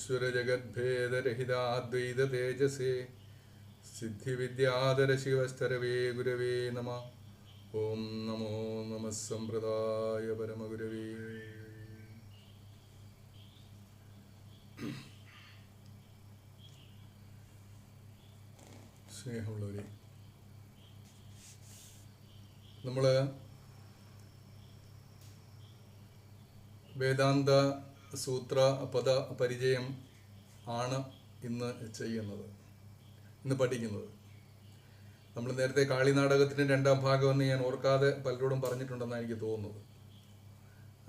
ഈശ്വരജഗദ്ഭേദരഹിതാദ്വൈതതേജസേ സിദ്ധിവിദ്യാധരശിവസ്ഥരവേ ഗുരവേ നമഃ. ഓം നമോ നമഃ സമ്പ്രദായ പരമഗുരവേ. സ്നേഹമുള്ളവരെ, നമ്മൾ വേദാന്ത സൂത്ര പദ പരിചയം ആണ് ഇന്ന് ചെയ്യുന്നത്, ഇന്ന് പഠിക്കുന്നത്. നമ്മൾ നേരത്തെ കാളിനാടകത്തിൻ്റെ 2ാം ഭാഗമെന്ന് ഞാൻ ഓർക്കാതെ പലരോടും പറഞ്ഞിട്ടുണ്ടെന്നാണ് എനിക്ക് തോന്നുന്നത്.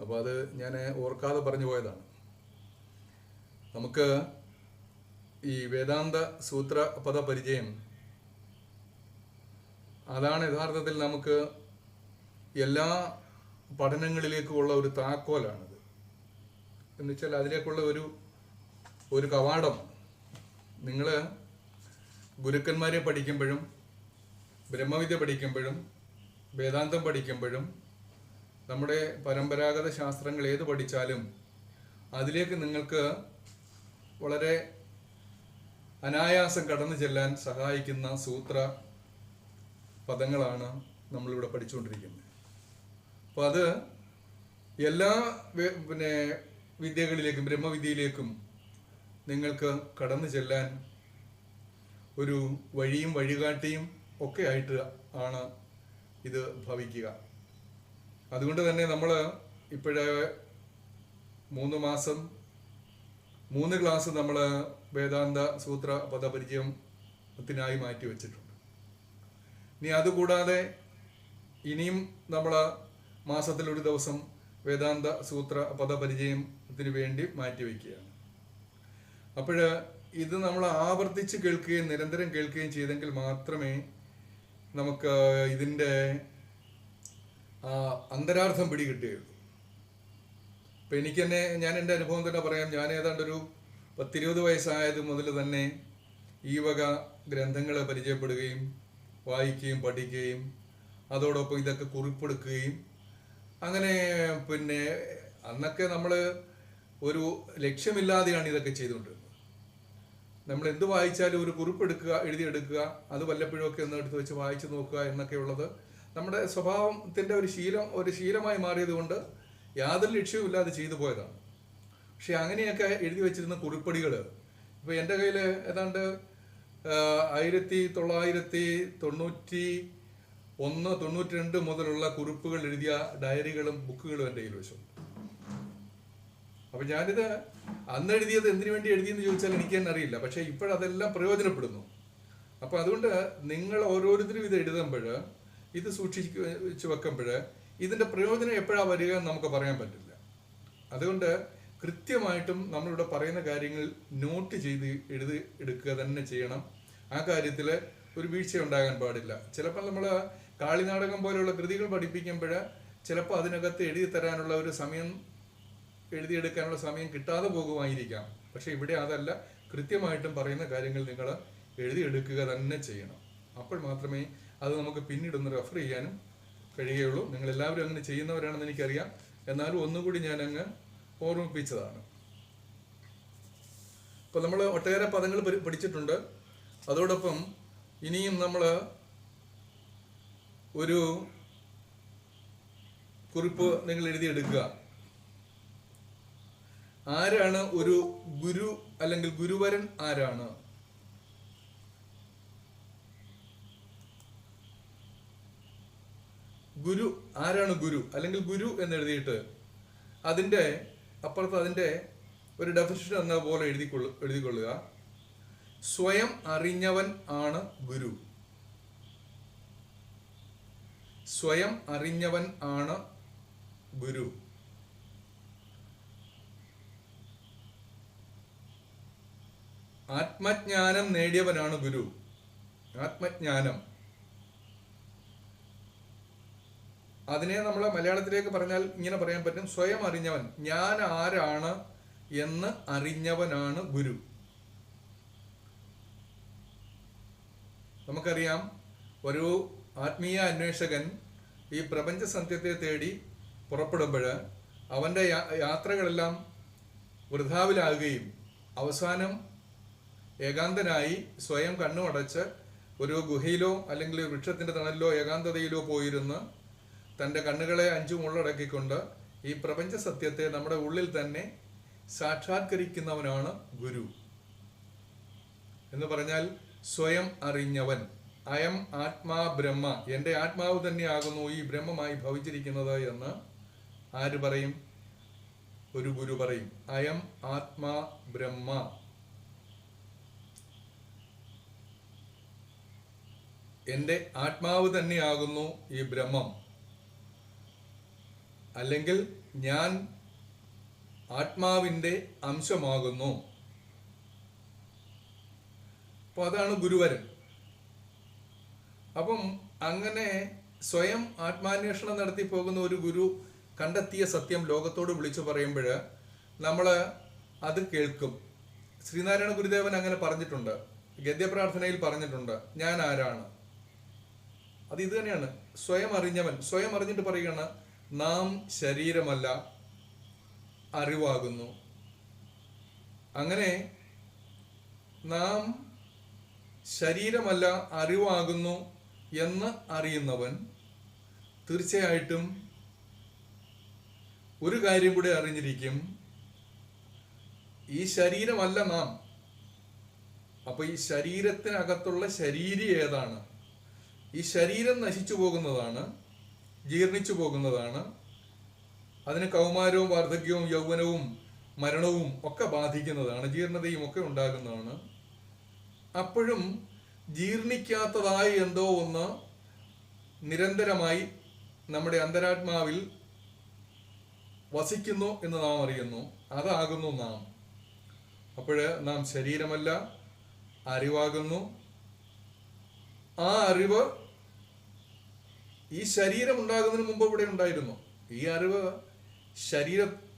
അപ്പോൾ അത് ഞാൻ ഓർക്കാതെ പറഞ്ഞു പോയതാണ്. നമുക്ക് ഈ വേദാന്ത സൂത്ര പദ പരിചയം അതാണ് യഥാർത്ഥത്തിൽ നമുക്ക് എല്ലാ പഠനങ്ങളിലേക്കുമുള്ള ഒരു താക്കോലാണിത്. എന്നുവെച്ചാൽ അതിലേക്കുള്ള ഒരു കവാടം. നിങ്ങൾ ഗുരുക്കന്മാരെ പഠിക്കുമ്പോഴും ബ്രഹ്മവിദ്യ പഠിക്കുമ്പോഴും വേദാന്തം പഠിക്കുമ്പോഴും നമ്മുടെ പരമ്പരാഗത ശാസ്ത്രങ്ങൾ ഏത് പഠിച്ചാലും അതിലേക്ക് നിങ്ങൾക്ക് വളരെ അനായാസം കടന്നു ചെല്ലാൻ സഹായിക്കുന്ന സൂത്ര പദങ്ങളാണ് നമ്മളിവിടെ പഠിച്ചുകൊണ്ടിരിക്കുന്നത്. അപ്പോൾ അത് എല്ലാ വിദ്യകളിലേക്കും ബ്രഹ്മവിദ്യയിലേക്കും നിങ്ങൾക്ക് കടന്നു ചെല്ലാൻ ഒരു വഴിയും വഴികാട്ടിയും ഒക്കെ ആയിട്ട് ആണ് ഇത് ഭവിക്കുക. അതുകൊണ്ട് തന്നെ നമ്മൾ ഇപ്പോഴേ 3 മാസം 3 ക്ലാസ് നമ്മൾ വേദാന്ത സൂത്ര പദപരിചയത്തിനായി മാറ്റിവെച്ചിട്ടുണ്ട്. ഇനി അതുകൂടാതെ ഇനിയും നമ്മൾ മാസത്തിലൊരു ദിവസം വേദാന്ത സൂത്ര പദപരിചയത്തിന് വേണ്ടി മാറ്റിവെക്കുകയാണ്. അപ്പോൾ ഇത് നമ്മൾ ആവർത്തിച്ച് കേൾക്കുകയും നിരന്തരം കേൾക്കുകയും ചെയ്തെങ്കിൽ മാത്രമേ നമുക്ക് ഇതിൻ്റെ അന്തരാർത്ഥം പിടികിട്ടുകയുള്ളൂ. ഇപ്പം എനിക്ക് തന്നെ, ഞാൻ എൻ്റെ അനുഭവം തന്നെ പറയാം. ഞാൻ ഏതാണ്ട് ഒരു 10-20 വയസ്സായത് മുതൽ തന്നെ ഈ വക ഗ്രന്ഥങ്ങൾ പരിചയപ്പെടുകയും വായിക്കുകയും പഠിക്കുകയും അതോടൊപ്പം ഇതൊക്കെ കുറിപ്പെടുക്കുകയും അങ്ങനെ അന്നൊക്കെ നമ്മൾ ഒരു ലക്ഷ്യമില്ലാതെയാണ് ഇതൊക്കെ ചെയ്തുകൊണ്ടിരുന്നത്. നമ്മൾ എന്ത് വായിച്ചാലും ഒരു കുറിപ്പെടുക്കുക, എഴുതിയെടുക്കുക, അത് വല്ലപ്പോഴുമൊക്കെ ഒന്ന് എടുത്ത് വെച്ച് വായിച്ചു നോക്കുക എന്നൊക്കെ ഉള്ളത് നമ്മുടെ സ്വഭാവത്തിൻ്റെ ഒരു ശീലമായി മാറിയത് കൊണ്ട് യാതൊരു ലക്ഷ്യവുമില്ലാതെ ചെയ്തു പോയതാണ്. പക്ഷെ അങ്ങനെയൊക്കെ എഴുതി വെച്ചിരുന്ന കുറിപ്പടികൾ ഇപ്പോൾ എൻ്റെ കയ്യിൽ ഏതാണ്ട് 1991-92 മുതലുള്ള കുറിപ്പുകൾ എഴുതിയ ഡയറികളും ബുക്കുകളും എൻ്റെ കയ്യിൽ വെച്ചുണ്ട്. അപ്പം ഞാനിത് അന്ന് എഴുതിയത് എന്തിനു വേണ്ടി എഴുതിയെന്ന് ചോദിച്ചാൽ എനിക്ക് തന്നെ അറിയില്ല. പക്ഷേ ഇപ്പോഴതെല്ലാം പ്രയോജനപ്പെടുന്നു. അപ്പോൾ അതുകൊണ്ട് നിങ്ങൾ ഓരോരുത്തരും ഇത് എഴുതുമ്പോൾ, ഇത് സൂക്ഷിച്ച് വെക്കുമ്പോൾ ഇതിൻ്റെ പ്രയോജനം എപ്പോഴാണ് വരിക എന്ന് നമുക്ക് പറയാൻ പറ്റില്ല. അതുകൊണ്ട് കൃത്യമായിട്ടും നമ്മളിവിടെ പറയുന്ന കാര്യങ്ങൾ നോട്ട് ചെയ്ത് എടുക്കുക തന്നെ ചെയ്യണം. ആ കാര്യത്തിൽ ഒരു വീഴ്ച ഉണ്ടാകാൻ പാടില്ല. ചിലപ്പോൾ നമ്മൾ കാളിനാടകം പോലെയുള്ള കൃതികൾ പഠിപ്പിക്കുമ്പോൾ ചിലപ്പോൾ അതിനകത്ത് എഴുതി തരാനുള്ള ഒരു സമയം, എഴുതിയെടുക്കാനുള്ള സമയം കിട്ടാതെ പോകുമായിരിക്കാം. പക്ഷേ ഇവിടെ അതല്ല. കൃത്യമായിട്ടും പറയുന്ന കാര്യങ്ങൾ നിങ്ങൾ എഴുതിയെടുക്കുക തന്നെ ചെയ്യണം. അപ്പോൾ മാത്രമേ അത് നമുക്ക് പിന്നീടൊന്ന് റെഫർ ചെയ്യാനും കഴിയുകയുള്ളൂ. നിങ്ങളെല്ലാവരും അങ്ങനെ ചെയ്യുന്നവരാണെന്ന് എനിക്കറിയാം. എന്നാലും ഒന്നുകൂടി ഞാൻ അങ്ങ് ഓർമ്മിപ്പിച്ചതാണ്. അപ്പോൾ നമ്മൾ ഒട്ടേറെ പദങ്ങൾ പഠിച്ചിട്ടുണ്ട്. അതോടൊപ്പം ഇനിയും നമ്മൾ ഒരു കുറിപ്പ് നിങ്ങൾ എഴുതിയെടുക്കുക. ആരാണ് ഒരു ഗുരു അല്ലെങ്കിൽ ഗുരുവരൻ? ആരാണ്? ഗുരു ആരാണ്? ഗുരു അല്ലെങ്കിൽ ഗുരു എന്നെഴുതിയിട്ട് അതിൻ്റെ അപ്പുറത്ത് അതിൻ്റെ ഒരു ഡെഫിനിഷൻ എന്ന പോലെ എഴുതിക്കൊള്ളുക. സ്വയം അറിഞ്ഞവൻ ആണ് ഗുരു. സ്വയം അറിഞ്ഞവൻ ആണ് ഗുരു. ആത്മജ്ഞാനം നേടിയവനാണ് ഗുരു. ആത്മജ്ഞാനം, അതിനെ നമ്മൾ മലയാളത്തിലേക്ക് പറഞ്ഞാൽ ഇങ്ങനെ പറയാൻ പറ്റും: സ്വയം അറിഞ്ഞവൻ, ഞാൻ ആരാണ് എന്ന് അറിഞ്ഞവനാണ് ഗുരു. നമുക്കറിയാം, ഒരു ആത്മീയ അന്വേഷകൻ ഈ പ്രപഞ്ച സത്യത്തെ തേടി പുറപ്പെടുമ്പോൾ അവൻ്റെ യാത്രകളെല്ലാം വൃഥാവിലാകുകയും അവസാനം ഏകാന്തനായി സ്വയം കണ്ണുമടച്ച് ഒരു ഗുഹയിലോ അല്ലെങ്കിൽ ഒരു വൃക്ഷത്തിൻ്റെ തണലിലോ ഏകാന്തതയിലോ പോയിരുന്ന് തൻ്റെ കണ്ണുകളെ അഞ്ചും ഉള്ളടക്കിക്കൊണ്ട് ഈ പ്രപഞ്ച സത്യത്തെ നമ്മുടെ ഉള്ളിൽ തന്നെ സാക്ഷാത്കരിക്കുന്നവനാണ് ഗുരു എന്ന് പറഞ്ഞാൽ സ്വയം അറിഞ്ഞവൻ. അയം ആത്മാ ബ്രഹ്മ, എൻ്റെ ആത്മാവ് തന്നെയാകുന്നു ഈ ബ്രഹ്മമായി ഭവിച്ചിരിക്കുന്നത് എന്ന് ആര് പറയും? ഒരു ഗുരു പറയും. അയം ആത്മാ ബ്രഹ്മ. എൻ്റെ ആത്മാവ് തന്നെയാകുന്നു ഈ ബ്രഹ്മം, അല്ലെങ്കിൽ ഞാൻ ആത്മാവിൻ്റെ അംശമാകുന്നു. അപ്പോൾ അതാണ് ഗുരുവരൻ. അപ്പം അങ്ങനെ സ്വയം ആത്മാന്വേഷണം നടത്തി പോകുന്ന ഒരു ഗുരു കണ്ടെത്തിയ സത്യം ലോകത്തോട് വിളിച്ചു പറയുമ്പോൾ നമ്മൾ അത് കേൾക്കും. ശ്രീനാരായണ ഗുരുദേവൻ അങ്ങനെ പറഞ്ഞിട്ടുണ്ട്, ഗദ്യപ്രാർത്ഥനയിൽ പറഞ്ഞിട്ടുണ്ട്, ഞാൻ ആരാണ്. അത് ഇത് തന്നെയാണ്, സ്വയം അറിഞ്ഞവൻ. സ്വയം അറിഞ്ഞിട്ട് പറയുകയാണ്, നാം ശരീരമല്ല അറിവാകുന്നു. അങ്ങനെ നാം ശരീരമല്ല അറിവാകുന്നു എന്ന് അറിയുന്നവൻ തീർച്ചയായിട്ടും ഒരു കാര്യം കൂടെ അറിഞ്ഞിരിക്കും, ഈ ശരീരമല്ല നാം. അപ്പൊ ഈ ശരീരത്തിനകത്തുള്ള ശരീരി ഏതാണ്? ഈ ശരീരം നശിച്ചു പോകുന്നതാണ്, ജീർണിച്ചു പോകുന്നതാണ്. അതിന് കൗമാരവും വാർദ്ധക്യവും യൗവനവും മരണവും ഒക്കെ ബാധിക്കുന്നതാണ്, ജീർണതയും ഒക്കെ ഉണ്ടാകുന്നതാണ്. അപ്പോഴും ജീർണിക്കാത്തതായി എന്തോ ഒന്ന് നിരന്തരമായി നമ്മുടെ അന്തരാത്മാവിൽ വസിക്കുന്നു എന്ന് നാം അറിയുന്നു. അതാകുന്നു നാം. അപ്പോൾ നാം ശരീരമല്ല അറിവാകുന്നു. ആ അറിവ് ഈ ശരീരം ഉണ്ടാകുന്നതിന് മുമ്പ് ഇവിടെ ഉണ്ടായിരുന്നു. ഈ അറിവ് ശരീരത്തോടൊപ്പം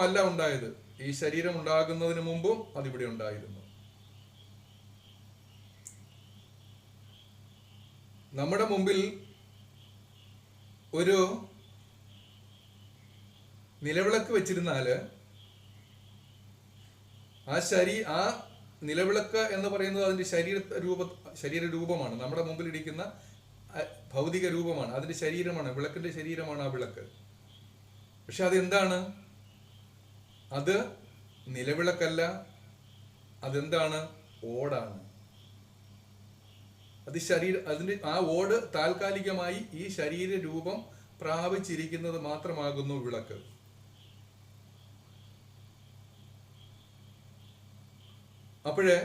അല്ല ഉണ്ടായത്, ഈ ശരീരം ഉണ്ടാകുന്നതിന് മുമ്പും അതിവിടെ ഉണ്ടായിരുന്നു. നമ്മുടെ മുമ്പിൽ ഒരു നിലവിളക്ക് വെച്ചിരുന്നാല് ആ നിലവിളക്ക് എന്ന് പറയുന്നത് അതിന്റെ ശരീര രൂപമാണ്. നമ്മുടെ മുമ്പിൽ ഇരിക്കുന്ന ഭൗതിക രൂപമാണ്, അതിന്റെ ശരീരമാണ്, വിളക്കിന്റെ ശരീരമാണ് ആ വിളക്ക്. പക്ഷെ അതെന്താണ്? അത് നിലവിളക്കല്ല, അതെന്താണ്? ഓടാണ്. അതിന്റെ ആ ഓട് താൽക്കാലികമായി ഈ ശരീര രൂപം പ്രാപിച്ചിരിക്കുന്നത് മാത്രമാകുന്നു വിളക്ക്. അപ്പോഴേ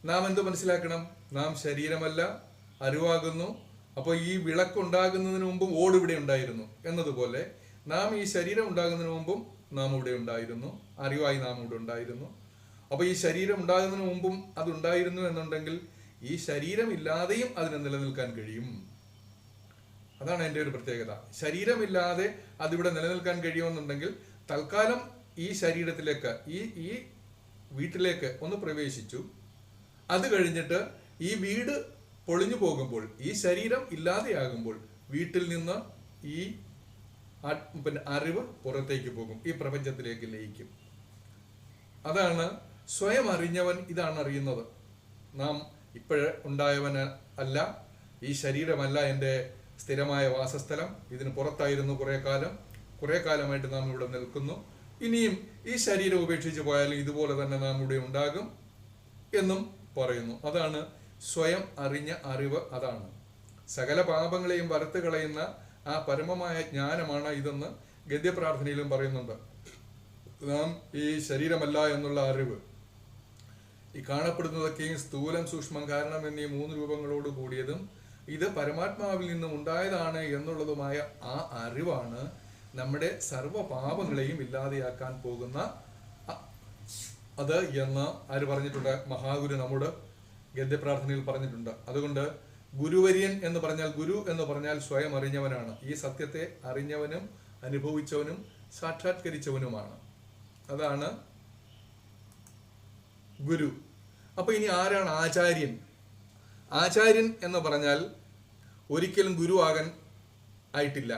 നാം എന്ത് മനസ്സിലാക്കണം? നാം ശരീരമല്ല അറിവാകുന്നു. അപ്പോൾ ഈ വിളക്കുണ്ടാകുന്നതിന് മുമ്പും ഓട് ഇവിടെ ഉണ്ടായിരുന്നു എന്നതുപോലെ നാം ഈ ശരീരം ഉണ്ടാകുന്നതിന് മുമ്പും നാം ഇവിടെ ഉണ്ടായിരുന്നു, അറിവായി നാം ഇവിടെ ഉണ്ടായിരുന്നു. അപ്പോൾ ഈ ശരീരം ഉണ്ടാകുന്നതിന് മുമ്പും അതുണ്ടായിരുന്നു എന്നുണ്ടെങ്കിൽ ഈ ശരീരം ഇല്ലാതെയും അതിന് നിലനിൽക്കാൻ കഴിയും. അതാണ് എൻ്റെ ഒരു പ്രത്യേകത. ശരീരമില്ലാതെ അതിവിടെ നിലനിൽക്കാൻ കഴിയുമെന്നുണ്ടെങ്കിൽ തൽക്കാലം ഈ ശരീരത്തിലേക്ക് ഈ വീട്ടിലേക്ക് ഒന്ന് പ്രവേശിച്ചു. അത് കഴിഞ്ഞിട്ട് ഈ വീട് പൊളിഞ്ഞു പോകുമ്പോൾ, ഈ ശരീരം ഇല്ലാതെയാകുമ്പോൾ വീട്ടിൽ നിന്ന് ഈ അറിവ് പുറത്തേക്ക് പോകും, ഈ പ്രപഞ്ചത്തിലേക്ക് ലയിക്കും. അതാണ് സ്വയം അറിഞ്ഞവൻ ഇതാണ് അറിയുന്നത്. നാം ഇപ്പോഴ് ഉണ്ടായവന് അല്ല, ഈ ശരീരമല്ല എൻ്റെ സ്ഥിരമായ വാസസ്ഥലം, ഇതിന് പുറത്തായിരുന്നു കുറേ കാലമായിട്ട് നാം ഇവിടെ നിൽക്കുന്നു. ഇനിയും ഈ ശരീരം ഉപേക്ഷിച്ച് പോയാലും ഇതുപോലെ തന്നെ നാം ഇവിടെ ഉണ്ടാകും എന്നും പറയുന്നു. അതാണ് സ്വയം അറിഞ്ഞ അറിവ്. അതാണ് സകല പാപങ്ങളെയും വറുത്ത് കളയുന്ന ആ പരമമായ ജ്ഞാനമാണ് ഇതെന്ന് ഗദ്യപ്രാർത്ഥനയിലും പറയുന്നുണ്ട്. നാം ഈ ശരീരമല്ല എന്നുള്ള അറിവ്, ഈ കാണപ്പെടുന്നതൊക്കെയും സ്ഥൂലം, സൂക്ഷ്മം, കാരണം എന്നീ 3 രൂപങ്ങളോട് കൂടിയതും ഇത് പരമാത്മാവിൽ നിന്നും ഉണ്ടായതാണ് എന്നുള്ളതുമായ ആ അറിവാണ് നമ്മുടെ സർവ്വ പാപങ്ങളെയും ഇല്ലാതെയാക്കാൻ പോകുന്ന അത് എന്ന് ആര് പറഞ്ഞിട്ടുണ്ട്? മഹാഗുരു നമ്മോട് ഗദ്യപ്രാർത്ഥനയിൽ പറഞ്ഞിട്ടുണ്ട്. അതുകൊണ്ട് ഗുരുവര്യൻ എന്ന് പറഞ്ഞാൽ, ഗുരു എന്ന് പറഞ്ഞാൽ സ്വയം അറിഞ്ഞവനാണ്. ഈ സത്യത്തെ അറിഞ്ഞവനും അനുഭവിച്ചവനും സാക്ഷാത്കരിച്ചവനുമാണ്. അതാണ് ഗുരു. അപ്പൊ ഇനി ആരാണ് ആചാര്യൻ? ആചാര്യൻ എന്ന് പറഞ്ഞാൽ ഒരിക്കലും ഗുരു ആകാൻ ആയിട്ടില്ല.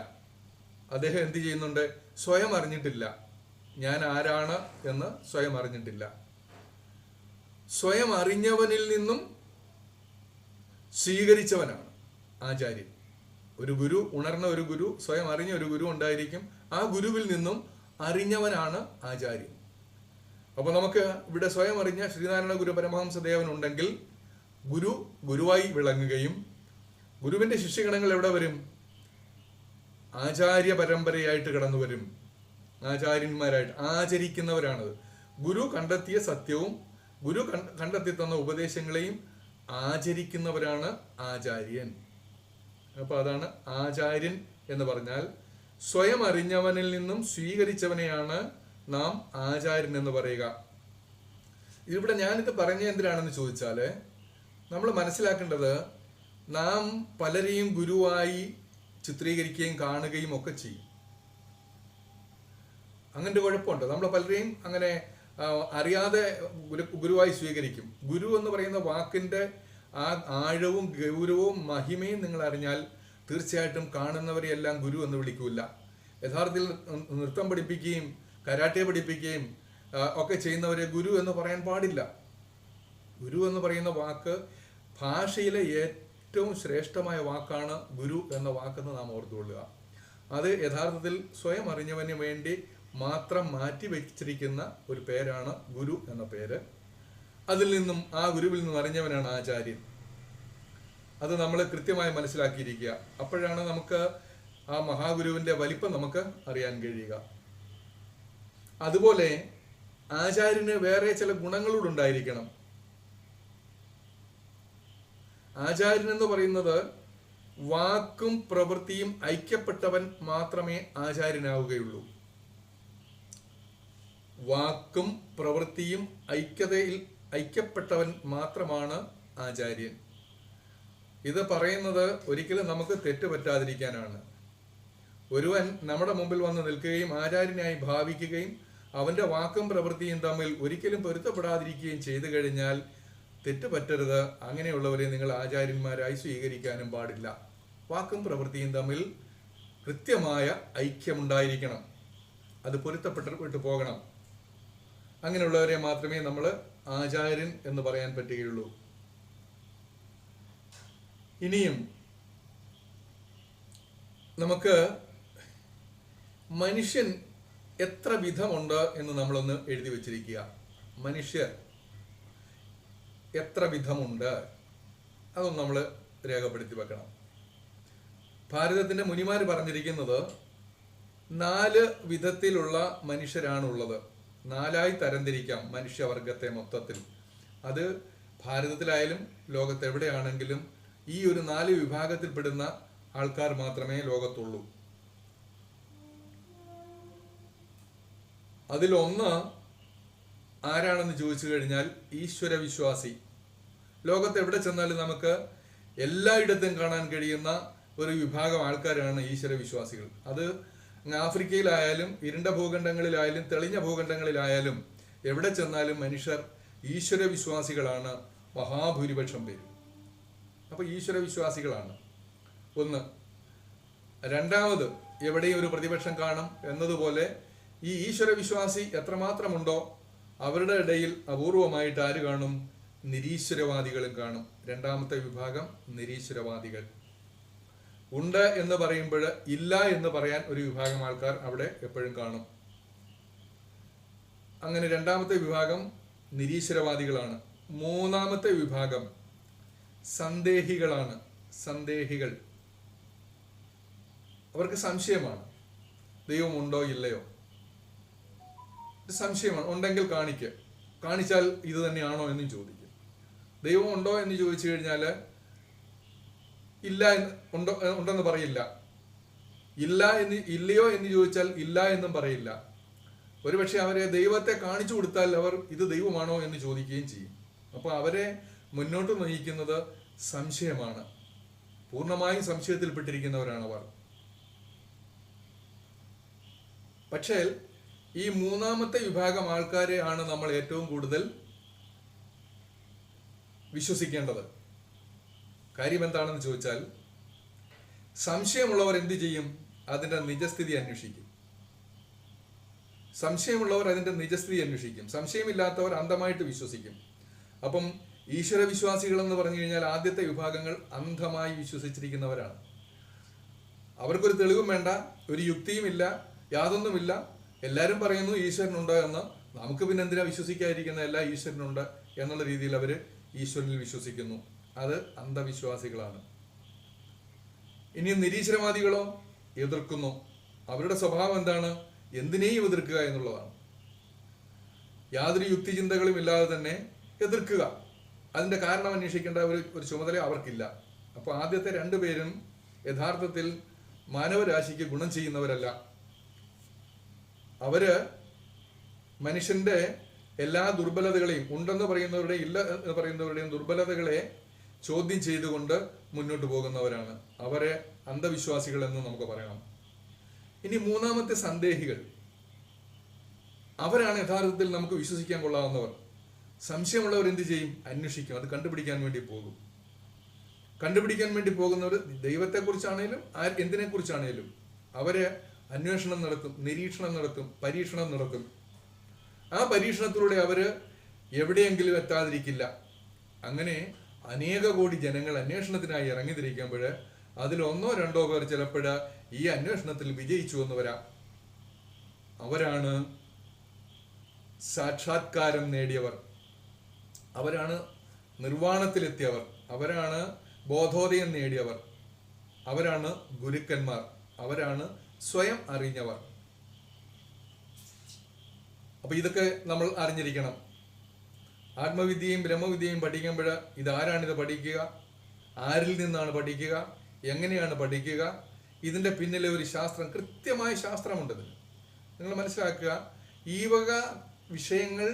അദ്ദേഹം എന്ത് ചെയ്യുന്നുണ്ട്? സ്വയം അറിഞ്ഞിട്ടില്ല. ഞാൻ ആരാണ് എന്ന് സ്വയം അറിഞ്ഞിട്ടില്ല. സ്വയം അറിഞ്ഞവനിൽ നിന്നും സ്വീകരിച്ചവനാണ് ആചാര്യൻ. ഒരു ഗുരു, ഉണർന്ന ഒരു ഗുരു, സ്വയം അറിഞ്ഞ ഒരു ഗുരു ഉണ്ടായിരിക്കും. ആ ഗുരുവിൽ നിന്നും അറിഞ്ഞവനാണ് ആചാര്യൻ. അപ്പോൾ നമുക്ക് ഇവിടെ സ്വയം അറിഞ്ഞ ശ്രീനാരായണ ഗുരു പരമഹംസ ദേവൻ ഉണ്ടെങ്കിൽ ഗുരു ഗുരുവായി വിളങ്ങുകയും ഗുരുവിന്റെ ശിഷ്യഗണങ്ങൾ എവിടെ വരും? ആചാര്യ പരമ്പരയായിട്ട് കടന്നു വരും. ആചാര്യന്മാരായിട്ട് ആചരിക്കുന്നവരാണത്. ഗുരു കണ്ടെത്തിയ സത്യവും ഗുരു കണ്ടെത്തി തന്ന ഉപദേശങ്ങളെയും ആചരിക്കുന്നവരാണ് ആചാര്യൻ. അപ്പൊ അതാണ് ആചാര്യൻ എന്ന് പറഞ്ഞാൽ സ്വയം അറിഞ്ഞവനിൽ നിന്നും സ്വീകരിച്ചവനെയാണ് നാം ആചാര്യൻ എന്ന് പറയുക. ഇവിടെ ഞാനിത് പറഞ്ഞ എന്തിനാണെന്ന് ചോദിച്ചാല്, നമ്മൾ മനസ്സിലാക്കേണ്ടത്, നാം പലരെയും ഗുരുവായി ചിത്രീകരിക്കുകയും കാണുകയും ഒക്കെ ചെയ്യും. അങ്ങനത്തെ കുഴപ്പമുണ്ട്. നമ്മൾ പലരെയും അങ്ങനെ അറിയാതെ ഗുരുവായി സ്വീകരിക്കും. ഗുരു എന്ന് പറയുന്ന വാക്കിന്റെ ആ ആഴവും ഗൗരവവും മഹിമയും നിങ്ങൾ അറിഞ്ഞാൽ തീർച്ചയായിട്ടും കാണുന്നവരെ എല്ലാം ഗുരു എന്ന് വിളിക്കൂല. യഥാർത്ഥത്തിൽ നൃത്തം പഠിപ്പിക്കുകയും കരാട്ടെ പഠിപ്പിക്കുകയും ഒക്കെ ചെയ്യുന്നവരെ ഗുരു എന്ന് പറയാൻ പാടില്ല. ഗുരു എന്ന് പറയുന്ന വാക്ക് ഭാഷയിലെ ഏറ്റവും ശ്രേഷ്ഠമായ വാക്കാണ് ഗുരു എന്ന വാക്കെന്ന് നാം ഓർത്തുകൊള്ളുക. അത് യഥാർത്ഥത്തിൽ സ്വയം അറിഞ്ഞവന് വേണ്ടി മാത്രം മാറ്റി വെച്ചിരിക്കുന്ന ഒരു പേരാണ് ഗുരു എന്ന പേര്. അതിൽ നിന്നും, ആ ഗുരുവിൽ നിന്നും അറിഞ്ഞവനാണ് ആചാര്യൻ. അത് നമ്മൾ കൃത്യമായി മനസ്സിലാക്കിയിരിക്കുക. അപ്പോഴാണ് നമുക്ക് ആ മഹാഗുരുവിന്റെ വലിപ്പം നമുക്ക് അറിയാൻ കഴിയുക. അതുപോലെ ആചാര്യന് വേറെ ചില ഗുണങ്ങളൂടെ ഉണ്ടായിരിക്കണം. ആചാര്യൻ എന്ന് പറയുന്നത് വാക്കും പ്രവൃത്തിയും ഐക്യപ്പെട്ടവൻ മാത്രമേ ആചാര്യനാവുകയുള്ളൂ. വാക്കും പ്രവൃത്തിയും ഐക്യപ്പെട്ടവൻ മാത്രമാണ് ആചാര്യൻ. ഇത് പറയുന്നത് ഒരിക്കലും നമുക്ക് തെറ്റുപറ്റാതിരിക്കാനാണ്. ഒരുവൻ നമ്മുടെ മുമ്പിൽ വന്ന് നിൽക്കുകയും ആചാര്യനായി ഭാവിക്കുകയും അവന്റെ വാക്കും പ്രവൃത്തിയും തമ്മിൽ ഒരിക്കലും പൊരുത്തപ്പെടാതിരിക്കുകയും ചെയ്തു കഴിഞ്ഞാൽ തെറ്റുപറ്റരുത്. അങ്ങനെയുള്ളവരെ നിങ്ങൾ ആചാര്യന്മാരായി സ്വീകരിക്കാനും പാടില്ല. വാക്കും പ്രവൃത്തിയും തമ്മിൽ കൃത്യമായ ഐക്യമുണ്ടായിരിക്കണം. അത് പൊരുത്തപ്പെട്ടു പോകണം. അങ്ങനെയുള്ളവരെ മാത്രമേ നമ്മൾ ആചാര്യൻ എന്ന് പറയാൻ പറ്റുകയുള്ളൂ. ഇനിയും നമുക്ക് മനുഷ്യൻ എത്ര വിധമുണ്ട് എന്ന് നമ്മളൊന്ന് എഴുതി വച്ചിരിക്കുക. മനുഷ്യർ എത്ര വിധമുണ്ട് അതൊന്ന് നമ്മൾ രേഖപ്പെടുത്തി വെക്കണം. ഭാരതത്തിന്റെ മുനിമാർ പറഞ്ഞിരിക്കുന്നത് 4 വിധത്തിലുള്ള മനുഷ്യരാണുള്ളത്. 4ആയി തരംതിരിക്കാം മനുഷ്യവർഗത്തെ മൊത്തത്തിൽ. അത് ഭാരതത്തിലായാലും ലോകത്തെവിടെയാണെങ്കിലും ഈ ഒരു 4 വിഭാഗത്തിൽപ്പെടുന്ന ആൾക്കാർ മാത്രമേ ലോകത്തുള്ളൂ. അതിലൊന്ന് ആരാണെന്ന് ചോദിച്ചു കഴിഞ്ഞാൽ ഈശ്വരവിശ്വാസി. ലോകത്ത് എവിടെ ചെന്നാലും നമുക്ക് എല്ലായിടത്തും കാണാൻ കഴിയുന്ന ഒരു വിഭാഗം ആൾക്കാരാണ് ഈശ്വരവിശ്വാസികൾ. അത് ആഫ്രിക്കയിലായാലും ഇരുണ്ട ഭൂഖണ്ഡങ്ങളിലായാലും തെളിഞ്ഞ ഭൂഖണ്ഡങ്ങളിലായാലും എവിടെ ചെന്നാലും മനുഷ്യർ ഈശ്വരവിശ്വാസികളാണ് മഹാഭൂരിപക്ഷം പേരും. അപ്പൊ ഈശ്വരവിശ്വാസികളാണ് ഒന്ന്. രണ്ടാമത്, എവിടെയും ഒരു പ്രതിപക്ഷം കാണും എന്നതുപോലെ ഈ ഈശ്വരവിശ്വാസി എത്രമാത്രമുണ്ടോ അവരുടെ ഇടയിൽ അപൂർവമായിട്ട് ആര് കാണും? നിരീശ്വരവാദികളും കാണും. രണ്ടാമത്തെ വിഭാഗം നിരീശ്വരവാദികൾ. ഉണ്ട് എന്ന് പറയുമ്പോൾ ഇല്ല എന്ന് പറയാൻ ഒരു വിഭാഗം ആൾക്കാർ അവിടെ എപ്പോഴും കാണും. അങ്ങനെ രണ്ടാമത്തെ വിഭാഗം നിരീശ്വരവാദികളാണ്. മൂന്നാമത്തെ വിഭാഗം സന്ദേഹികളാണ്. സന്ദേഹികൾ. അവർക്ക് സംശയമാണ്, ദൈവമുണ്ടോ ഇല്ലയോ, സംശയമാണ്. ഉണ്ടെങ്കിൽ കാണിച്ചാൽ ഇത് തന്നെയാണോ എന്നും ചോദിക്കും. ദൈവം ഉണ്ടോ എന്ന് ചോദിച്ചു കഴിഞ്ഞാൽ ഇല്ല ഉണ്ടെന്ന് പറയില്ല. ഇല്ലയോ എന്ന് ചോദിച്ചാൽ ഇല്ല എന്നും പറയില്ല. ഒരുപക്ഷെ അവരെ ദൈവത്തെ കാണിച്ചു കൊടുത്താൽ അവർ ഇത് ദൈവമാണോ എന്ന് ചോദിക്കുകയും ചെയ്യും. അപ്പൊ അവരെ മുന്നോട്ട് നയിക്കുന്നത് സംശയമാണ്. പൂർണ്ണമായും സംശയത്തിൽപ്പെട്ടിരിക്കുന്നവരാണ് അവർ. പക്ഷേ ഈ മൂന്നാമത്തെ വിഭാഗം ആൾക്കാരെ ആണ് നമ്മൾ ഏറ്റവും കൂടുതൽ വിശ്വസിക്കേണ്ടത്. കാര്യം എന്താണെന്ന് ചോദിച്ചാൽ, സംശയമുള്ളവർ എന്ത് ചെയ്യും? അതിന്റെ നിജസ്ഥിതി അന്വേഷിക്കും. സംശയമുള്ളവർ അതിന്റെ നിജസ്ഥിതി അന്വേഷിക്കും. സംശയമില്ലാത്തവർ അന്ധമായിട്ട് വിശ്വസിക്കും. അപ്പം ഈശ്വര വിശ്വാസികൾ എന്ന് പറഞ്ഞു കഴിഞ്ഞാൽ ആദ്യത്തെ വിഭാഗങ്ങൾ അന്ധമായി വിശ്വസിച്ചിരിക്കുന്നവരാണ്. അവർക്കൊരു തെളിവും വേണ്ട, ഒരു യുക്തിയുമില്ല, യാതൊന്നുമില്ല. എല്ലാവരും പറയുന്നു ഈശ്വരനുണ്ട് എന്ന്, നമുക്ക് പിന്നെ എന്തിനാ വിശ്വസിക്കാതിരിക്കുന്ന, എല്ലാ ഈശ്വരനുണ്ട് എന്നുള്ള രീതിയിൽ അവർ ഈശ്വരനിൽ വിശ്വസിക്കുന്നു. അത് അന്ധവിശ്വാസികളാണ്. ഇനി നിരീശ്വരവാദികളോ എതിർക്കുന്നു. അവരുടെ സ്വഭാവം എന്താണ്? എന്തിനേയും എതിർക്കുക എന്നുള്ളതാണ്. യാതൊരു യുക്തിചിന്തകളും ഇല്ലാതെ തന്നെ എതിർക്കുക. അതിന്റെ കാരണം അന്വേഷിക്കേണ്ട ഒരു ചുമതല അവർക്കില്ല. അപ്പോൾ ആദ്യത്തെ രണ്ടുപേരും യഥാർത്ഥത്തിൽ മാനവരാശിക്ക് ഗുണം ചെയ്യുന്നവരല്ല. അവര് മനുഷ്യന്റെ എല്ലാ ദുർബലതകളെയും, ഉണ്ടെന്ന് പറയുന്നവരുടെയും ഇല്ല എന്ന് പറയുന്നവരുടെയും ദുർബലതകളെ ചോദ്യം ചെയ്തുകൊണ്ട് മുന്നോട്ട് പോകുന്നവരാണ്. അവരെ അന്ധവിശ്വാസികൾ എന്ന് നമുക്ക് പറയണം. ഇനി മൂന്നാമത്തെ സന്ദേഹികൾ. അവരാണ് യഥാർത്ഥത്തിൽ നമുക്ക് വിശ്വസിക്കാൻ കൊള്ളാവുന്നവർ. സംശയമുള്ളവർ എന്ത് ചെയ്യും? അന്വേഷിക്കും, അത് കണ്ടുപിടിക്കാൻ വേണ്ടി പോകും. കണ്ടുപിടിക്കാൻ വേണ്ടി പോകുന്നവർ ദൈവത്തെക്കുറിച്ചാണേലും എന്തിനെക്കുറിച്ചാണേലും അവരെ അന്വേഷണം നടത്തും, നിരീക്ഷണം നടത്തും, പരീക്ഷണം നടത്തും. ആ പരീക്ഷണത്തിലൂടെ അവര് എവിടെയെങ്കിലും എത്താതിരിക്കില്ല. അങ്ങനെ അനേക കോടി ജനങ്ങൾ അന്വേഷണത്തിനായി ഇറങ്ങിത്തിരിക്കുമ്പോൾ അതിൽ ഒന്നോ രണ്ടോ പേർ ചിലപ്പോൾ ഈ അന്വേഷണത്തിൽ വിജയിച്ചു എന്ന് വരാം. അവരാണ് സാക്ഷാത്കാരം നേടിയവർ, അവരാണ് നിർവ്വാണത്തിലെത്തിയവർ, അവരാണ് ബോധോദയം നേടിയവർ, അവരാണ് ഗുരുക്കന്മാർ, അവരാണ് സ്വയം അറിഞ്ഞവർ. അപ്പൊ ഇതൊക്കെ നമ്മൾ അറിഞ്ഞിരിക്കണം. ആത്മവിദ്യയും ബ്രഹ്മവിദ്യയും പഠിക്കുമ്പോൾ ഇതാരാണിത് പഠിക്കുക, ആരിൽ നിന്നാണ് പഠിക്കുക, എങ്ങനെയാണ് പഠിക്കുക, ഇതിന്റെ പിന്നിലെ ഒരു ശാസ്ത്രം, കൃത്യമായ ശാസ്ത്രമുണ്ട്. നിങ്ങൾ മനസ്സിലാക്കുക. ഈ വക വിഷയങ്ങൾ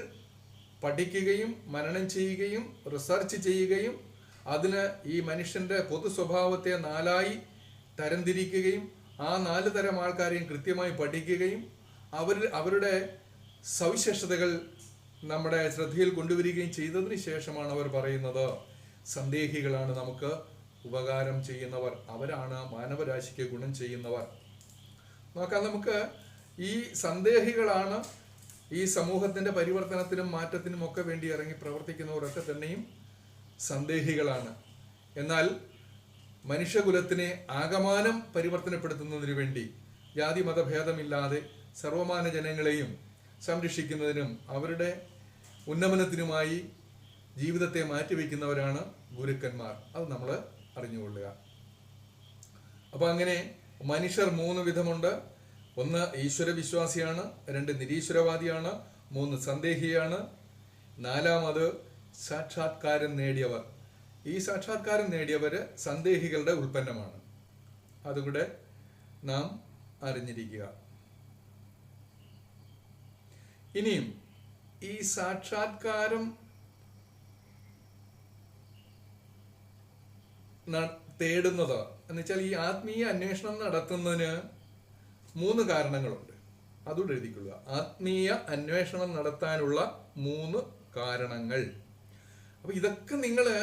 പഠിക്കുകയും മനനം ചെയ്യുകയും റിസർച്ച് ചെയ്യുകയും അതിന് ഈ മനുഷ്യന്റെ പൊതു സ്വഭാവത്തെ 4ആയി തരംതിരിക്കുകയും ആ 4 തരം ആൾക്കാരെയും കൃത്യമായി പഠിക്കുകയും അവരുടെ സവിശേഷതകൾ നമ്മുടെ ശ്രദ്ധയിൽ കൊണ്ടുവരികയും ചെയ്തതിന് ശേഷമാണ് അവർ പറയുന്നത് സന്ദേഹികളാണ് നമുക്ക് ഉപകാരം ചെയ്യുന്നവർ, അവരാണ് മാനവരാശിക്ക് ഗുണം ചെയ്യുന്നവർ. നോക്കാം, നമുക്ക് ഈ സന്ദേഹികളാണ് ഈ സമൂഹത്തിന്റെ പരിവർത്തനത്തിനും മാറ്റത്തിനും ഒക്കെ വേണ്ടി ഇറങ്ങി പ്രവർത്തിക്കുന്നവരൊക്കെ തന്നെയും സന്ദേഹികളാണ്. എന്നാൽ മനുഷ്യകുലത്തിനെ ആകമാനം പരിവർത്തനപ്പെടുത്തുന്നതിന് വേണ്ടി ജാതി മതഭേദമില്ലാതെ സർവമാന ജനങ്ങളെയും സംരക്ഷിക്കുന്നതിനും അവരുടെ ഉന്നമനത്തിനുമായി ജീവിതത്തെ മാറ്റിവെക്കുന്നവരാണ് ഗുരുക്കന്മാർ. അത് നമ്മൾ അറിഞ്ഞുകൊള്ളുക. അപ്പൊ അങ്ങനെ മനുഷ്യർ 3 വിധമുണ്ട്. 1 ഈശ്വര വിശ്വാസിയാണ്, 2 നിരീശ്വരവാദിയാണ്, 3 സന്ദേഹിയാണ്, 4 സാക്ഷാത്കാരം നേടിയവർ. ഈ സാക്ഷാത്കാരം നേടിയവര് സന്ദേഹികളുടെ ഉൽപ്പന്നമാണ്. അതുകൂടെ നാം അറിഞ്ഞിരിക്കുക. ഇനിയും ഈ സാക്ഷാത്കാരം തേടുന്നത് എന്ന് വെച്ചാൽ ഈ ആത്മീയ അന്വേഷണം നടത്തുന്നതിന് 3 കാരണങ്ങളുണ്ട്. അതുകൊണ്ട് എഴുതിക്കൊള്ളുക. ആത്മീയ അന്വേഷണം നടത്താനുള്ള 3 കാരണങ്ങൾ. അപ്പൊ ഇതൊക്കെ നിങ്ങള്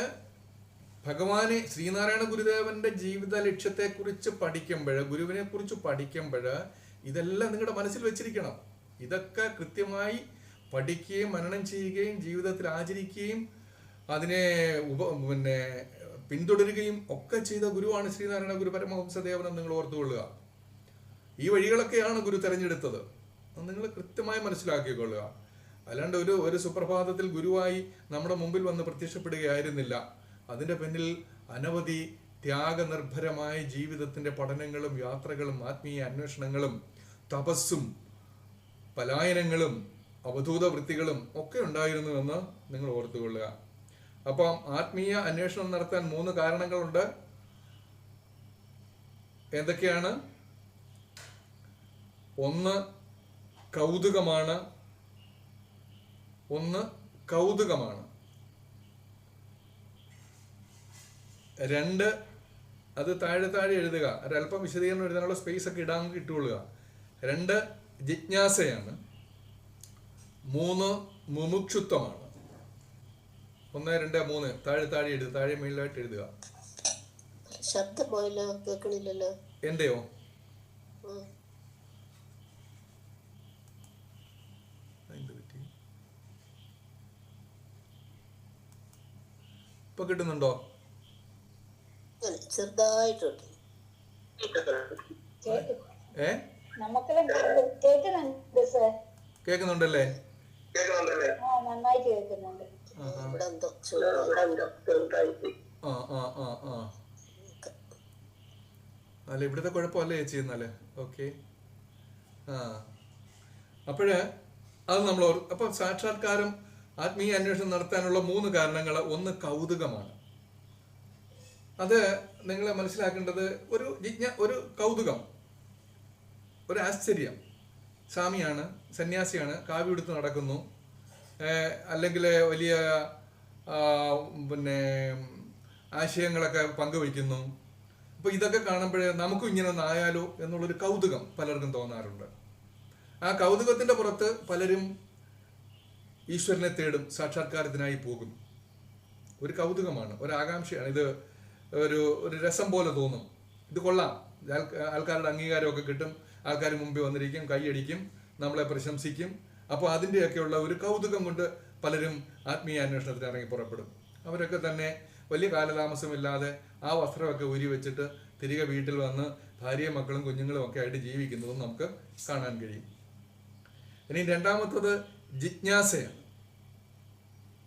ഭഗവാനെ ശ്രീനാരായണ ഗുരുദേവന്റെ ജീവിത ലക്ഷ്യത്തെക്കുറിച്ച് പഠിക്കുമ്പോൾ, ഗുരുവിനെ കുറിച്ച് പഠിക്കുമ്പോൾ ഇതെല്ലാം നിങ്ങളുടെ മനസ്സിൽ വെച്ചിരിക്കണം. ഇതൊക്കെ കൃത്യമായി പഠിക്കുകയും മനനം ചെയ്യുകയും ജീവിതത്തിൽ ആചരിക്കുകയും അതിനെ പിന്തുടരുകയും ഒക്കെ ചെയ്ത ഗുരുവാണ് ശ്രീനാരായണ ഗുരു പരമഹംസദേവനെന്ന് നിങ്ങൾ ഓർത്തുകൊള്ളുക. ഈ വഴികളൊക്കെയാണ് ഗുരു തെരഞ്ഞെടുത്തത്. നിങ്ങൾ കൃത്യമായി മനസ്സിലാക്കിക്കൊള്ളുക. അല്ലാണ്ട് ഒരു സുപ്രഭാതത്തിൽ ഗുരുവായി നമ്മുടെ മുമ്പിൽ വന്ന് പ്രത്യക്ഷപ്പെടുകയായിരുന്നില്ല. അതിന്റെ പിന്നിൽ അനവധി ത്യാഗനിർഭരമായ ജീവിതത്തിന്റെ പഠനങ്ങളും യാത്രകളും ആത്മീയ അന്വേഷണങ്ങളും തപസ്സും പലായനങ്ങളും അവധൂത വൃത്തികളും ഒക്കെ ഉണ്ടായിരുന്നുവെന്ന് നിങ്ങൾ ഓർത്തുകൊള്ളുക. അപ്പം ആത്മീയ അന്വേഷണം നടത്താൻ 3 കാരണങ്ങളുണ്ട്. എന്തൊക്കെയാണ്? 1 കൗതുകമാണ്. 2 അത് താഴെ എഴുതുക. ഒരല്പം വിശദീകരണം എഴുതാനുള്ള സ്പേസ് ഒക്കെ ഇട്ടുകൊള്ളുക. 2 ജിജ്ഞാസയാണ്. 3 മുമുക്ഷുത്വമാണ്. 1, 2, 3 താഴെ എഴുതുക. താഴെ മേളിലായിട്ട് എഴുതുക. ശബ്ദം പോയല്ലോ, കേൾക്കണില്ലല്ലോ. എന്റെയോ? ഇപ്പൊ കിട്ടുന്നുണ്ടോ? അങ്ങനെ ചെറുതായിട്ടുണ്ട്. ഏ കേൾക്കുന്നുണ്ടല്ലേ? ആഹാ. ഇവിടെ എന്തോ ചെറുതായി. ആ ആ ആ ആ അല്ല ഇവിടുത്തെ കുഴപ്പമല്ലേ ചേച്ചി എന്നാല്. ഓക്കെ. ആ അപ്പോഴ് അത് നമ്മൾ അപ്പൊ സാക്ഷാത്കാരം ആത്മീയ അന്വേഷണം നടത്താനുള്ള 3 കാരണങ്ങൾ. ഒന്ന് കൗതുകമാണ്. അത് നിങ്ങൾ മനസ്സിലാക്കേണ്ടത് ഒരു കൗതുകം, ഒരു ആശ്ചര്യം. സ്വാമിയാണ്, സന്യാസിയാണ്, കാവ്യ എടുത്ത് നടക്കുന്നു, അല്ലെങ്കിൽ വലിയ പിന്നെ ആശയങ്ങളൊക്കെ പങ്കുവയ്ക്കുന്നു. അപ്പോൾ ഇതൊക്കെ കാണുമ്പോഴേ നമുക്കും ഇങ്ങനെ ഒന്നായാലോ എന്നുള്ളൊരു കൗതുകം പലർക്കും തോന്നാറുണ്ട്. ആ കൗതുകത്തിൻ്റെ പുറത്ത് പലരും ഈശ്വരനെ തേടും, സാക്ഷാത്കാരത്തിനായി പോകും. ഒരു കൗതുകമാണ്, ഒരു ആകാംക്ഷയാണ്. ഇത് ഒരു രസം പോലെ തോന്നും. ഇത് കൊള്ളാം, ആൾക്കാരുടെ അംഗീകാരമൊക്കെ കിട്ടും, ആൾക്കാർ മുമ്പിൽ വന്നിരിക്കും, കൈയടിക്കും, നമ്മളെ പ്രശംസിക്കും. അപ്പോൾ അതിൻ്റെയൊക്കെയുള്ള ഒരു കൗതുകം കൊണ്ട് പലരും ആത്മീയ അന്വേഷണത്തിന് ഇറങ്ങി പുറപ്പെടും. അവരൊക്കെ തന്നെ വലിയ കാലതാമസമില്ലാതെ ആ വസ്ത്രമൊക്കെ ഊരി വെച്ചിട്ട് തിരികെ വീട്ടിൽ വന്ന് ഭാര്യയും മക്കളും കുഞ്ഞുങ്ങളും ഒക്കെ ആയിട്ട് ജീവിക്കുന്നതും നമുക്ക് കാണാൻ കഴിയും. ഇനി രണ്ടാമത്തത് ജിജ്ഞാസയാണ്.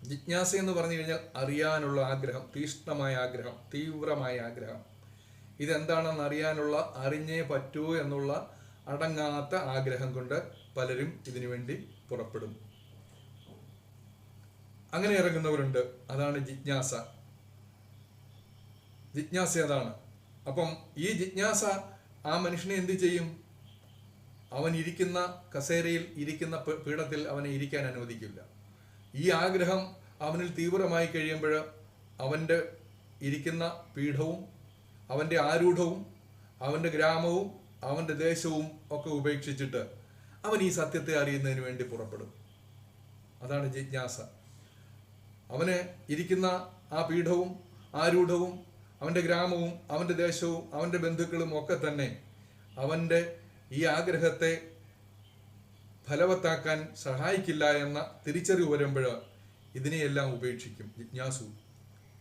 ജിജ്ഞാസ എന്ന് പറഞ്ഞു കഴിഞ്ഞാൽ അറിയാനുള്ള ആഗ്രഹം, തീഷ്ണമായ ആഗ്രഹം, തീവ്രമായ ആഗ്രഹം. ഇതെന്താണെന്ന് അറിയാനുള്ള, അറിഞ്ഞേ പറ്റൂ എന്നുള്ള അടങ്ങാത്ത ആഗ്രഹം കൊണ്ട് പലരും ഇതിനു വേണ്ടി പുറപ്പെടും. അങ്ങനെ ഇറങ്ങുന്നവരുണ്ട്. അതാണ് ജിജ്ഞാസ. ജിജ്ഞാസ അതാണ്. അപ്പം ഈ ജിജ്ഞാസ ആ മനുഷ്യനെ എന്ത് ചെയ്യും? അവൻ ഇരിക്കുന്ന കസേരയിൽ, ഇരിക്കുന്ന പീഠത്തിൽ അവനെ ഇരിക്കാൻ അനുവദിക്കില്ല. ഈ ആഗ്രഹം അവനിൽ തീവ്രമായി കഴിയുമ്പോൾ അവൻ്റെ ഇരിക്കുന്ന പീഠവും അവൻ്റെ ആരൂഢവും അവൻ്റെ ഗ്രാമവും അവൻ്റെ ദേശവും ഒക്കെ ഉപേക്ഷിച്ചിട്ട് അവൻ ഈ സത്യത്തെ അറിയുന്നതിന് വേണ്ടി പുറപ്പെടും. അതാണ് ജിജ്ഞാസ. അവന് ഇരിക്കുന്ന ആ പീഠവും ആരൂഢവും അവൻ്റെ ഗ്രാമവും അവൻ്റെ ദേശവും അവൻ്റെ ബന്ധുക്കളും ഒക്കെ തന്നെ അവൻ്റെ ഈ ആഗ്രഹത്തെ ഫലവത്താക്കാൻ സഹായിക്കില്ല എന്ന തിരിച്ചറിവ് വരുമ്പോൾ ഇതിനെയെല്ലാം ഉപേക്ഷിക്കും. ജിജ്ഞാസു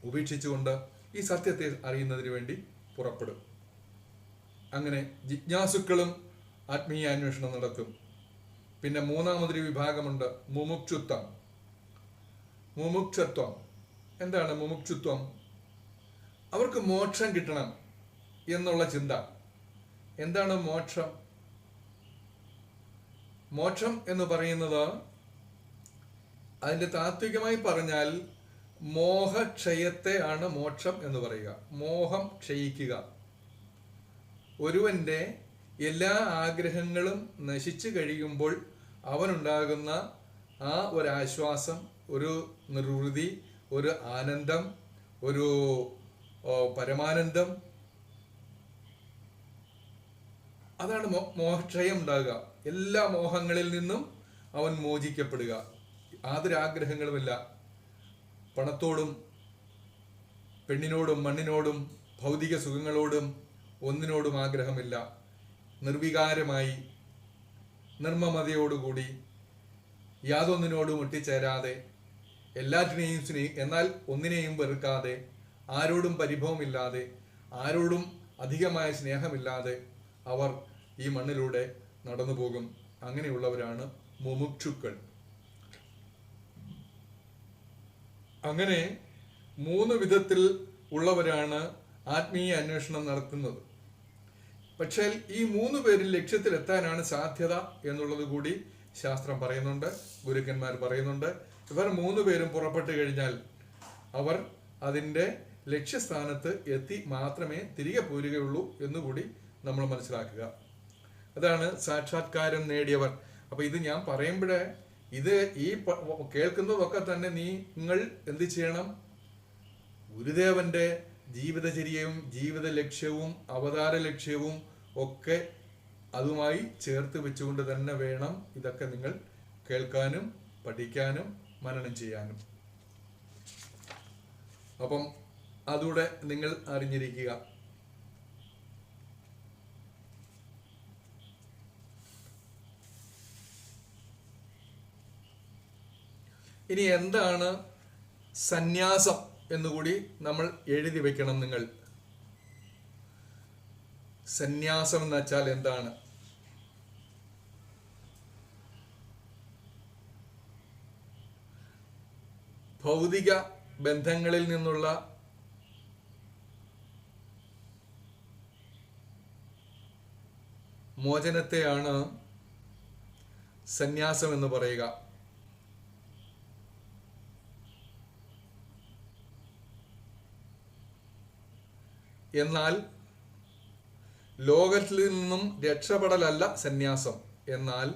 ഉപേക്ഷിച്ചുകൊണ്ട് ഈ സത്യത്തെ അറിയുന്നതിന് വേണ്ടി പുറപ്പെടും. അങ്ങനെ ജിജ്ഞാസുക്കളും ആത്മീയ അന്വേഷണം നടത്തും. പിന്നെ മൂന്നാമതൊരു വിഭാഗമുണ്ട്, മുമുക്ഷുത്വം. മുമുക്ഷത്വം എന്താണ്? മുമുക്ഷുത്വം അവർക്ക് മോക്ഷം കിട്ടണം എന്നുള്ള ചിന്ത. എന്താണ് മോക്ഷം? മോക്ഷം എന്ന് പറയുന്നത് അതിൻ്റെ താത്വികമായി പറഞ്ഞാൽ മോഹക്ഷയത്തെ ആണ് മോക്ഷം എന്ന് പറയുക. മോഹം ക്ഷയിക്കുക. ഒരുവന്റെ എല്ലാ ആഗ്രഹങ്ങളും നശിച്ചു കഴിയുമ്പോൾ അവനുണ്ടാകുന്ന ആ ഒരു ആശ്വാസം, ഒരു നിർവൃതി, ഒരു ആനന്ദം, ഒരു പരമാനന്ദം, അതാണ് മോഹക്ഷയം ഉണ്ടാകുക. എല്ലാ മോഹങ്ങളിൽ നിന്നും അവൻ മോചിക്കപ്പെടുക. യാതൊരാഗ്രഹങ്ങളുമില്ല. പണത്തോടും പെണ്ണിനോടും മണ്ണിനോടും ഭൗതിക സുഖങ്ങളോടും ഒന്നിനോടും ആഗ്രഹമില്ല. നിർവികാരമായി നിർമ്മമതയോടുകൂടി യാതൊന്നിനോടും ഒട്ടിച്ചേരാതെ എല്ലാറ്റിനെയും എന്നാൽ ഒന്നിനെയും വെറുക്കാതെ, ആരോടും പരിഭവമില്ലാതെ, ആരോടും അധികമായ സ്നേഹമില്ലാതെ അവർ ഈ മണ്ണിലൂടെ നടന്നു പോകും. അങ്ങനെയുള്ളവരാണ് മുമുക്ഷുക്കൾ. അങ്ങനെ 3 വിധത്തിൽ ഉള്ളവരാണ് ആത്മീയ അന്വേഷണം നടത്തുന്നത്. പക്ഷേ ഈ 3 പേരിൽ ലക്ഷ്യത്തിലെത്താനാണ് സാധ്യത എന്നുള്ളത് കൂടി ശാസ്ത്രം പറയുന്നുണ്ട്, ഗുരുക്കന്മാർ പറയുന്നുണ്ട്. ഇവർ 3 പേരും പുറപ്പെട്ടു കഴിഞ്ഞാൽ അവർ അതിൻ്റെ ലക്ഷ്യസ്ഥാനത്ത് എത്തി മാത്രമേ തിരികെ പോരുകയുള്ളൂ എന്നുകൂടി നമ്മൾ മനസ്സിലാക്കുക. അതാണ് സാക്ഷാത്കാരം നേടിയവർ. അപ്പോൾ ഇത് ഞാൻ പറയുമ്പോഴേ ഇത് ഈ കേൾക്കുന്നതൊക്കെ തന്നെ നിങ്ങൾ എന്ത് ചെയ്യണം? ഗുരുദേവന്റെ ജീവിതചര്യയും ജീവിത ലക്ഷ്യവും അവതാര ലക്ഷ്യവും ഒക്കെ അതുമായി ചേർത്ത് വെച്ചുകൊണ്ട് തന്നെ വേണം ഇതൊക്കെ നിങ്ങൾ കേൾക്കാനും പഠിക്കാനും മനനം ചെയ്യാനും. അപ്പം അതുകൂടെ നിങ്ങൾ അറിഞ്ഞിരിക്കുക. ഇനി എന്താണ് സന്യാസം എന്നുകൂടി നമ്മൾ എഴുതി വെക്കണം. നിങ്ങൾ സന്യാസം എന്ന് വെച്ചാൽ എന്താണ്? ഭൗതിക ബന്ധങ്ങളിൽ നിന്നുള്ള മോചനത്തെയാണ് സന്യാസം എന്ന് പറയുക. എന്നാൽ ലോകത്തിൽ നിന്നും രക്ഷപ്പെടലല്ല സന്യാസം. എന്നാൽ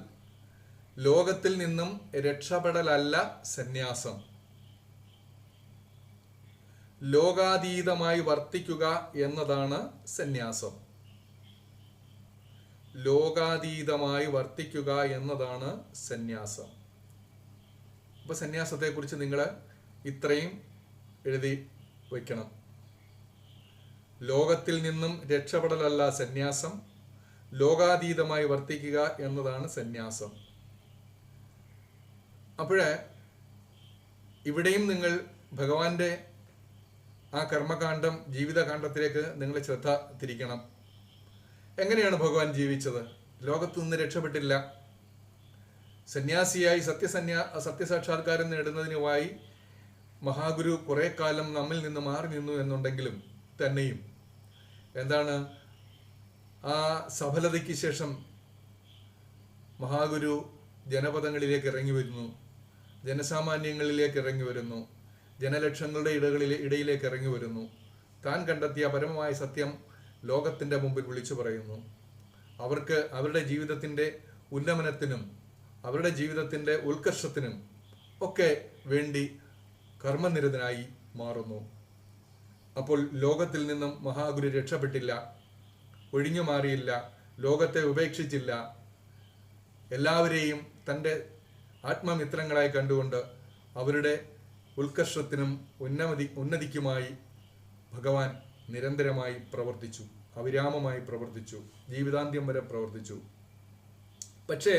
ലോകത്തിൽ നിന്നും രക്ഷപ്പെടലല്ല സന്യാസം. ലോകാതീതമായി വർത്തിക്കുക എന്നതാണ് സന്യാസം. ലോകാതീതമായി വർത്തിക്കുക എന്നതാണ് സന്യാസം. അപ്പൊ സന്യാസത്തെക്കുറിച്ച് നിങ്ങൾ ഇത്രയും എഴുതി വയ്ക്കണം. ലോകത്തിൽ നിന്നും രക്ഷപ്പെടലല്ല സന്യാസം, ലോകാതീതമായി വർത്തിക്കുക എന്നതാണ് സന്യാസം. അപ്പോഴേ ഇവിടെയും നിങ്ങൾ ഭഗവാന്റെ ആ കർമ്മകാന്ഡം, ജീവിതകാന്ഡത്തിലേക്ക് നിങ്ങൾ ശ്രദ്ധ തിരിക്കണം. എങ്ങനെയാണ് ഭഗവാൻ ജീവിച്ചത്? ലോകത്തു നിന്ന് രക്ഷപ്പെട്ടില്ല. സന്യാസിയായി സത്യസാക്ഷാത്കാരം നേടുന്നതിനുമായി മഹാഗുരു കുറെ കാലം നമ്മിൽ നിന്ന് മാറി നിന്നു എന്നുണ്ടെങ്കിലും തന്നെയും എന്താണ്, ആ സഫലതയ്ക്ക് ശേഷം മഹാഗുരു ജനപദങ്ങളിലേക്ക് ഇറങ്ങി വരുന്നു, ജനസാമാന്യങ്ങളിലേക്ക് ഇറങ്ങി വരുന്നു, ജനലക്ഷങ്ങളുടെ ഇടയിലേക്ക് ഇറങ്ങി വരുന്നു. താൻ കണ്ടെത്തിയ പരമമായ സത്യം ലോകത്തിൻ്റെ മുമ്പിൽ വിളിച്ചു പറയുന്നു. അവർക്ക് അവരുടെ ജീവിതത്തിൻ്റെ ഉന്നമനത്തിനും അവരുടെ ജീവിതത്തിൻ്റെ ഉത്കർഷത്തിനും ഒക്കെ വേണ്ടി കർമ്മനിരതനായി മാറുന്നു. അപ്പോൾ ലോകത്തിൽ നിന്നും മഹാഗുരു രക്ഷപ്പെട്ടില്ല, ഒഴിഞ്ഞു മാറിയില്ല, ലോകത്തെ ഉപേക്ഷിച്ചില്ല. എല്ലാവരെയും തൻ്റെ ആത്മമിത്രങ്ങളായി കണ്ടുകൊണ്ട് അവരുടെ ഉത്കർഷത്തിനും ഉന്നതിക്കുമായി ഭഗവാൻ നിരന്തരമായി പ്രവർത്തിച്ചു, അവിരാമമായി പ്രവർത്തിച്ചു, ജീവിതാന്ത്യം വരെ പ്രവർത്തിച്ചു. പക്ഷേ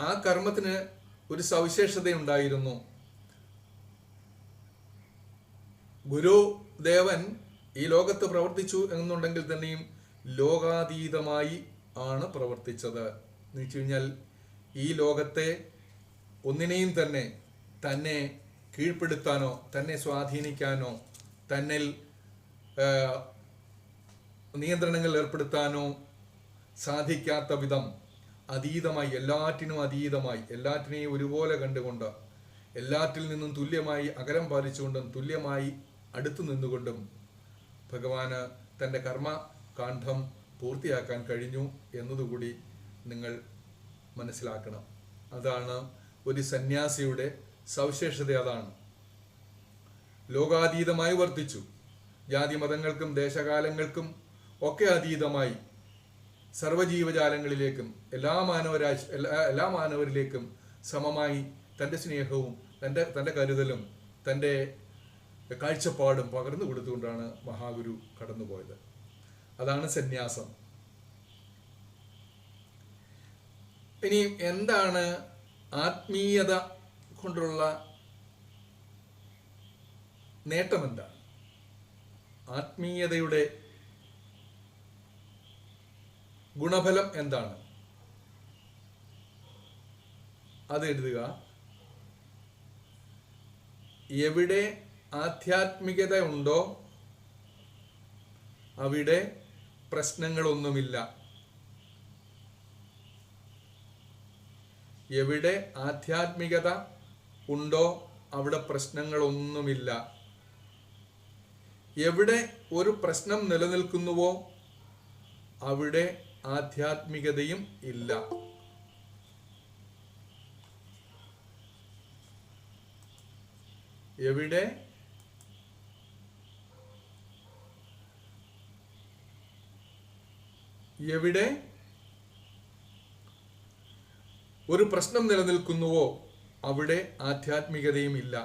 ആ കർമ്മത്തിന് ഒരു സവിശേഷതയുണ്ടായിരുന്നു. ഗുരുദേവൻ ഈ ലോകത്ത് പ്രവർത്തിച്ചു എന്നുണ്ടെങ്കിൽ തന്നെയും ലോകാതീതമായി ആണ് പ്രവർത്തിച്ചത്. എന്ന് വെച്ച് കഴിഞ്ഞാൽ ഈ ലോകത്തെ ഒന്നിനെയും തന്നെ കീഴ്പ്പെടുത്താനോ തന്നെ സ്വാധീനിക്കാനോ തന്നിൽ നിയന്ത്രണങ്ങൾ ഏർപ്പെടുത്താനോ സാധിക്കാത്ത വിധം അതീതമായി, എല്ലാറ്റിനും അതീതമായി, എല്ലാറ്റിനെയും ഒരുപോലെ കണ്ടുകൊണ്ട്, എല്ലാറ്റിൽ നിന്നും തുല്യമായി അകലം പാലിച്ചുകൊണ്ടും തുല്യമായി അടുത്തു നിന്നുകൊണ്ടും ഭഗവാന് തൻ്റെ കർമ്മകാന്ഡം പൂർത്തിയാക്കാൻ കഴിഞ്ഞു എന്നതുകൂടി നിങ്ങൾ മനസ്സിലാക്കണം. അതാണ് ഒരു സന്യാസിയുടെ സവിശേഷത. അതാണ് ലോകാതീതമായി വർത്തിച്ചു. ജാതി മതങ്ങൾക്കും ദേശകാലങ്ങൾക്കും ഒക്കെ അതീതമായി സർവജീവജാലങ്ങളിലേക്കും എല്ലാ മാനവരിലേക്കും സമമായി തൻ്റെ സ്നേഹവും തൻ്റെ കരുതലും തൻ്റെ കാഴ്ചപ്പാടും പകർന്നു കൊടുത്തുകൊണ്ടാണ് മഹാഗുരു കടന്നുപോയത്. അതാണ് സന്യാസം. ഇനി എന്താണ് ആത്മീയത കൊണ്ടുള്ള നേട്ടം? എന്താണ് ആത്മീയതയുടെ ഗുണഫലം? എന്താണ് അത് എഴുതുക. എവിടെ ആധ്യാത്മികത ഉണ്ടോ അവിടെ പ്രശ്നങ്ങളൊന്നുമില്ല. എവിടെ ആധ്യാത്മികത ഉണ്ടോ അവിടെ പ്രശ്നങ്ങളൊന്നുമില്ല. എവിടെ ഒരു പ്രശ്നം നിലനിൽക്കുന്നുവോ അവിടെ ആധ്യാത്മികതയും ഇല്ല. എവിടെ ഒരു പ്രശ്നം നിലനിൽക്കുന്നുവോ അവിടെ ആധ്യാത്മികതയും ഇല്ല.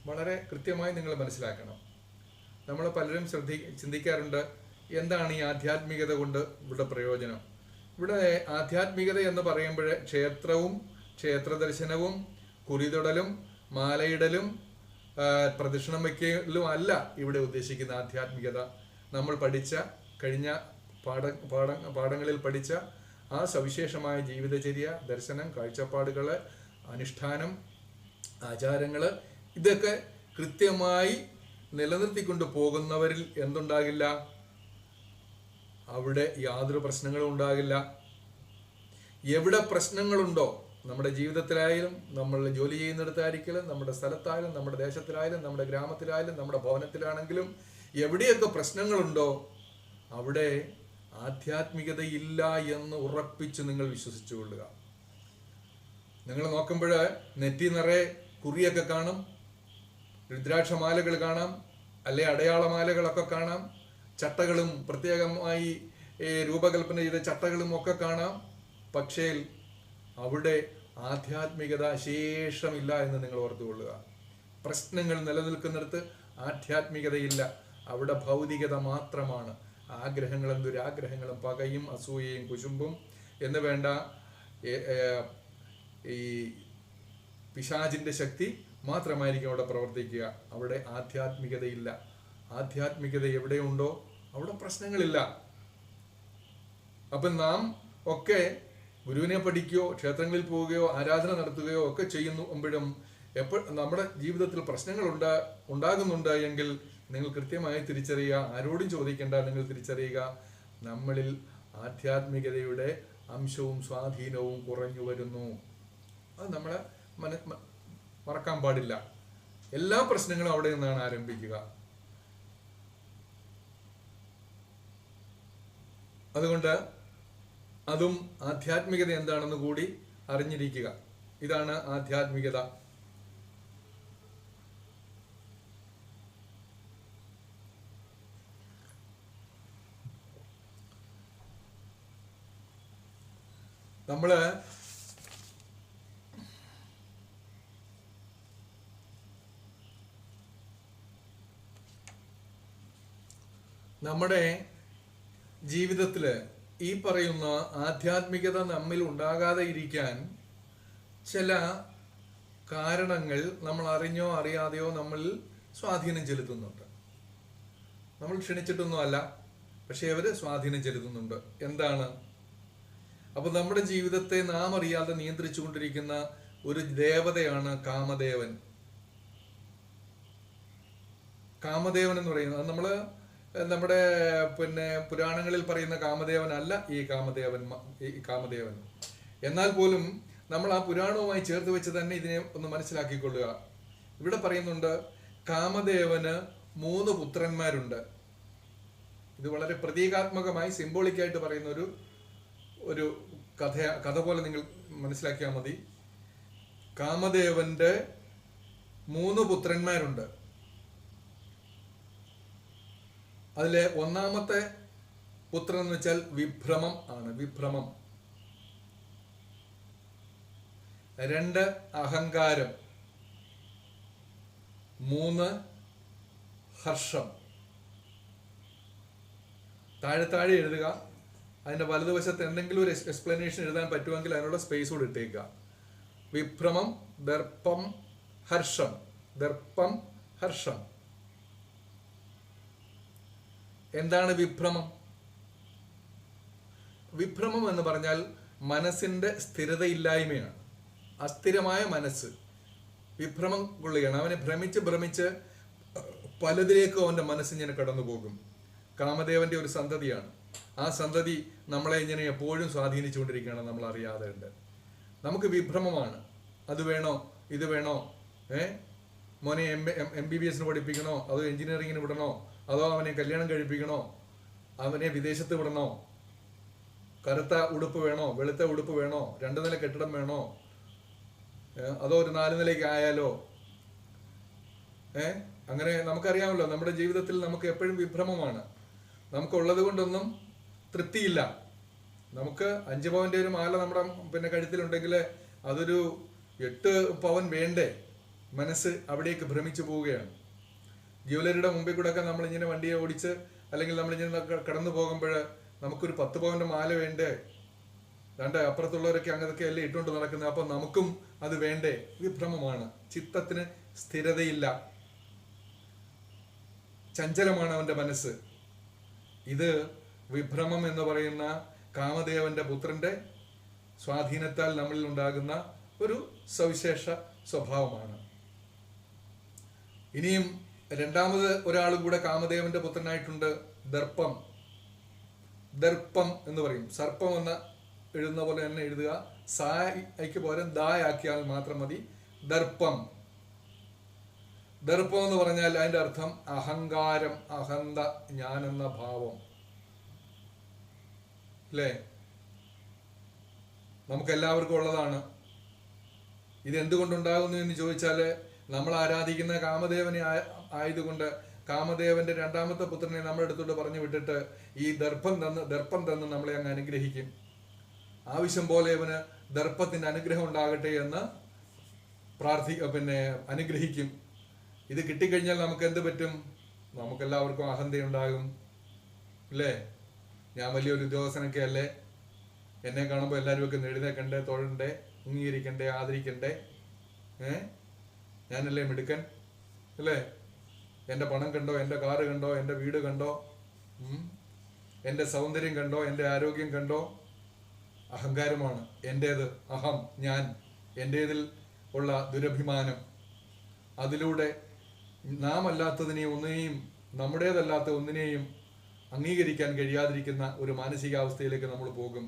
വളരെ കൃത്യമായി നിങ്ങൾ മനസ്സിലാക്കണം. നമ്മൾ പലരും ചിന്തിക്കാറുണ്ട്, എന്താണ് ഈ ആധ്യാത്മികത കൊണ്ട് ഇവിടെ പ്രയോജനം? ഇവിടെ ആധ്യാത്മികത എന്ന് പറയുമ്പോൾ ക്ഷേത്രവും ക്ഷേത്രദർശനവും കുറിതൊടലും മാലയിടലും പ്രദക്ഷിണം വയ്ക്കലും അല്ല ഇവിടെ ഉദ്ദേശിക്കുന്ന ആധ്യാത്മികത. നമ്മൾ പഠിച്ച കഴിഞ്ഞ പാഠങ്ങളിൽ പഠിച്ച ആ സവിശേഷമായ ജീവിതചര്യ, ദർശനം, കാഴ്ചപ്പാടുകൾ, അനുഷ്ഠാനം, ആചാരങ്ങൾ, ഇതൊക്കെ കൃത്യമായി നിലനിർത്തിക്കൊണ്ട് പോകുന്നവരിൽ എന്തുണ്ടാകില്ല? അവിടെ യാതൊരു പ്രശ്നങ്ങളും ഉണ്ടാകില്ല. എവിടെ പ്രശ്നങ്ങളുണ്ടോ, നമ്മുടെ ജീവിതത്തിലായാലും, നമ്മൾ ജോലി ചെയ്യുന്നിടത്തായിരിക്കലും, നമ്മുടെ സ്ഥലത്തായാലും, നമ്മുടെ ദേശത്തിലായാലും, നമ്മുടെ ഗ്രാമത്തിലായാലും, നമ്മുടെ ഭവനത്തിലാണെങ്കിലും എവിടെയൊക്കെ പ്രശ്നങ്ങളുണ്ടോ അവിടെ ആധ്യാത്മികതയില്ല എന്ന് ഉറപ്പിച്ച് നിങ്ങൾ വിശ്വസിച്ചു കൊള്ളുക. നിങ്ങൾ നോക്കുമ്പോൾ നെറ്റി നിറയെ കുറിയൊക്കെ കാണും, രുദ്രാക്ഷമാലകൾ കാണാം, അല്ലെ അടയാളമാലകളൊക്കെ കാണാം, ചട്ടകളും പ്രത്യേകമായി രൂപകൽപ്പന ചെയ്ത ചട്ടകളും ഒക്കെ കാണാം. പക്ഷേ അവിടെ ആധ്യാത്മികത ശേഷമില്ല എന്ന് നിങ്ങൾ ഓർത്തുകൊള്ളുക. പ്രശ്നങ്ങൾ നിലനിൽക്കുന്നിടത്ത് ആധ്യാത്മികതയില്ല, അവിടെ ഭൗതികത മാത്രമാണ്. ആഗ്രഹങ്ങളും ദുരാഗ്രഹങ്ങളും പകയും അസൂയയും കുശുമ്പും എന്ന് വേണ്ട ഈ പിശാചിന്റെ ശക്തി മാത്രമായിരിക്കും അവിടെ പ്രവർത്തിക്കുക. അവിടെ ആധ്യാത്മികതയില്ല. ആധ്യാത്മികത എവിടെയുണ്ടോ അവിടെ പ്രശ്നങ്ങളില്ല. അപ്പം നാം ഒക്കെ ഗുരുവിനെ പഠിക്കുകയോ ക്ഷേത്രങ്ങളിൽ പോവുകയോ ആരാധന നടത്തുകയോ ഒക്കെ ചെയ്യുമ്പോഴും നമ്മുടെ ജീവിതത്തിൽ പ്രശ്നങ്ങൾ ഉണ്ടാകുന്നുണ്ട് എങ്കിൽ നിങ്ങൾ കൃത്യമായി തിരിച്ചറിയുക. ആരോടും ചോദിക്കേണ്ട, നിങ്ങൾ തിരിച്ചറിയുക, നമ്മളിൽ ആധ്യാത്മികതയുടെ അംശവും സ്വാധീനവും കുറഞ്ഞു വരുന്നു. അത് നമ്മളെ മറക്കാൻ പാടില്ല. എല്ലാ പ്രശ്നങ്ങളും അവിടെ നിന്നാണ് ആരംഭിക്കുക. അതുകൊണ്ട് അതും ആധ്യാത്മികത എന്താണെന്ന് കൂടി അറിഞ്ഞിരിക്കുക. ഇതാണ് ആധ്യാത്മികത. നമ്മള് നമ്മുടെ ജീവിതത്തില് ഈ പറയുന്ന ആധ്യാത്മികത നമ്മിൽ ഉണ്ടാകാതെ ഇരിക്കാൻ ചില കാരണങ്ങൾ നമ്മൾ അറിഞ്ഞോ അറിയാതെയോ നമ്മളിൽ സ്വാധീനം ചെലുത്തുന്നുണ്ട്. നമ്മൾ ക്ഷണിച്ചിട്ടൊന്നും അല്ല, പക്ഷെ അവര് സ്വാധീനം ചെലുത്തുന്നുണ്ട്. എന്താണ്? അപ്പൊ നമ്മുടെ ജീവിതത്തെ നാം അറിയാതെ നിയന്ത്രിച്ചു കൊണ്ടിരിക്കുന്ന ഒരു ദേവതയാണ് കാമദേവൻ. കാമദേവൻ എന്ന് പറയുന്നത് നമ്മള് നമ്മുടെ പുരാണങ്ങളിൽ പറയുന്ന കാമദേവനല്ല ഈ കാമദേവൻ. എന്നാൽ പോലും നമ്മൾ ആ പുരാണവുമായി ചേർത്ത് വെച്ച് തന്നെ ഇതിനെ ഒന്ന് മനസ്സിലാക്കിക്കൊള്ളുക. ഇവിടെ പറയുന്നുണ്ട് കാമദേവന് 3 പുത്രന്മാരുണ്ട്. ഇത് വളരെ പ്രതീകാത്മകമായി സിംബോളിക്കായിട്ട് പറയുന്ന ഒരു കഥ പോലെ നിങ്ങൾ മനസ്സിലാക്കിയാൽ മതി. കാമദേവന്റെ 3 പുത്രന്മാരുണ്ട്. അതിലെ ഒന്നാമത്തെ പുത്രൻ എന്ന് വെച്ചാൽ വിഭ്രമം ആണ്. വിഭ്രമം. 2 അഹങ്കാരം. 3 ഹർഷം. താഴെ എഴുതുക. അതിന്റെ വലതുവശത്ത് എന്തെങ്കിലും ഒരു എക്സ്പ്ലനേഷൻ എഴുതാൻ പറ്റുമെങ്കിൽ അതിനുള്ള സ്പേസ് കൂടെ ഇട്ടേക്കുക. വിഭ്രമം, ദർപ്പം, ഹർഷം. ദർപ്പം, ഹർഷം. എന്താണ് വിഭ്രമം? വിഭ്രമം എന്ന് പറഞ്ഞാൽ മനസ്സിന്റെ സ്ഥിരതയില്ലായ്മയാണ്. അസ്ഥിരമായ മനസ്സ് വിഭ്രമം കൊള്ളുകയാണ്. അവനെ ഭ്രമിച്ച് പലതിലേക്കും അവന്റെ മനസ്സിങ്ങനെ കടന്നു പോകും. കാമദേവന്റെ ഒരു സന്തതിയാണ്. ആ സന്തതി നമ്മളെ ഇങ്ങനെ എപ്പോഴും സ്വാധീനിച്ചുകൊണ്ടിരിക്കുകയാണ്, നമ്മൾ അറിയാതെ ഉണ്ട്. നമുക്ക് വിഭ്രമമാണ്. അത് വേണോ, ഇത് വേണോ, മോനെ MBBS പഠിപ്പിക്കണോ, അതോ എഞ്ചിനീയറിങ്ങിന് വിടണോ, അതോ അവനെ കല്യാണം കഴിപ്പിക്കണോ, അവനെ വിദേശത്ത് വിടണോ, കറുത്ത ഉടുപ്പ് വേണോ, വെളുത്ത ഉടുപ്പ് വേണോ, 2 നില കെട്ടിടം വേണോ, അതോ ഒരു 4 നിലയ്ക്ക് ആയാലോ? അങ്ങനെ നമുക്കറിയാമല്ലോ, നമ്മുടെ ജീവിതത്തിൽ നമുക്ക് എപ്പോഴും വിഭ്രമമാണ്. നമുക്കുള്ളത് കൊണ്ടൊന്നും തൃപ്തിയില്ല. നമുക്ക് 5 പവന്റെ ഒരു മാല നമ്മുടെ കഴുത്തിലുണ്ടെങ്കിൽ അതൊരു 8 പവൻ വേണ്ടേ? മനസ്സ് അവിടേക്ക് ഭ്രമിച്ചു പോവുകയാണ്. ജ്വല്ലറിയുടെ മുമ്പിൽ കൂടെ ഒക്കെ നമ്മളിങ്ങനെ വണ്ടിയെ ഓടിച്ച് അല്ലെങ്കിൽ നമ്മളിങ്ങനെ കടന്നു പോകുമ്പോൾ നമുക്കൊരു 10 പവന്റെ മാല വേണ്ടേ? അപ്പുറത്തുള്ളവരൊക്കെ അങ്ങനെയൊക്കെ അല്ലേ ഇട്ടുകൊണ്ട് നടക്കുന്നത്. അപ്പൊ നമുക്കും അത് വേണ്ടേ? വിഭ്രമമാണ്. ചിത്തത്തിന് സ്ഥിരതയില്ല. ചഞ്ചലമാണ് അവൻ്റെ മനസ്സ്. ഇത് വിഭ്രമം എന്ന് പറയുന്ന കാമദേവന്റെ പുത്രന്റെ സ്വാധീനത്താൽ നമ്മളിൽ ഉണ്ടാകുന്ന ഒരു സവിശേഷ സ്വഭാവമാണ്. ഇനിയും രണ്ടാമത് ഒരാൾ കൂടെ കാമദേവന്റെ പുത്രനായിട്ടുണ്ട്, ദർപ്പം. ദർപ്പം എന്ന് പറയും. സർപ്പം എന്ന് എഴുതുന്ന പോലെ തന്നെ എഴുതുക, സായ്ക്ക് പകരം ദായാക്കിയാൽ മാത്രം മതി. ദർപ്പം. ദർപ്പം എന്ന് പറഞ്ഞാൽ അതിന്റെ അർത്ഥം അഹങ്കാരം, അഹന്ത, ഞാനെന്ന ഭാവം. അല്ലേ? നമുക്കെല്ലാവർക്കും ഉള്ളതാണ്. ഇതെന്തുകൊണ്ടുണ്ടാകുന്നു എന്ന് ചോദിച്ചാൽ, നമ്മൾ ആരാധിക്കുന്ന കാമദേവനെ ആയതുകൊണ്ട് കാമദേവന്റെ രണ്ടാമത്തെ പുത്രനെ നമ്മുടെ അടുത്തോട്ട് പറഞ്ഞു വിട്ടിട്ട് ഈ ദർപ്പം തന്ന് നമ്മളെ അങ്ങ് അനുഗ്രഹിക്കും. ആവശ്യം പോലെ അവന് ദർപ്പത്തിന്റെ അനുഗ്രഹം ഉണ്ടാകട്ടെ എന്ന് അനുഗ്രഹിക്കും. ഇത് കിട്ടിക്കഴിഞ്ഞാൽ നമുക്ക് എന്ത് പറ്റും? നമുക്കെല്ലാവർക്കും അഹന്തയുണ്ടാകും. അല്ലേ? ഞാൻ വലിയൊരു ഉദ്യോഗസ്ഥനൊക്കെ അല്ലേ, എന്നെ കാണുമ്പോൾ എല്ലാവരും ഒക്കെ എഴുന്നേക്കണ്ടേ, തൊഴണ്ടേ, അംഗീകരിക്കണ്ടേ, ആദരിക്കണ്ടേ? ഞാനല്ലേ മിടുക്കൻ? അല്ലേ? എൻ്റെ പണം കണ്ടോ, എൻ്റെ കാറ് കണ്ടോ, എൻ്റെ വീട് കണ്ടോ, എൻ്റെ സൗന്ദര്യം കണ്ടോ, എൻ്റെ ആരോഗ്യം കണ്ടോ? അഹങ്കാരമാണ് എൻ്റേത്. അഹം, ഞാൻ, എൻ്റേതിൽ ഉള്ള ദുരഭിമാനം. അതിലൂടെ നാം അല്ലാത്തതിനെയും ഒന്നിനെയും, നമ്മുടേതല്ലാത്ത ഒന്നിനെയും അംഗീകരിക്കാൻ കഴിയാതിരിക്കുന്ന ഒരു മാനസികാവസ്ഥയിലേക്ക് നമ്മൾ പോകും.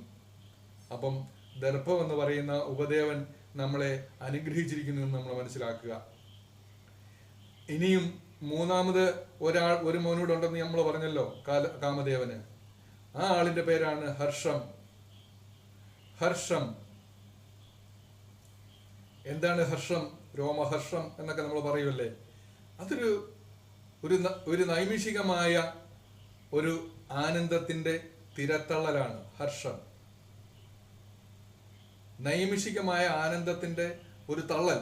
അപ്പം ദർപ്പം എന്ന് പറയുന്ന ഉപദേവൻ നമ്മളെ അനുഗ്രഹിച്ചിരിക്കുന്നു എന്ന് നമ്മൾ മനസ്സിലാക്കുക. ഇനിയും മൂന്നാമത് ഒരു മോനൂടെ ഉണ്ടെന്ന് നമ്മൾ പറഞ്ഞല്ലോ കാമദേവന്. ആ ആളിന്റെ പേരാണ് ഹർഷം. ഹർഷം എന്താണ്? ഹർഷം, രോമഹർഷം എന്നൊക്കെ നമ്മൾ പറയുമല്ലേ. അതൊരു ഒരു നൈമിഷികമായ ഒരു ആനന്ദത്തിന്റെ തിരത്തള്ളലാണ് ഹർഷം. നൈമിഷികമായ ആനന്ദത്തിന്റെ ഒരു തള്ളൽ,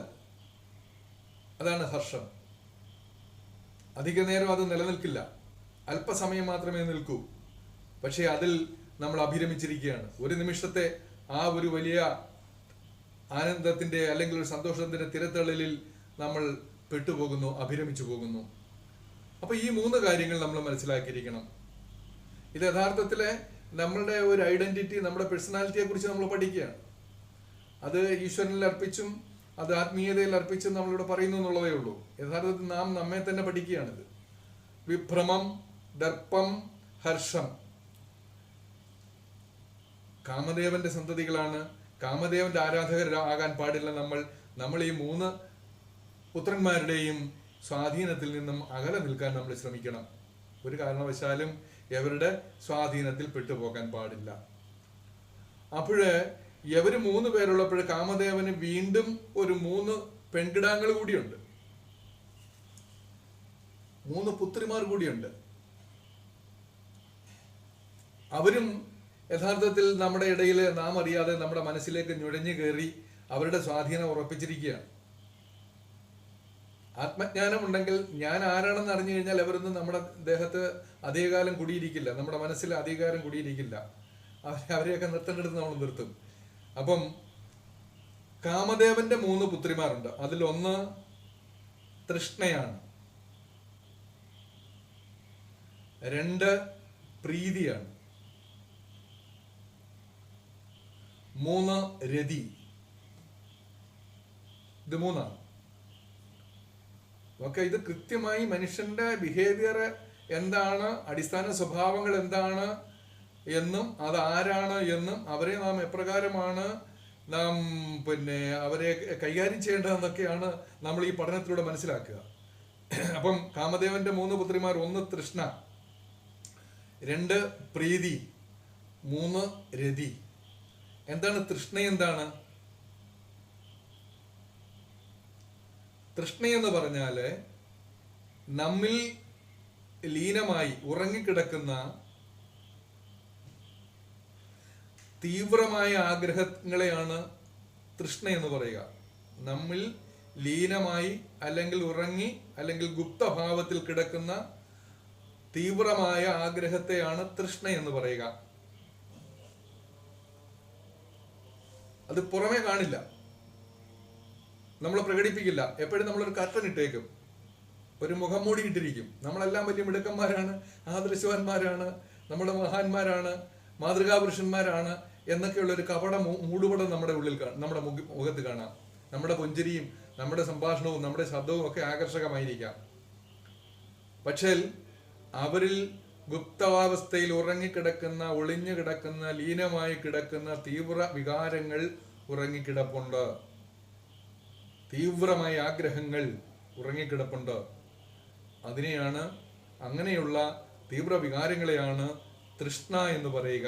അതാണ് ഹർഷം. അധിക നേരം അത് നിലനിൽക്കില്ല, അല്പസമയം മാത്രമേ നിൽക്കൂ. പക്ഷെ അതിൽ നമ്മൾ അഭിരമിച്ചിരിക്കുകയാണ്. ഒരു നിമിഷത്തെ ആ ഒരു വലിയ ആനന്ദത്തിന്റെ അല്ലെങ്കിൽ ഒരു സന്തോഷത്തിന്റെ തിരത്തള്ളലിൽ നമ്മൾ പെട്ടുപോകുന്നു, അഭിരമിച്ചു പോകുന്നു. അപ്പൊ ഈ മൂന്ന് കാര്യങ്ങൾ നമ്മൾ മനസ്സിലാക്കിയിരിക്കണം. ഇത് യഥാർത്ഥത്തിലെ നമ്മളുടെ ഒരു ഐഡന്റിറ്റി, നമ്മുടെ പേഴ്സണാലിറ്റിയെ കുറിച്ച് നമ്മൾ പഠിക്കുകയാണ്. അത് ഈശ്വരനിൽ അർപ്പിച്ചും അത് ആത്മീയതയിൽ അർപ്പിച്ചും നമ്മളിവിടെ പറയുന്നു എന്നുള്ളതേ ഉള്ളൂ. യഥാർത്ഥത്തിൽ നാം നമ്മെ തന്നെ പഠിക്കുകയാണിത്. വിഭ്രമം, ദർപ്പം, ഹർഷം. കാമദേവന്റെ സന്തതികളാണ്. കാമദേവന്റെ ആരാധകരാകാൻ പാടില്ല നമ്മൾ ഈ മൂന്ന് പുത്രന്മാരുടെയും സ്വാധീനത്തിൽ നിന്നും അകലെ നിൽക്കാൻ നമ്മൾ ശ്രമിക്കണം. ഒരു കാരണവശാലും എവരുടെ സ്വാധീനത്തിൽ പെട്ടുപോകാൻ പാടില്ല. അപ്പോഴ് ഇവര് 3 പേരുള്ളപ്പോൾ കാമദേവന് വീണ്ടും ഒരു 3 പെൺകിടാങ്ങൾ കൂടിയുണ്ട്, 3 പുത്രിമാർ കൂടിയുണ്ട്. അവരും യഥാർത്ഥത്തിൽ നമ്മുടെ ഇടയിൽ നാം അറിയാതെ നമ്മുടെ മനസ്സിലേക്ക് നുഴഞ്ഞു കയറി അവരുടെ സ്വാധീനം ഉറപ്പിച്ചിരിക്കുകയാണ്. ആത്മജ്ഞാനം ഉണ്ടെങ്കിൽ ഞാൻ ആരാണെന്ന് അറിഞ്ഞു കഴിഞ്ഞാൽ അവരൊന്നും നമ്മുടെ ദേഹത്ത് അധികകാലം കുടിയിരിക്കില്ല, നമ്മുടെ മനസ്സിൽ അധികാരം കുടിയിരിക്കില്ല. അവരെയൊക്കെ നിർത്തേണ്ടടുത്ത് നമ്മൾ നിർത്തും. അപ്പം കാമദേവന്റെ 3 പുത്രിമാരുണ്ട്. അതിലൊന്ന് തൃഷ്ണയാണ്, 2 പ്രീതിയാണ്, 3 രതി. ഇത് 3ആണ്. ഓക്കെ, ഇത് കൃത്യമായി മനുഷ്യന്റെ ബിഹേവിയർ എന്താണ്, അടിസ്ഥാന സ്വഭാവങ്ങൾ എന്താണ് എന്നും അത് ആരാണ് എന്നും അവരെ നാം എപ്രകാരമാണ് നാം അവരെ കൈകാര്യം ചെയ്യേണ്ടതെന്നൊക്കെയാണ് നമ്മൾ ഈ പഠനത്തിലൂടെ മനസ്സിലാക്കുക. അപ്പം കാമദേവന്റെ 3 പുത്രിമാർ, 1 തൃഷ്ണ, 2 പ്രീതി, 3 രതി. എന്താണ് തൃഷ്ണ? എന്താണ് തൃഷ്ണ എന്ന് പറഞ്ഞാല് നമ്മിൽ ലീനമായി ഉറങ്ങിക്കിടക്കുന്ന തീവ്രമായ ആഗ്രഹങ്ങളെയാണ് തൃഷ്ണ എന്ന് പറയുക. നമ്മിൽ ലീനമായി അല്ലെങ്കിൽ ഉറങ്ങി അല്ലെങ്കിൽ ഗുപ്തഭാവത്തിൽ കിടക്കുന്ന തീവ്രമായ ആഗ്രഹത്തെയാണ് തൃഷ്ണ എന്ന് പറയുക. അത് പുറമേ കാണില്ല, നമ്മൾ പ്രകടിപ്പിക്കില്ല. എപ്പോഴും നമ്മളൊരു കർട്ടൻ ഇട്ടേക്കും. ഒരു മുഖം മൂടിയിട്ടിരിക്കും. നമ്മളെല്ലാം വലിയ മിടുക്കന്മാരാണ്, ആദർശവാന്മാരാണ്, നമ്മുടെ മഹാന്മാരാണ്, മാതൃകാപുരുഷന്മാരാണ് എന്നൊക്കെയുള്ള ഒരു കപട മൂടുപടം നമ്മുടെ ഉള്ളിൽ നമ്മുടെ മുഖത്ത് കാണാം. നമ്മുടെ പുഞ്ചിരിയും നമ്മുടെ സംഭാഷണവും നമ്മുടെ ശബ്ദവും ഒക്കെ ആകർഷകമായിരിക്കാം. പക്ഷേ അവരിൽ ഗുപ്താവസ്ഥയിൽ ഉറങ്ങിക്കിടക്കുന്ന, ഒളിഞ്ഞു കിടക്കുന്ന, ലീനമായി കിടക്കുന്ന തീവ്ര വികാരങ്ങൾ ഉറങ്ങിക്കിടപ്പുണ്ട്. തീവ്രമായ ആഗ്രഹങ്ങൾ ഉറങ്ങിക്കിടപ്പുണ്ട്. അതിനെയാണ്, അങ്ങനെയുള്ള തീവ്ര വികാരങ്ങളെയാണ് തൃഷ്ണ എന്ന് പറയുക.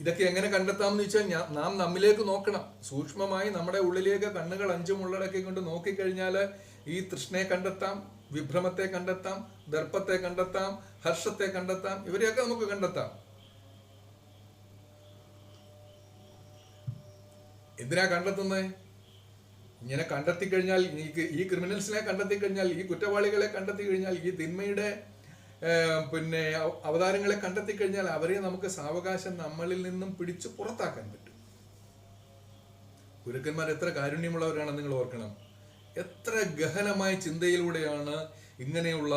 ഇതൊക്കെ എങ്ങനെ കണ്ടെത്താമെന്ന് വെച്ചാൽ നാം നമ്മിലേക്ക് നോക്കണം. സൂക്ഷ്മമായി നമ്മുടെ ഉള്ളിലേക്ക് കണ്ണുകൾ അഞ്ചും ഉള്ളടക്കി കൊണ്ട് നോക്കിക്കഴിഞ്ഞാൽ ഈ തൃഷ്ണയെ കണ്ടെത്താം, വിഭ്രമത്തെ കണ്ടെത്താം, ദർപ്പത്തെ കണ്ടെത്താം, ഹർഷത്തെ കണ്ടെത്താം. ഇവരെയൊക്കെ നമുക്ക് കണ്ടെത്താം. എന്തിനാ കണ്ടെത്തുന്നത്? ഇങ്ങനെ കണ്ടെത്തിക്കഴിഞ്ഞാൽ, ഈ ക്രിമിനൽസിനെ കണ്ടെത്തിക്കഴിഞ്ഞാൽ, ഈ കുറ്റവാളികളെ കണ്ടെത്തിക്കഴിഞ്ഞാൽ, ഈ തിന്മയുടെ അവതാരങ്ങളെ കണ്ടെത്തിക്കഴിഞ്ഞാൽ അവരെ നമുക്ക് സാവകാശം നമ്മളിൽ നിന്നും പിടിച്ചു പുറത്താക്കാൻ പറ്റും. ഗുരുക്കന്മാർ എത്ര കാരുണ്യമുള്ളവരാണെന്ന് നിങ്ങൾ ഓർക്കണം. എത്ര ഗഹനമായ ചിന്തയിലൂടെയാണ് ഇങ്ങനെയുള്ള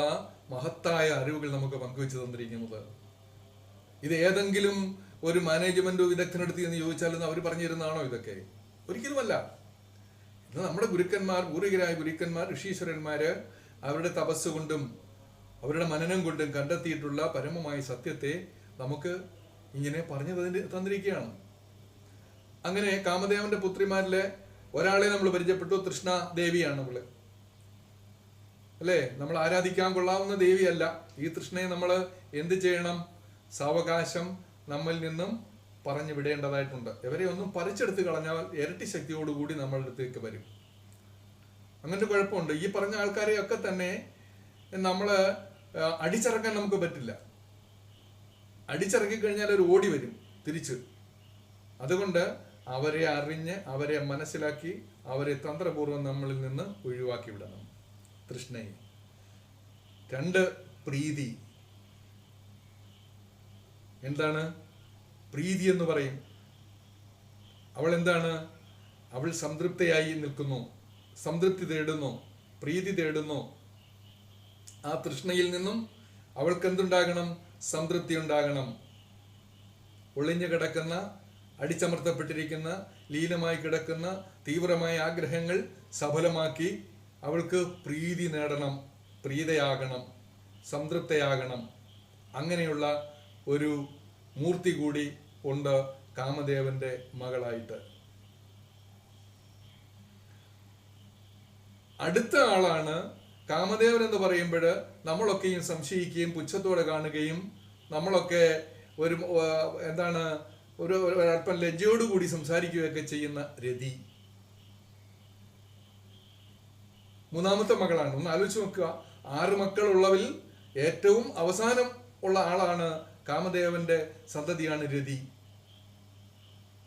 മഹത്തായ അറിവുകൾ നമുക്ക് പങ്കുവെച്ചു തന്നിരിക്കുന്നത്. ഇത് ഏതെങ്കിലും ഒരു മാനേജ്മെന്റ് വിദഗ്ധനെടുത്ത് എന്ന് ചോദിച്ചാലൊന്നും അവർ പറഞ്ഞു തരുന്നതാണോ ഇതൊക്കെ? ഒരിക്കലുമല്ല. ഇത് നമ്മുടെ ഗുരുക്കന്മാർ, പൂർവികരായ ഗുരുക്കന്മാർ, ഋഷീശ്വരന്മാര് അവരുടെ തപസ് കൊണ്ടും അവരുടെ മനനം കൊണ്ടും കണ്ടെത്തിയിട്ടുള്ള പരമമായ സത്യത്തെ നമുക്ക് ഇങ്ങനെ പറഞ്ഞു തന്നിരിക്കുകയാണ്. അങ്ങനെ കാമദേവന്റെ പുത്രിമാരിലെ ഒരാളെ നമ്മൾ പരിചയപ്പെട്ടു. തൃഷ്ണ ദേവിയാണ് അവള്, അല്ലേ? നമ്മൾ ആരാധിക്കാൻ കൊള്ളാവുന്ന ദേവിയല്ല. ഈ തൃഷ്ണയെ നമ്മൾ എന്ത് ചെയ്യണം? സാവകാശം നമ്മിൽ നിന്നും പറഞ്ഞു വിടേണ്ടതായിട്ടുണ്ട്. ഇവരെ ഒന്നും പറിച്ചെടുത്ത് കളഞ്ഞാൽ ഇരട്ടി ശക്തിയോടുകൂടി നമ്മളുടെ അടുത്തേക്ക് വരും. അങ്ങനത്തെ കുഴപ്പമുണ്ട്. ഈ പറഞ്ഞ ആൾക്കാരെയൊക്കെ തന്നെ നമ്മൾ അടിച്ചിറക്കാൻ നമുക്ക് പറ്റില്ല. അടിച്ചിറക്കി കഴിഞ്ഞാൽ ഒരു ഓടി വരും തിരിച്ച്. അതുകൊണ്ട് അവരെ അറിഞ്ഞ്, അവരെ മനസ്സിലാക്കി, അവരെ തന്ത്രപൂർവ്വം നമ്മളിൽ നിന്ന് ഒഴിവാക്കി വിടണം തൃഷ്ണയെ. 2, പ്രീതി. എന്താണ് പ്രീതി എന്ന് പറയും? അവൾ എന്താണ്? അവൾ സംതൃപ്തയായി നിൽക്കുന്നു, സംതൃപ്തി തേടുന്നു, പ്രീതി തേടുന്നു. ആ തൃഷ്ണയിൽ നിന്നും അവൾക്ക് എന്തുണ്ടാകണം? സംതൃപ്തി ഉണ്ടാകണം. ഒളിഞ്ഞു കിടക്കുന്ന, അടിച്ചമർത്തപ്പെട്ടിരിക്കുന്ന, ലീനമായി കിടക്കുന്ന തീവ്രമായ ആഗ്രഹങ്ങൾ സഫലമാക്കി അവൾക്ക് പ്രീതി നേടണം, പ്രീതയാകണം, സംതൃപ്തയാകണം. അങ്ങനെയുള്ള ഒരു മൂർത്തി കൂടി ഉണ്ട് കാമദേവന്റെ മകളായിട്ട്. അടുത്ത ആളാണ് കാമദേവൻ എന്ന് പറയുമ്പോൾ നമ്മളൊക്കെയും സംശയിക്കുകയും പുച്ഛത്തോടെ കാണുകയും നമ്മളൊക്കെ ഒരു അല്പം ലജ്ജയോടുകൂടി സംസാരിക്കുകയൊക്കെ ചെയ്യുന്ന രതി. 3ാമത്തെ മകളാണ്. ഒന്ന് ആലോചിച്ച് നോക്കുക. 6 മക്കളുള്ളവരിൽ ഏറ്റവും അവസാനം ഉള്ള ആളാണ് കാമദേവന്റെ സന്തതിയാണ് രതി.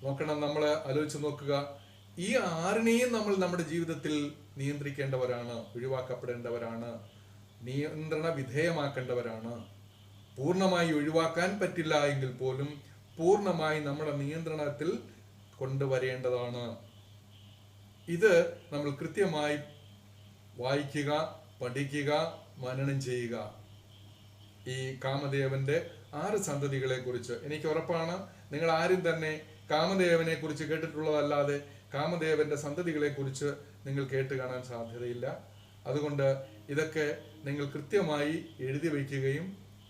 നോക്കണം, നമ്മൾ ആലോചിച്ച് നോക്കുക. ഈ 6നെയും നമ്മൾ നമ്മുടെ ജീവിതത്തിൽ നിയന്ത്രിക്കേണ്ടവരാണ്, ഒഴിവാക്കപ്പെടേണ്ടവരാണ്, നിയന്ത്രണ വിധേയമാക്കേണ്ടവരാണ്. പൂർണ്ണമായി ഒഴിവാക്കാൻ പറ്റില്ല എങ്കിൽ പോലും പൂർണ്ണമായി നമ്മുടെ നിയന്ത്രണത്തിൽ കൊണ്ടുവരേണ്ടതാണ്. ഇത് നമ്മൾ കൃത്യമായി വായിക്കുക, പഠിക്കുക, മനനം ചെയ്യുക. ഈ കാമദേവന്റെ 6 സന്തതികളെ കുറിച്ച് എനിക്ക് ഉറപ്പാണ് നിങ്ങൾ ആരും തന്നെ കാമദേവനെ കുറിച്ച് കേട്ടിട്ടുള്ളതല്ലാതെ കാമദേവന്റെ സന്തതികളെ കുറിച്ച് നിങ്ങൾ കേട്ട് കാണാൻ സാധ്യതയില്ല. അതുകൊണ്ട് ഇതൊക്കെ നിങ്ങൾ കൃത്യമായി എഴുതി വയ്ക്കുകയും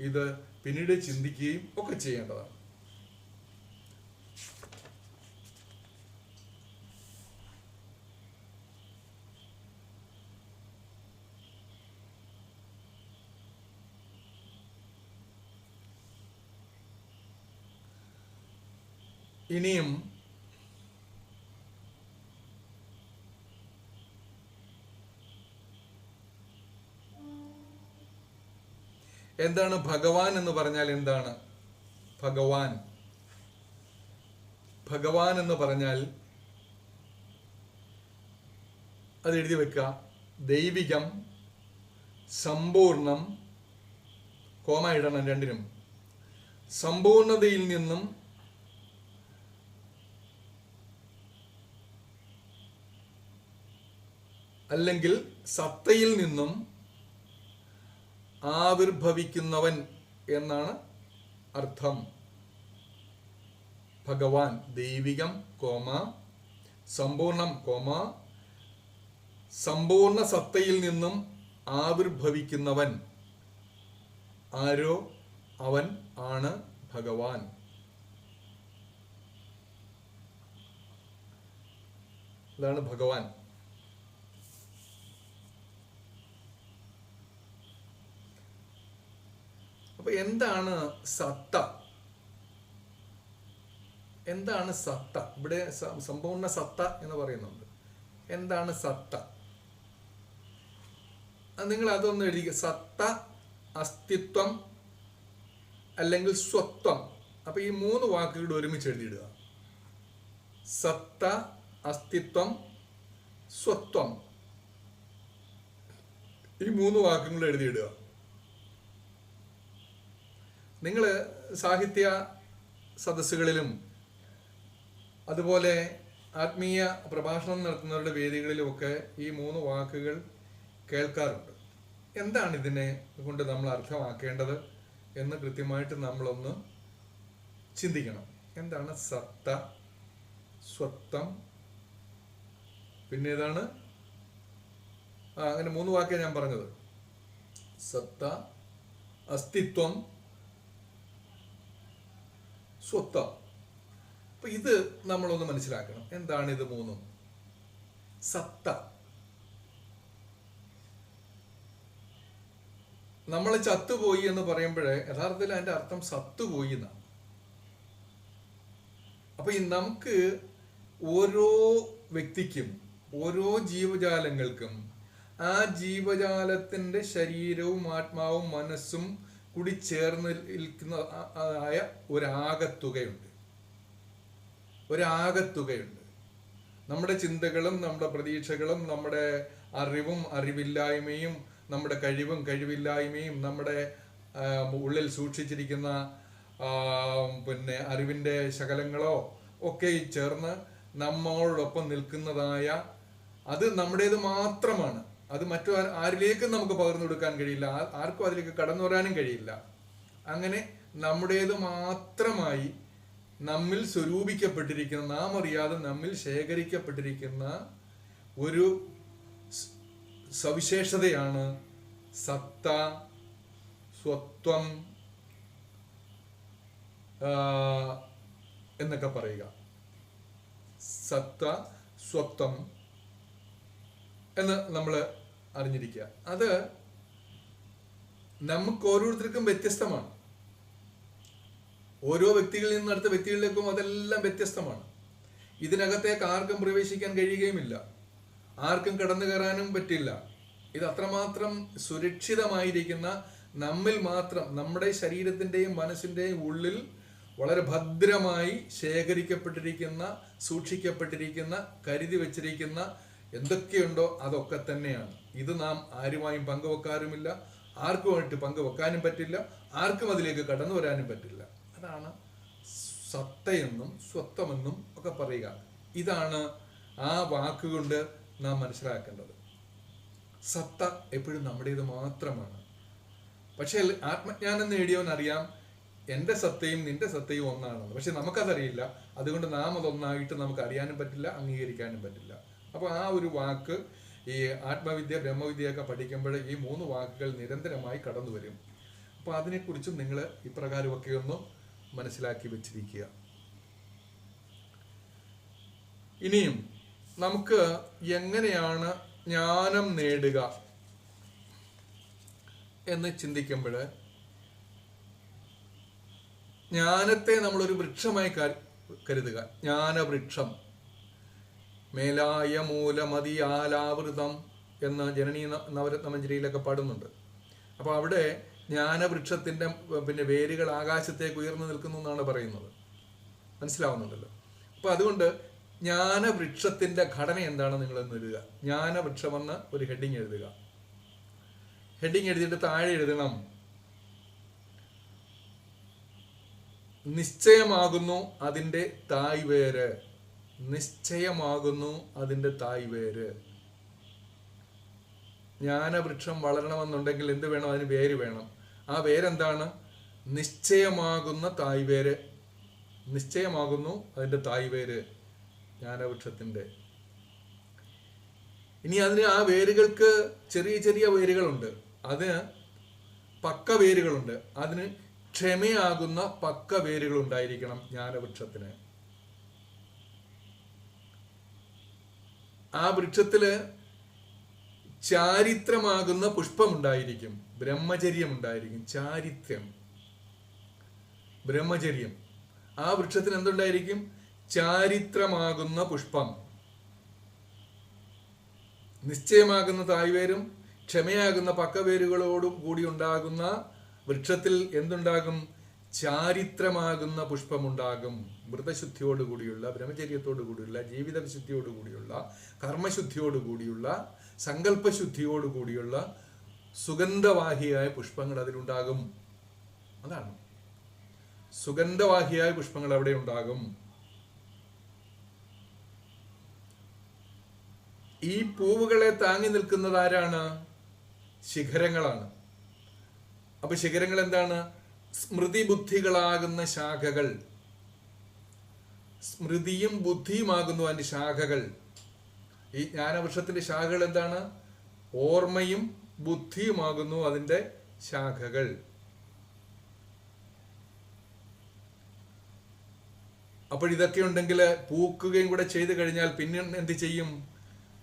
ഇത് പിന്നീട് ചിന്തിക്കുകയും ഒക്കെ ചെയ്യേണ്ടതാണ്. ഇനിയും എന്താണ് ഭഗവാൻ എന്ന് പറഞ്ഞാൽ എന്താണ്? ഭഗവാൻ എന്ന് പറഞ്ഞാൽ അത് എഴുതി വെക്കുക. ദൈവികം, സമ്പൂർണം, കോമ ഇടണം രണ്ടിനും. സമ്പൂർണതയിൽ നിന്നും അല്ലെങ്കിൽ സത്തയിൽ നിന്നും ആവിർഭവിക്കുന്നവൻ എന്നാണ് അർത്ഥം. ഭഗവാൻ ദൈവികം കോമ സമ്പൂർണം കോമ സമ്പൂർണ്ണ സത്തയിൽ നിന്നും ആവിർഭവിക്കുന്നവൻ ആരോ അവൻ ആണ് ഭഗവാൻ. അതാണ് ഭഗവാൻ. അപ്പൊ എന്താണ് സത്ത? എന്താണ് സത്ത? ഇവിടെ സമ്പൂർണ്ണ സത്ത എന്ന് പറയുന്നുണ്ട്. എന്താണ് സത്ത? നിങ്ങൾ അതൊന്ന് എഴുതി. സത്ത, അസ്തിത്വം അല്ലെങ്കിൽ സ്വത്വം. അപ്പൊ ഈ 3 വാക്കുകൾ ഒരുമിച്ച് എഴുതിയിടുക. സത്ത, അസ്തിത്വം, സ്വത്വം. ഈ 3 വാക്കുകൾ എഴുതിയിടുക. നിങ്ങൾ സാഹിത്യ സദസ്സുകളിലും അതുപോലെ ആത്മീയ പ്രഭാഷണം നടത്തുന്നവരുടെ വേദികളിലുമൊക്കെ ഈ 3 വാക്കുകൾ കേൾക്കാറുണ്ട്. എന്താണ് ഇതിനെ കൊണ്ട് നമ്മൾ അർത്ഥമാക്കേണ്ടത് എന്ന് കൃത്യമായിട്ട് നമ്മളൊന്ന് ചിന്തിക്കണം. എന്താണ് സത്ത, സ്വത്വം, പിന്നെ ഏതാണ്? അങ്ങനെ 3 വാക്കേ ഞാൻ പറഞ്ഞത്. സത്ത, അസ്തിത്വം, സ്വത്വം. അപ്പൊ ഇത് നമ്മളൊന്ന് മനസ്സിലാക്കണം. എന്താണ് ഇത് 3? സത്ത, നമ്മൾ ചത്തുപോയി എന്ന് പറയുമ്പോഴേ യഥാർത്ഥത്തിൽ അതിന്റെ അർത്ഥം സത്തുപോയി എന്നാണ്. അപ്പൊ ഈ നമുക്ക് ഓരോ വ്യക്തിക്കും ഓരോ ജീവജാലങ്ങൾക്കും ആ ജീവജാലത്തിന്റെ ശരീരവും ആത്മാവും മനസ്സും കൂടി ചേർന്ന് നിൽക്കുന്നതായ ഒരാകത്തുകയുണ്ട്. നമ്മുടെ ചിന്തകളും നമ്മുടെ പ്രതീക്ഷകളും നമ്മുടെ അറിവും അറിവില്ലായ്മയും നമ്മുടെ കഴിവും കഴിവില്ലായ്മയും നമ്മുടെ ഉള്ളിൽ സൂക്ഷിച്ചിരിക്കുന്ന പിന്നെ അറിവിൻ്റെ ശകലങ്ങളോ ഒക്കെ ചേർന്ന് നമ്മളോടൊപ്പം നിൽക്കുന്നതായ അത് നമ്മുടേത് മാത്രമാണ്. അത് മറ്റു ആരിലേക്കും നമുക്ക് പകർന്നു കൊടുക്കാൻ കഴിയില്ല. ആർക്കും അതിലേക്ക് കടന്നു വരാനും കഴിയില്ല. അങ്ങനെ നമ്മുടേത് മാത്രമായി നമ്മിൽ സ്വരൂപിക്കപ്പെട്ടിരിക്കുന്ന, നാം അറിയാതെ നമ്മിൽ ശേഖരിക്കപ്പെട്ടിരിക്കുന്ന ഒരു സവിശേഷതയാണ് സത്ത, സ്വത്വം എന്നൊക്കെ പറയുക. സത്ത, സ്വത്വം എന്ന് നമ്മൾ അറിഞ്ഞിരിക്കുക. അത് നമുക്ക് ഓരോരുത്തർക്കും വ്യത്യസ്തമാണ്. ഓരോ വ്യക്തികളിൽ നിന്ന് അടുത്ത വ്യക്തികളിലേക്കും അതെല്ലാം വ്യത്യസ്തമാണ്. ഇതിനകത്തേക്ക് ആർക്കും പ്രവേശിക്കാൻ കഴിയുകയുമില്ല, ആർക്കും കടന്നു കയറാനും പറ്റില്ല. ഇത് അത്രമാത്രം സുരക്ഷിതമായിരിക്കുന്ന, നമ്മിൽ മാത്രം, നമ്മുടെ ശരീരത്തിൻ്റെയും മനസ്സിൻ്റെയും ഉള്ളിൽ വളരെ ഭദ്രമായി ശേഖരിക്കപ്പെട്ടിരിക്കുന്ന, സൂക്ഷിക്കപ്പെട്ടിരിക്കുന്ന, കരുതി വച്ചിരിക്കുന്ന എന്തൊക്കെയുണ്ടോ അതൊക്കെ തന്നെയാണ്. ഇത് നാം ആരുമായും പങ്കുവെക്കാറുമില്ല, ആർക്കുമായിട്ട് പങ്കുവെക്കാനും പറ്റില്ല, ആർക്കും അതിലേക്ക് കടന്നു വരാനും പറ്റില്ല. അതാണ് സത്തയെന്നും സ്വത്വമെന്നും ഒക്കെ പറയുക. ഇതാണ് ആ വാക്കുകൊണ്ട് നാം മനസ്സിലാക്കേണ്ടത്. സത്ത എപ്പോഴും നമ്മുടേത് മാത്രമാണ്. പക്ഷേ ആത്മജ്ഞാനം നേടിയവനറിയാം എൻ്റെ സത്തയും നിന്റെ സത്തയും ഒന്നാണെന്ന്. പക്ഷെ നമുക്കതറിയില്ല. അതുകൊണ്ട് നാം അതൊന്നായിട്ട് നമുക്ക് അറിയാനും പറ്റില്ല, അംഗീകരിക്കാനും പറ്റില്ല. അപ്പോൾ ആ ഒരു വാക്ക് ഈ ആത്മവിദ്യ ബ്രഹ്മവിദ്യയൊക്കെ പഠിക്കുമ്പോൾ ഈ 3 വാക്കുകൾ നിരന്തരമായി കടന്നു വരും. അപ്പോൾ അതിനെക്കുറിച്ചും നിങ്ങൾ ഇപ്രകാരമൊക്കെ ഒന്ന് മനസ്സിലാക്കി വെച്ചിരിക്കുക. ഇനിയും നമുക്ക് എങ്ങനെയാണ് ജ്ഞാനം നേടുക എന്ന് ചിന്തിക്കുമ്പോൾ ജ്ഞാനത്തെ നമ്മളൊരു വൃക്ഷമായി കരുതുക. ജ്ഞാനവൃക്ഷം. മേലായ മൂലമതിയാലാവൃതം എന്ന് ജനനീ നവരത്നമഞ്ജരിയിലൊക്കെ പാടുന്നുണ്ട്. അപ്പോൾ അവിടെ ജ്ഞാനവൃക്ഷത്തിൻ്റെ പിന്നെ വേരുകൾ ആകാശത്തേക്ക് ഉയർന്നു നിൽക്കുന്നു എന്നാണ് പറയുന്നത്. മനസ്സിലാവുന്നുണ്ടല്ലോ. അപ്പോൾ അതുകൊണ്ട് ജ്ഞാനവൃക്ഷത്തിൻ്റെ ഘടന എന്താണെന്ന് നിങ്ങളൊന്ന് എഴുതുക. ജ്ഞാനവൃക്ഷമെന്ന് ഒരു ഹെഡിങ് എഴുതുക. ഹെഡിങ് എഴുതിയിട്ട് താഴെ എഴുതണം, നിശ്ചയമാകുന്നു അതിൻ്റെ തായ്വേര്. നിശ്ചയമാകുന്നു അതിൻ്റെ തായ്വേര്. ജ്ഞാനവൃക്ഷം വളരണമെന്നുണ്ടെങ്കിൽ എന്ത് വേണം? അതിന് വേര് വേണം. ആ വേരെന്താണ്? നിശ്ചയമാകുന്ന തായ്വേര്. നിശ്ചയമാകുന്നു അതിൻ്റെ തായ്വേര് ജ്ഞാനവൃക്ഷത്തിൻ്റെ. ഇനി അതിന് ആ വേരുകൾക്ക് ചെറിയ ചെറിയ വേരുകളുണ്ട്, അതിന് പക്ക വേരുകളുണ്ട്. അതിന് ക്ഷമയാകുന്ന പക്ക വേരുകൾ ഉണ്ടായിരിക്കണം ജ്ഞാനവൃക്ഷത്തിന്. ആ വൃക്ഷത്തില് ചാരിത്രമാകുന്ന പുഷ്പമുണ്ടായിരിക്കും, ബ്രഹ്മചര്യം ഉണ്ടായിരിക്കും. ചാരിത്രം, ബ്രഹ്മചര്യം. ആ വൃക്ഷത്തിന് എന്തുണ്ടായിരിക്കും? ചാരിത്രമാകുന്ന പുഷ്പം. നിശ്ചയമാകുന്ന തായ്വേരും ക്ഷമയാകുന്ന പക്കവേരുകളോടും കൂടി ഉണ്ടാകുന്ന വൃക്ഷത്തിൽ എന്തുണ്ടാകും? ചാരിത്രമാകുന്ന പുഷ്പമുണ്ടാകും. വ്രതശുദ്ധിയോടുകൂടിയുള്ള, ബ്രഹ്മചര്യത്തോടുകൂടിയുള്ള, ജീവിത വിശുദ്ധിയോടുകൂടിയുള്ള, കർമ്മശുദ്ധിയോടുകൂടിയുള്ള, സങ്കല്പശുദ്ധിയോടുകൂടിയുള്ള സുഗന്ധവാഹിയായ പുഷ്പങ്ങൾ അതിലുണ്ടാകും. അതാണ് സുഗന്ധവാഹിയായ പുഷ്പങ്ങൾ അവിടെ ഉണ്ടാകും. ഈ പൂവുകളെ താങ്ങി നിൽക്കുന്നത് ആരാണ്? ശിഖരങ്ങളാണ്. അപ്പൊ ശിഖരങ്ങൾ എന്താണ്? സ്മൃതി ബുദ്ധികളാകുന്ന ശാഖകൾ. സ്മൃതിയും ബുദ്ധിയുമാകുന്നു അതിന്റെ ശാഖകൾ. ഈ ജ്ഞാനവൃക്ഷത്തിന്റെ ശാഖകൾ എന്താണ്? ഓർമ്മയും ബുദ്ധിയുമാകുന്നു അതിന്റെ ശാഖകൾ. അപ്പോൾ ഇതൊക്കെ ഉണ്ടെങ്കിൽ പൂക്കുകയും കൂടെ ചെയ്തു കഴിഞ്ഞാൽ പിന്നെ എന്ത് ചെയ്യും?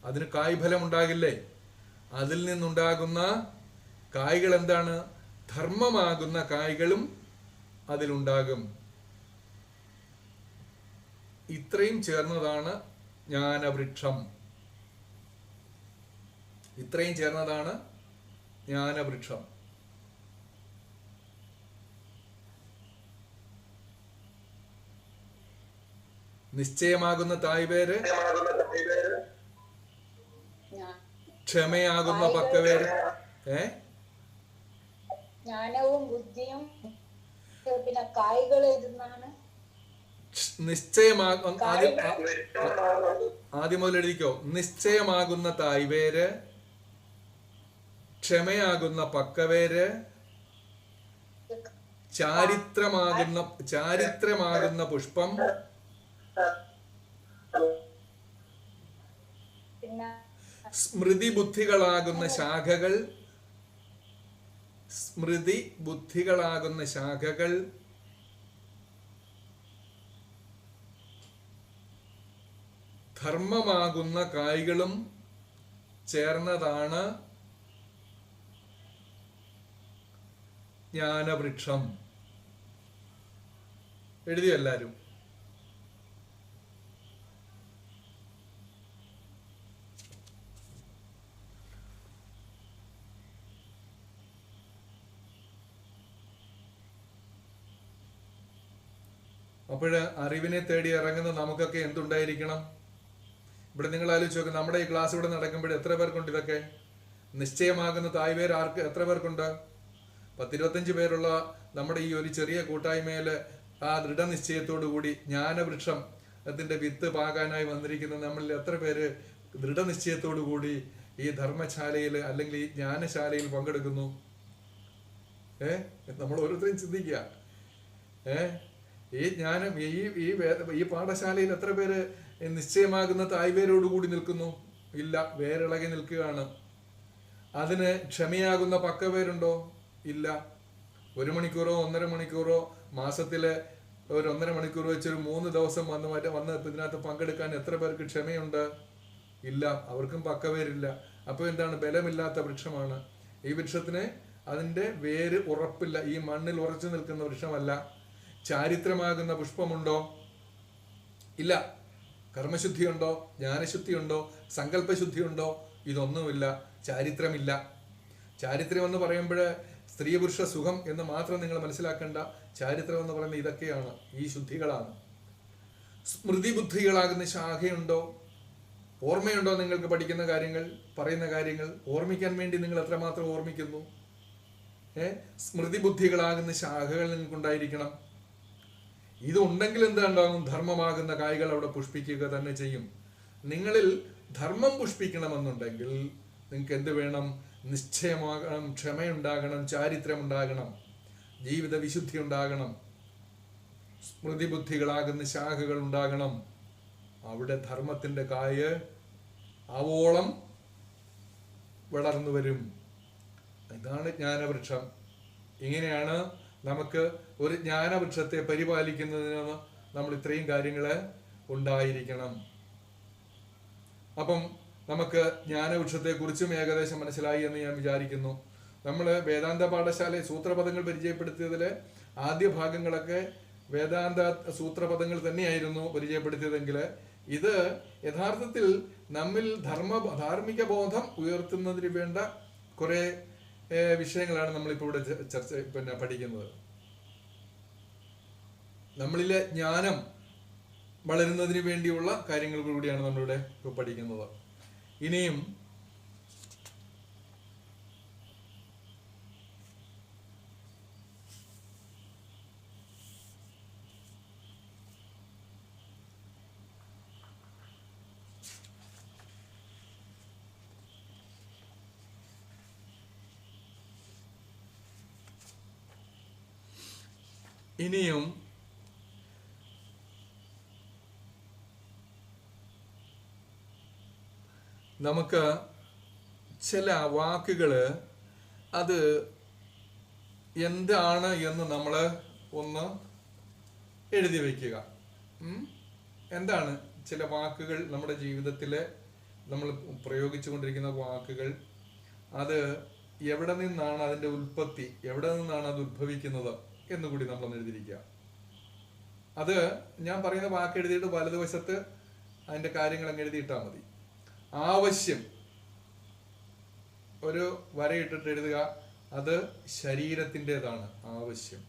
അതിന് കായ്ഫലം ഉണ്ടാകില്ലേ? അതിൽ നിന്നുണ്ടാകുന്ന കായ്കൾ എന്താണ്? ധർമ്മമാകുന്ന കായ്കളും അതിലുണ്ടാകും. ഇത്രയും ചേർന്നതാണ് ജ്ഞാനവൃക്ഷം. ഇത്രയും ചേർന്നതാണ് ജ്ഞാനവൃക്ഷം. നിശ്ചയമാകുന്ന തായ്വേര്, ക്ഷമയാകുന്ന പക്കവേര്, ജ്ഞാനവും ബുദ്ധിയും പിന്നെ കായ്കൾ ഏതെന്നാണ്? ആദ്യം മുതൽ എഴുതിക്കോ. നിശ്ചയമാകുന്ന തായ്വേര്, ക്ഷമയാകുന്ന പക്കവേര്, ചാരിത്രമാകുന്ന പുഷ്പം, സ്മൃതി ബുദ്ധികളാകുന്ന ശാഖകൾ, സ്മൃതി ബുദ്ധികളാകുന്ന ശാഖകൾ, ധർമ്മമാകുന്ന കായ്കളും ചേർന്നതാണ് ജ്ഞാനവൃക്ഷം. എഴുതിയോ എല്ലാവരും? അപ്പോൾ അറിവിനെ തേടി ഇറങ്ങുന്ന നമുക്കൊക്കെ എന്തുണ്ടായിരിക്കണം? ഇവിടെ നിങ്ങൾ ആലോചിച്ച് നോക്ക്, നമ്മുടെ ഈ ക്ലാസ് ഇവിടെ നടക്കുമ്പോൾ എത്ര പേർക്കുണ്ട് ഇതൊക്കെ? നിശ്ചയമാകുന്ന തായ്വേർ ആർക്ക്, എത്ര പേർക്കുണ്ട്? 10-25 പേരുള്ള നമ്മുടെ ഈ ഒരു ചെറിയ കൂട്ടായ്മയില് ആ ദൃഢനിശ്ചയത്തോടു കൂടി ജ്ഞാനവൃക്ഷം അതിന്റെ വിത്ത് പാകാനായി വന്നിരിക്കുന്ന നമ്മളിൽ എത്ര പേര് ദൃഢനിശ്ചയത്തോടു കൂടി ഈ ധർമ്മശാലയിൽ അല്ലെങ്കിൽ ഈ ജ്ഞാനശാലയിൽ പങ്കെടുക്കുന്നു? നമ്മൾ ഓരോരുത്തരും ചിന്തിക്കുക. ഈ ജ്ഞാനം ഈ പാഠശാലയിൽ എത്ര പേര് നിശ്ചയമാകുന്ന തായ്വേരോടുകൂടി നിൽക്കുന്നു? ഇല്ല, വേരിളകി നിൽക്കുകയാണ്. അതിന് ക്ഷമയാകുന്ന പക്കവേരുണ്ടോ? ഇല്ല. 1 മണിക്കൂറോ 1.5 മണിക്കൂറോ മാസത്തില് ഒരു 1.5 മണിക്കൂർ വെച്ചൊരു 3 ദിവസം വന്ന് ഇതിനകത്ത് പങ്കെടുക്കാൻ എത്ര പേർക്ക് ക്ഷമയുണ്ട്? ഇല്ല, അവർക്കും പക്കവേരില്ല. അപ്പോൾ എന്താണ്? ബലമില്ലാത്ത വൃക്ഷമാണ് ഈ വൃക്ഷത്തിന്. അതിന്റെ വേര് ഉറപ്പില്ല, ഈ മണ്ണിൽ ഉറച്ചു നിൽക്കുന്ന വൃക്ഷമല്ല. ചാരിത്രമാകുന്ന പുഷ്പമുണ്ടോ? ഇല്ല. കർമ്മശുദ്ധിയുണ്ടോ? ജ്ഞാനശുദ്ധിയുണ്ടോ? സങ്കല്പശുദ്ധിയുണ്ടോ? ഇതൊന്നുമില്ല. ചാരിത്രമില്ല. ചാരിത്രം എന്ന് പറയുമ്പോൾ സ്ത്രീ പുരുഷ സുഖം എന്ന് മാത്രം നിങ്ങൾ മനസ്സിലാക്കേണ്ട. ചാരിത്രം എന്ന് പറയുന്നത് ഇതൊക്കെയാണ്, ഈ ശുദ്ധികളാണ്. സ്മൃതി ബുദ്ധികളാകുന്ന ശാഖയുണ്ടോ? ഓർമ്മയുണ്ടോ? നിങ്ങൾക്ക് പഠിക്കുന്ന കാര്യങ്ങൾ, പറയുന്ന കാര്യങ്ങൾ ഓർമ്മിക്കാൻ വേണ്ടി നിങ്ങൾ എത്രമാത്രം ഓർമ്മിക്കുന്നു? സ്മൃതി ബുദ്ധികളാകുന്ന ശാഖകൾ നിങ്ങൾക്കുണ്ടായിരിക്കണം. ഇതുണ്ടെങ്കിൽ എന്തുണ്ടാകും? ധർമ്മമാകുന്ന കായ്കൾ അവിടെ പുഷ്പിക്കുക തന്നെ ചെയ്യും. നിങ്ങളിൽ ധർമ്മം പുഷ്പിക്കണമെന്നുണ്ടെങ്കിൽ നിങ്ങൾക്ക് എന്ത് വേണം? നിശ്ചയമാകണം, ക്ഷമയുണ്ടാകണം, ചാരിത്രമുണ്ടാകണം, ജീവിത വിശുദ്ധി ഉണ്ടാകണം, സ്മൃതിബുദ്ധികളാകുന്ന ശാഖകൾ ഉണ്ടാകണം. അവിടെ ധർമ്മത്തിൻ്റെ കായ് ആവോളം വളർന്നു വരും. ഇതാണ് ജ്ഞാനവൃക്ഷം. ഇങ്ങനെയാണ് നമുക്ക് ഒരു ജ്ഞാനവൃക്ഷത്തെ പരിപാലിക്കുന്നതിന് നമ്മൾ ഇത്രയും കാര്യങ്ങൾ ഉണ്ടായിരിക്കണം. അപ്പം നമുക്ക് ജ്ഞാനവൃക്ഷത്തെക്കുറിച്ചും ഏകദേശം മനസ്സിലായി എന്ന് ഞാൻ വിചാരിക്കുന്നു. നമ്മൾ വേദാന്ത പാഠശാലയിൽ സൂത്രപദങ്ങൾ പരിചയപ്പെടുത്തിയതിൽ ആദ്യ ഭാഗങ്ങളൊക്കെ വേദാന്ത സൂത്രപദങ്ങൾ തന്നെയായിരുന്നു പരിചയപ്പെടുത്തിയതെങ്കിൽ ഇത് യഥാർത്ഥത്തിൽ നമ്മിൽ ധാർമ്മിക ബോധം ഉയർത്തുന്നതിന് വേണ്ട കുറേ വിഷയങ്ങളാണ് നമ്മളിപ്പോൾ ഇവിടെ പഠിക്കുന്നത്. നമ്മളിലെ ജ്ഞാനം വളരുന്നതിന് വേണ്ടിയുള്ള കാര്യങ്ങൾ കൂടിയാണ് നമ്മളിവിടെ ഇപ്പോൾ പഠിക്കുന്നത്. ഇനിയും നമുക്ക് ചില വാക്കുകൾ അത് എന്താണ് എന്ന് നമ്മൾ ഒന്ന് എഴുതി വയ്ക്കുക. എന്താണ് ചില വാക്കുകൾ നമ്മുടെ ജീവിതത്തിൽ നമ്മൾ പ്രയോഗിച്ചു കൊണ്ടിരിക്കുന്ന വാക്കുകൾ, അത് എവിടെ നിന്നാണ് അതിൻ്റെ ഉൽപ്പത്തി, എവിടെ നിന്നാണ് അത് ഉദ്ഭവിക്കുന്നത് എന്നുകൂടി നമ്മളൊന്ന് എഴുതിയിരിക്കുക. അത് ഞാൻ പറയുന്ന വാക്ക് എഴുതിയിട്ട് വലതുവശത്ത് അതിൻ്റെ കാര്യങ്ങൾ അങ്ങ് എഴുതിയിട്ടാൽ മതി. ആവശ്യം ഒരു വരയിട്ടിട്ട് എഴുതുക. അത് ശരീരത്തിൻ്റെതാണ് ആവശ്യം.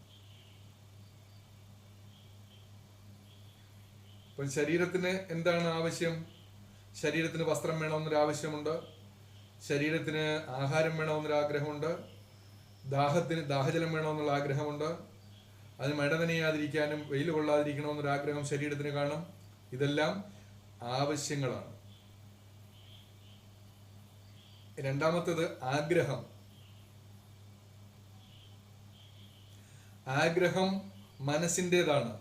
ഇപ്പം ശരീരത്തിന് എന്താണ് ആവശ്യം? ശരീരത്തിന് വസ്ത്രം വേണമെന്നൊരു ആവശ്യമുണ്ട്, ശരീരത്തിന് ആഹാരം വേണമെന്നൊരു ആഗ്രഹമുണ്ട്, ദാഹജലം വേണമെന്നുള്ള ആഗ്രഹമുണ്ട്, അതിന് മഴ നനയാതിരിക്കാനും വെയിൽ കൊള്ളാതിരിക്കണമെന്നൊരു ആഗ്രഹം ശരീരത്തിന് കാണും. ഇതെല്ലാം ആവശ്യങ്ങളാണ്. രണ്ടാമത്തേത് ആഗ്രഹം. ആഗ്രഹം മനസ്സിൻ്റെതാണ്.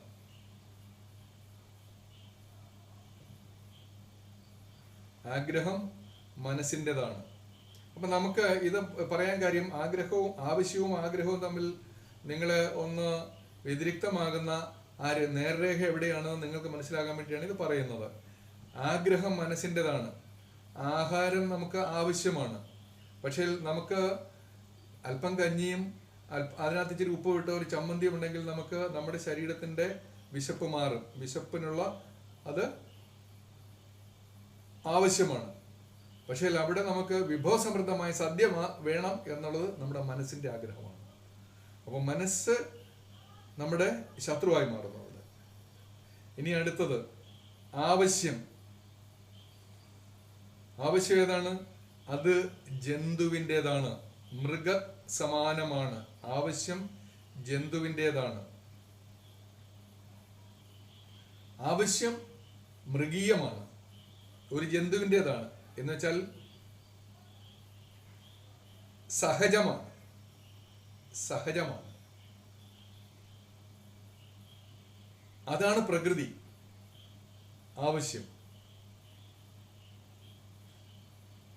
ആഗ്രഹം മനസ്സിൻ്റെതാണ്. അപ്പൊ നമുക്ക് ഇത് പറയാൻ കാര്യം, ആവശ്യവും ആഗ്രഹവും തമ്മിൽ നിങ്ങൾ ഒന്ന് വ്യതിരിക്തമാകുന്ന നേർരേഖ എവിടെയാണെന്ന് നിങ്ങൾക്ക് മനസ്സിലാകാൻ വേണ്ടിയാണ് ഇത് പറയുന്നത്. ആഗ്രഹം മനസ്സിൻ്റെതാണ്. ആഹാരം നമുക്ക് ആവശ്യമാണ്. പക്ഷേ നമുക്ക് അല്പം കഞ്ഞിയും അതിനകത്ത് ഇച്ചിരി ഉപ്പ് ഇട്ട ഒരു ചമ്മന്തിയും ഉണ്ടെങ്കിൽ നമുക്ക് നമ്മുടെ ശരീരത്തിൻ്റെ വിശപ്പ് മാറും. വിശപ്പിനുള്ള അത് ആവശ്യമാണ്. പക്ഷേ അവിടെ നമുക്ക് വിഭവസമൃദ്ധമായ സദ്യ വേണം എന്നുള്ളത് നമ്മുടെ മനസ്സിൻ്റെ ആഗ്രഹമാണ്. അപ്പോൾ മനസ്സ് നമ്മുടെ ശത്രുവായി മാറുന്നു അവിടെ. ഇനി അടുത്തത് ആവശ്യം. ആവശ്യം ഏതാണ്? അത് ജന്തുവിൻ്റെതാണ്, മൃഗ സമാനമാണ്. ആവശ്യം ജന്തുവിൻ്റെതാണ്. ആവശ്യം മൃഗീയമാണ്, ഒരു ജന്തുവിൻ്റെതാണ്. എന്നുവെച്ചാൽ സഹജമാണ്. അതാണ് പ്രകൃതി. ആവശ്യം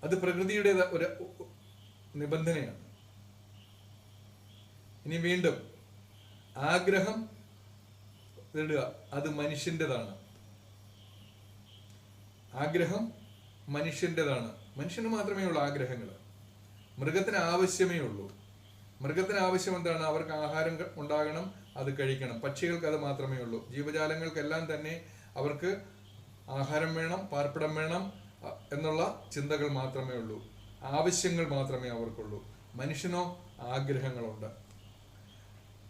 അത് പ്രകൃതിയുടെ ഒരു നിബന്ധനയാണ്. ഇനി വീണ്ടും ആഗ്രഹം ഇടുക, അത് മനുഷ്യൻ്റെതാണ്. ആഗ്രഹം മനുഷ്യൻ്റെതാണ്. മനുഷ്യന് മാത്രമേ ഉള്ളൂ ആഗ്രഹങ്ങൾ. മൃഗത്തിന് ആവശ്യമേ ഉള്ളൂ. മൃഗത്തിന് ആവശ്യം എന്താണ്? അവർക്ക് ആഹാരം ഉണ്ടാകണം, അത് കഴിക്കണം. പക്ഷികൾക്ക് അത് മാത്രമേ ഉള്ളൂ. ജീവജാലങ്ങൾക്കെല്ലാം തന്നെ അവർക്ക് ആഹാരം വേണം, പാർപ്പിടം വേണം എന്നുള്ള ചിന്തകൾ മാത്രമേ ഉള്ളൂ. ആവശ്യങ്ങൾ മാത്രമേ അവർക്കുള്ളൂ. മനുഷ്യനോ ആഗ്രഹങ്ങളുണ്ട്.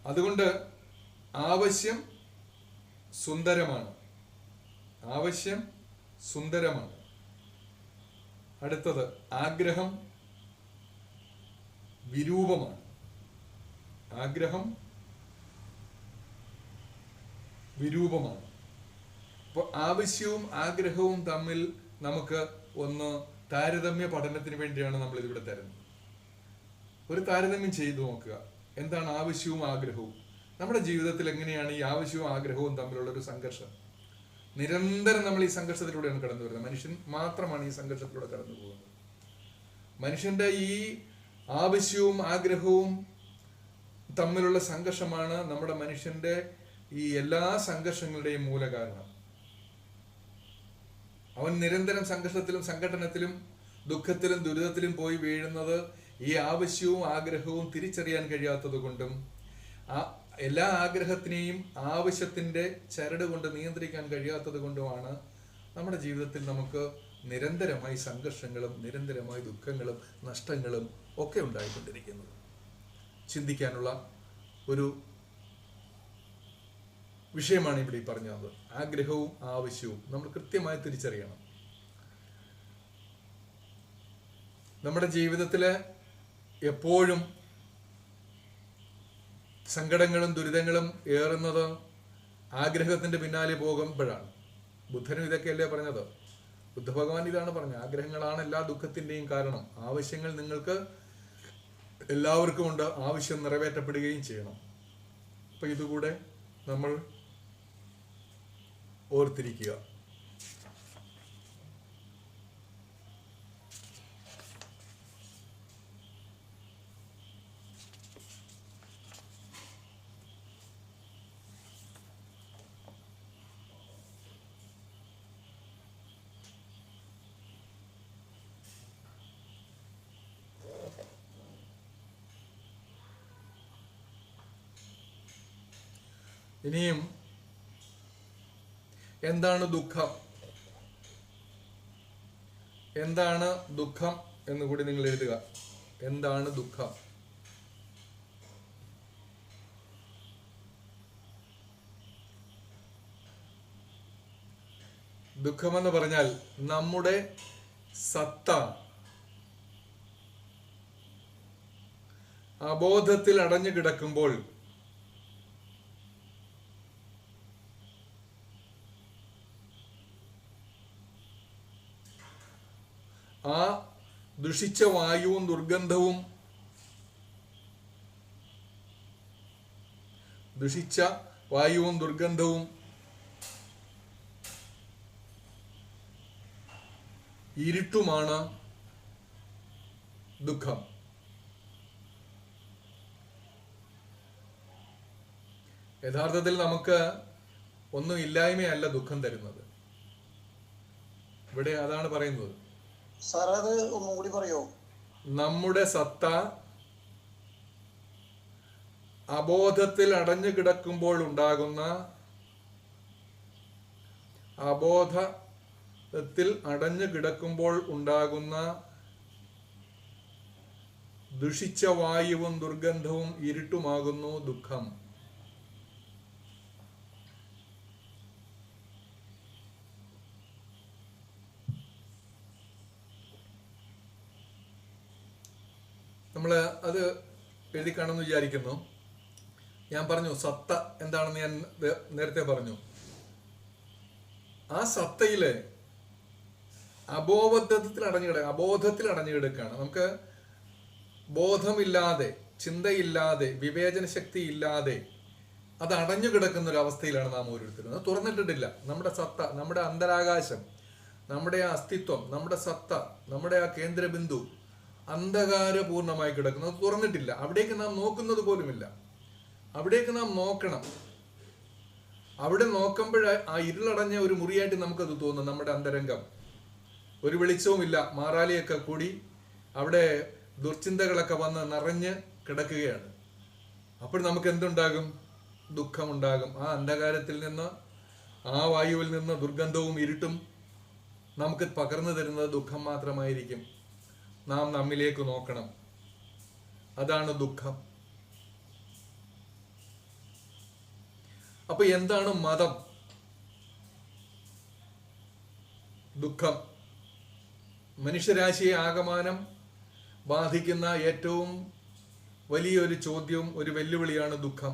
അതുകൊണ്ട് ആവശ്യം സുന്ദരമാണ്. ആവശ്യം സുന്ദരമാണ്. അടുത്തത് ആഗ്രഹം വിരൂപമാണ്. ആഗ്രഹം വിരൂപമാണ്. അപ്പോൾ ആവശ്യവും ആഗ്രഹവും തമ്മിൽ നമുക്ക് ഒന്ന് താരതമ്യ പഠനത്തിന് വേണ്ടിയാണ് നമ്മൾ ഇതിവിടെ തരുന്നത്. ഒരു താരതമ്യം ചെയ്തു നോക്കുക. എന്താണ് ആവശ്യവും ആഗ്രഹവും? നമ്മുടെ ജീവിതത്തിൽ എങ്ങനെയാണ് ഈ ആവശ്യവും ആഗ്രഹവും തമ്മിലുള്ള ഒരു സംഘർഷം? നിരന്തരം നമ്മൾ ഈ സംഘർഷത്തിലൂടെയാണ് കടന്നു വരുന്നത്. മനുഷ്യൻ മാത്രമാണ് ഈ സംഘർഷത്തിലൂടെ കടന്നു പോകുന്നത്. മനുഷ്യന്റെ ഈ ആവശ്യവും ആഗ്രഹവും തമ്മിലുള്ള സംഘർഷമാണ് നമ്മുടെ മനുഷ്യന്റെ ഈ എല്ലാ സംഘർഷങ്ങളുടെയും മൂലകാരണം. അവൻ നിരന്തരം സംഘർഷത്തിലും സംഘടനത്തിലും ദുഃഖത്തിലും ദുരിതത്തിലും പോയി വീഴുന്നത് ഈ ആവശ്യവും ആഗ്രഹവും തിരിച്ചറിയാൻ കഴിയാത്തത് കൊണ്ടും എല്ലാ ആഗ്രഹത്തിനെയും ആവശ്യത്തിന്റെ ചരട് കൊണ്ട് നിയന്ത്രിക്കാൻ കഴിയാത്തത് കൊണ്ടുമാണ് നമ്മുടെ ജീവിതത്തിൽ നമുക്ക് നിരന്തരമായി സംഘർഷങ്ങളും നിരന്തരമായി ദുഃഖങ്ങളും നഷ്ടങ്ങളും ഒക്കെ ഉണ്ടായിക്കൊണ്ടിരിക്കുന്നത്. ചിന്തിക്കാനുള്ള ഒരു വിഷയമാണ് ഇവിടെ ഈ പറഞ്ഞത്. ആഗ്രഹവും ആവശ്യവും നമ്മൾ കൃത്യമായി തിരിച്ചറിയണം. നമ്മുടെ ജീവിതത്തില് എപ്പോഴും സങ്കടങ്ങളും ദുരിതങ്ങളും ഏറുന്നത് ആഗ്രഹത്തിന്റെ പിന്നാലെ പോകുമ്പോഴാണ്. ബുദ്ധനും ഇതൊക്കെയല്ലേ പറഞ്ഞത്? ബുദ്ധഭഗവാൻ ഇതാണ് പറഞ്ഞത്, ആഗ്രഹങ്ങളാണ് എല്ലാ ദുഃഖത്തിന്റെയും കാരണം. ആവശ്യങ്ങൾ നിങ്ങൾക്ക് എല്ലാവർക്കും ഉണ്ട്, ആവശ്യം നിറവേറ്റപ്പെടുകയും ചെയ്യണം. അപ്പൊ ഇതുകൂടെ നമ്മൾ ഓർത്തിരിക്കുക. ഇനിയും എന്താണ് ദുഃഖം? എന്താണ് ദുഃഖം എന്ന് കൂടി നിങ്ങൾ എഴുതുക. എന്താണ് ദുഃഖം? ദുഃഖമെന്ന് പറഞ്ഞാൽ നമ്മുടെ സത്ത അബോധത്തിൽ അടഞ്ഞു കിടക്കുമ്പോൾ ആ ദുഷിച്ച വായുവും ദുർഗന്ധവും ഇരുട്ടുമാണ് ദുഃഖം. യഥാർത്ഥത്തിൽ നമുക്ക് ഒന്നും ഇല്ലായ്മയല്ല ദുഃഖം തരുന്നത്. ഇവിടെ അതാണ് പറയുന്നത്. നമ്മുടെ സത്ത അബോധത്തിൽ അടഞ്ഞു കിടക്കുമ്പോൾ ഉണ്ടാകുന്ന ദുഷിച്ച വായുവും ദുർഗന്ധവും ഇരുട്ടുമാകുന്നു ദുഃഖം. നമ്മൾ അത് എഴുതി കാണുമെന്ന് വിചാരിക്കുന്നു. ഞാൻ പറഞ്ഞു സത്ത എന്താണെന്ന് ഞാൻ നേരത്തെ പറഞ്ഞു. ആ സത്തയില് അബോധത്തിൽ അടഞ്ഞു കിടക്കുകയാണ്. നമുക്ക് ബോധമില്ലാതെ, ചിന്തയില്ലാതെ, വിവേചന ശക്തി ഇല്ലാതെ അത് അടഞ്ഞു കിടക്കുന്ന ഒരു അവസ്ഥയിലാണ് നാം ഓരോരുത്തരും. അത് തുറന്നിട്ടിട്ടില്ല. നമ്മുടെ സത്ത, നമ്മുടെ അന്തരാകാശം, നമ്മുടെ ആ അസ്തിത്വം, നമ്മുടെ സത്ത, നമ്മുടെ ആ കേന്ദ്രബിന്ദു അന്ധകാരപൂർണമായി കിടക്കുന്നത്. അത് തുറന്നിട്ടില്ല. അവിടേക്ക് നാം നോക്കുന്നത് പോലുമില്ല. അവിടേക്ക് നാം നോക്കണം. അവിടെ നോക്കുമ്പോൾ ആ ഇരുളടഞ്ഞ ഒരു മുറിയായിട്ട് നമുക്കത് തോന്നും. നമ്മുടെ അന്തരംഗം ഒരു വെളിച്ചവുമില്ല, മാറാലിയൊക്കെ കൂടി അവിടെ ദുർചിന്തകളൊക്കെ വന്ന് നിറഞ്ഞ് കിടക്കുകയാണ്. അപ്പോൾ നമുക്ക് എന്തുണ്ടാകും? ദുഃഖമുണ്ടാകും. ആ അന്ധകാരത്തിൽ നിന്ന്, ആ വായുവിൽ നിന്ന് ദുർഗന്ധവും ഇരുട്ടും നമുക്ക് പകർന്നു തരുന്നത് ദുഃഖം മാത്രമായിരിക്കും. നാം നമ്മിലേക്ക് നോക്കണം. അതാണ് ദുഃഖം. അപ്പൊ എന്താണ് മതം? ദുഃഖം മനുഷ്യരാശിയെ ആകമാനം ബാധിക്കുന്ന ഏറ്റവും വലിയൊരു ചോദ്യവും ഒരു വെല്ലുവിളിയാണ് ദുഃഖം.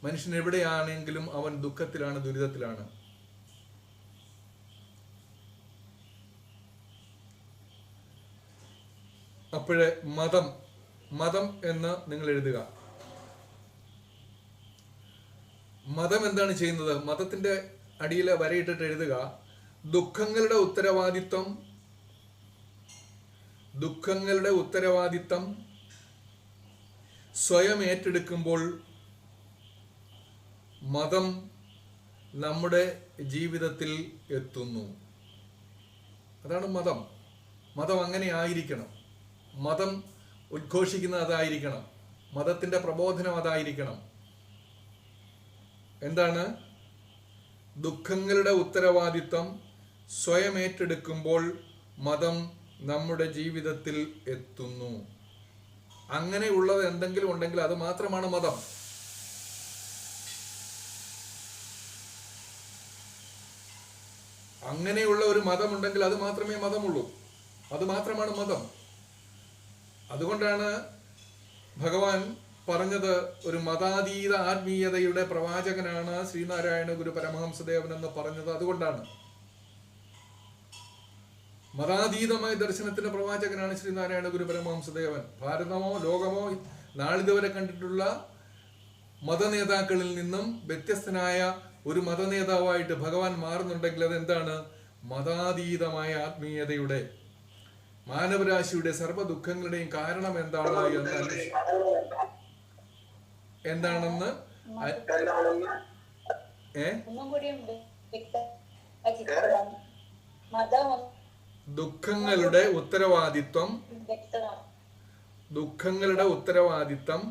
മനുഷ്യൻ എവിടെയാണെങ്കിലും അവൻ ദുഃഖത്തിലാണ്, ദുരിതത്തിലാണ്. അപ്പോഴേ മതം മതം എന്ന് നിങ്ങൾ എഴുതുക. മതം എന്താണ് ചെയ്യുന്നത്? മതത്തിന്റെ അടിയിൽ വരയിട്ടിട്ട് എഴുതുക, ദുഃഖങ്ങളുടെ ഉത്തരവാദിത്തം സ്വയം ഏറ്റെടുക്കുമ്പോൾ മതം നമ്മുടെ ജീവിതത്തിൽ എത്തുന്നു. അതാണ് മതം. മതം അങ്ങനെ ആയിരിക്കണം. മതം ഉദ്ഘോഷിക്കുന്നത് അതായിരിക്കണം. മതത്തിന്റെ പ്രബോധനം അതായിരിക്കണം. എന്താണ്? ദുഃഖങ്ങളുടെ ഉത്തരവാദിത്വം സ്വയം ഏറ്റെടുക്കുമ്പോൾ മതം നമ്മുടെ ജീവിതത്തിൽ എത്തുന്നു. അങ്ങനെയുള്ളത് എന്തെങ്കിലും ഉണ്ടെങ്കിൽ അത് മാത്രമാണ് മതം. അങ്ങനെയുള്ള ഒരു മതം ഉണ്ടെങ്കിൽ അത് മാത്രമേ മതമുള്ളൂ. അത് മാത്രമാണ് മതം. അതുകൊണ്ടാണ് ഭഗവാൻ പറഞ്ഞത്, ഒരു മതാതീത ആത്മീയതയുടെ പ്രവാചകനാണ് ശ്രീനാരായണ ഗുരു പരമഹംസദേവൻ എന്ന് പറഞ്ഞത് അതുകൊണ്ടാണ്. മതാതീതമായ ദർശനത്തിന്റെ പ്രവാചകനാണ് ശ്രീനാരായണ ഗുരു പരമഹംസദേവൻ. ഭാരതമോ ലോകമോ നാളിതുവരെ കണ്ടിട്ടുള്ള മതനേതാക്കളിൽ നിന്നും വ്യത്യസ്തനായ ഒരു മതനേതാവായിട്ട് ഭഗവാൻ മാറുന്നുണ്ടെങ്കിൽ അതെന്താണ്? മതാതീതമായ ആത്മീയതയുടെ, മാനവരാശിയുടെ സർവ്വ ദുഃഖങ്ങളുടെയും കാരണം എന്താണെന്ന് ദുഃഖങ്ങളുടെ ഉത്തരവാദിത്വം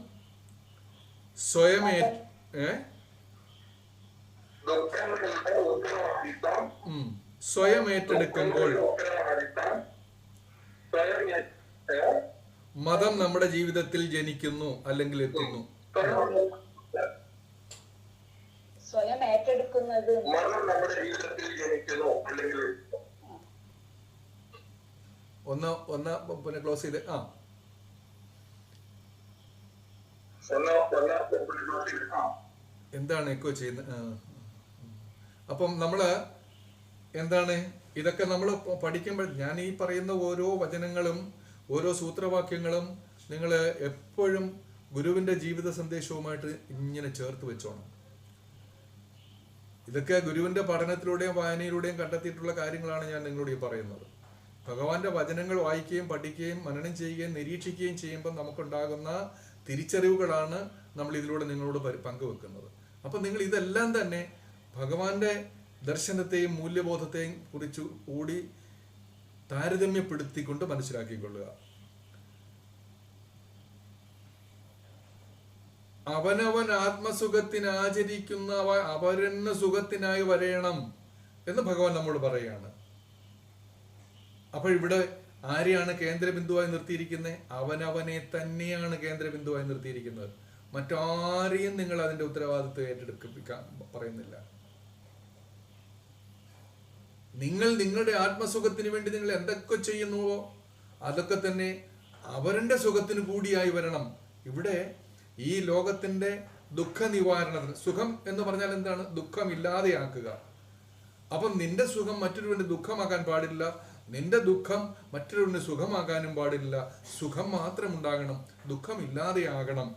സ്വയം ഏറ്റെടുക്കുമ്പോൾ മതം നമ്മുടെ ജീവിതത്തിൽ ജനിക്കുന്നു അല്ലെങ്കിൽ എത്തുന്നു. സ്വയം ഏറ്റെടുക്കുന്നത് ഒന്ന് പിന്നെ ക്ലോസ് ചെയ്ത് എന്താണ് എക്കോ ചെയ്യുന്നത്? അപ്പം നമ്മള് എന്താണ് ഇതൊക്കെ നമ്മൾ പഠിക്കുമ്പോൾ ഞാൻ ഈ പറയുന്ന ഓരോ വചനങ്ങളും ഓരോ സൂത്രവാക്യങ്ങളും നിങ്ങൾ എപ്പോഴും ഗുരുവിന്റെ ജീവിത സന്ദേശവുമായിട്ട് ഇങ്ങനെ ചേർത്ത് വെച്ചോണം. ഇതൊക്കെ ഗുരുവിന്റെ പഠനത്തിലൂടെയും വായനയിലൂടെയും കണ്ടെത്തിയിട്ടുള്ള കാര്യങ്ങളാണ് ഞാൻ നിങ്ങളോട് ഈ പറയുന്നത്. ഭഗവാന്റെ വചനങ്ങൾ വായിക്കുകയും പഠിക്കുകയും മനനം ചെയ്യുകയും നിരീക്ഷിക്കുകയും ചെയ്യുമ്പോൾ നമുക്കുണ്ടാകുന്ന തിരിച്ചറിവുകളാണ് നമ്മൾ ഇതിലൂടെ നിങ്ങളോട് പങ്കുവെക്കുന്നത്. അപ്പം നിങ്ങൾ ഇതെല്ലാം തന്നെ ഭഗവാന്റെ ദർശനത്തെയും മൂല്യബോധത്തെയും കുറിച്ച് കൂടി താരതമ്യപ്പെടുത്തിക്കൊണ്ട് മനസ്സിലാക്കിക്കൊള്ളുക. അവനവൻ ആത്മസുഖത്തിനാചരിക്കുന്നവ അവരെന്നെ സുഖത്തിനായി വരയണം എന്ന് ഭഗവാൻ നമ്മോട് പറയുകയാണ്. അപ്പോൾ ഇവിടെ ആരെയാണ് കേന്ദ്രബിന്ദുവായി നിർത്തിയിരിക്കുന്നത്? അവനവനെ തന്നെയാണ് കേന്ദ്രബിന്ദുവായി നിർത്തിയിരിക്കുന്നത്. മറ്റാരെയും നിങ്ങൾ അതിന്റെ ഉത്തരവാദിത്വം ഏറ്റെടുക്കാൻ പറയുന്നില്ല. നിങ്ങൾ നിങ്ങളുടെ ആത്മസുഖത്തിന് വേണ്ടി നിങ്ങൾ എന്തൊക്കെ ചെയ്യുന്നുവോ അതൊക്കെ തന്നെ അവരുടെ സുഖത്തിന് കൂടിയായി വരണം. ഇവിടെ ഈ ലോകത്തിന്റെ ദുഃഖ നിവാരണത്തിന്, സുഖം എന്ന് പറഞ്ഞാൽ എന്താണ്? ദുഃഖം ഇല്ലാതെയാക്കുക. അപ്പം നിന്റെ സുഖം മറ്റൊരുവന്റെ ദുഃഖമാക്കാൻ പാടില്ല, നിന്റെ ദുഃഖം മറ്റൊരുവന് സുഖമാകാനും പാടില്ല. സുഖം മാത്രം ഉണ്ടാകണം, ദുഃഖം ഇല്ലാതെയാകണം.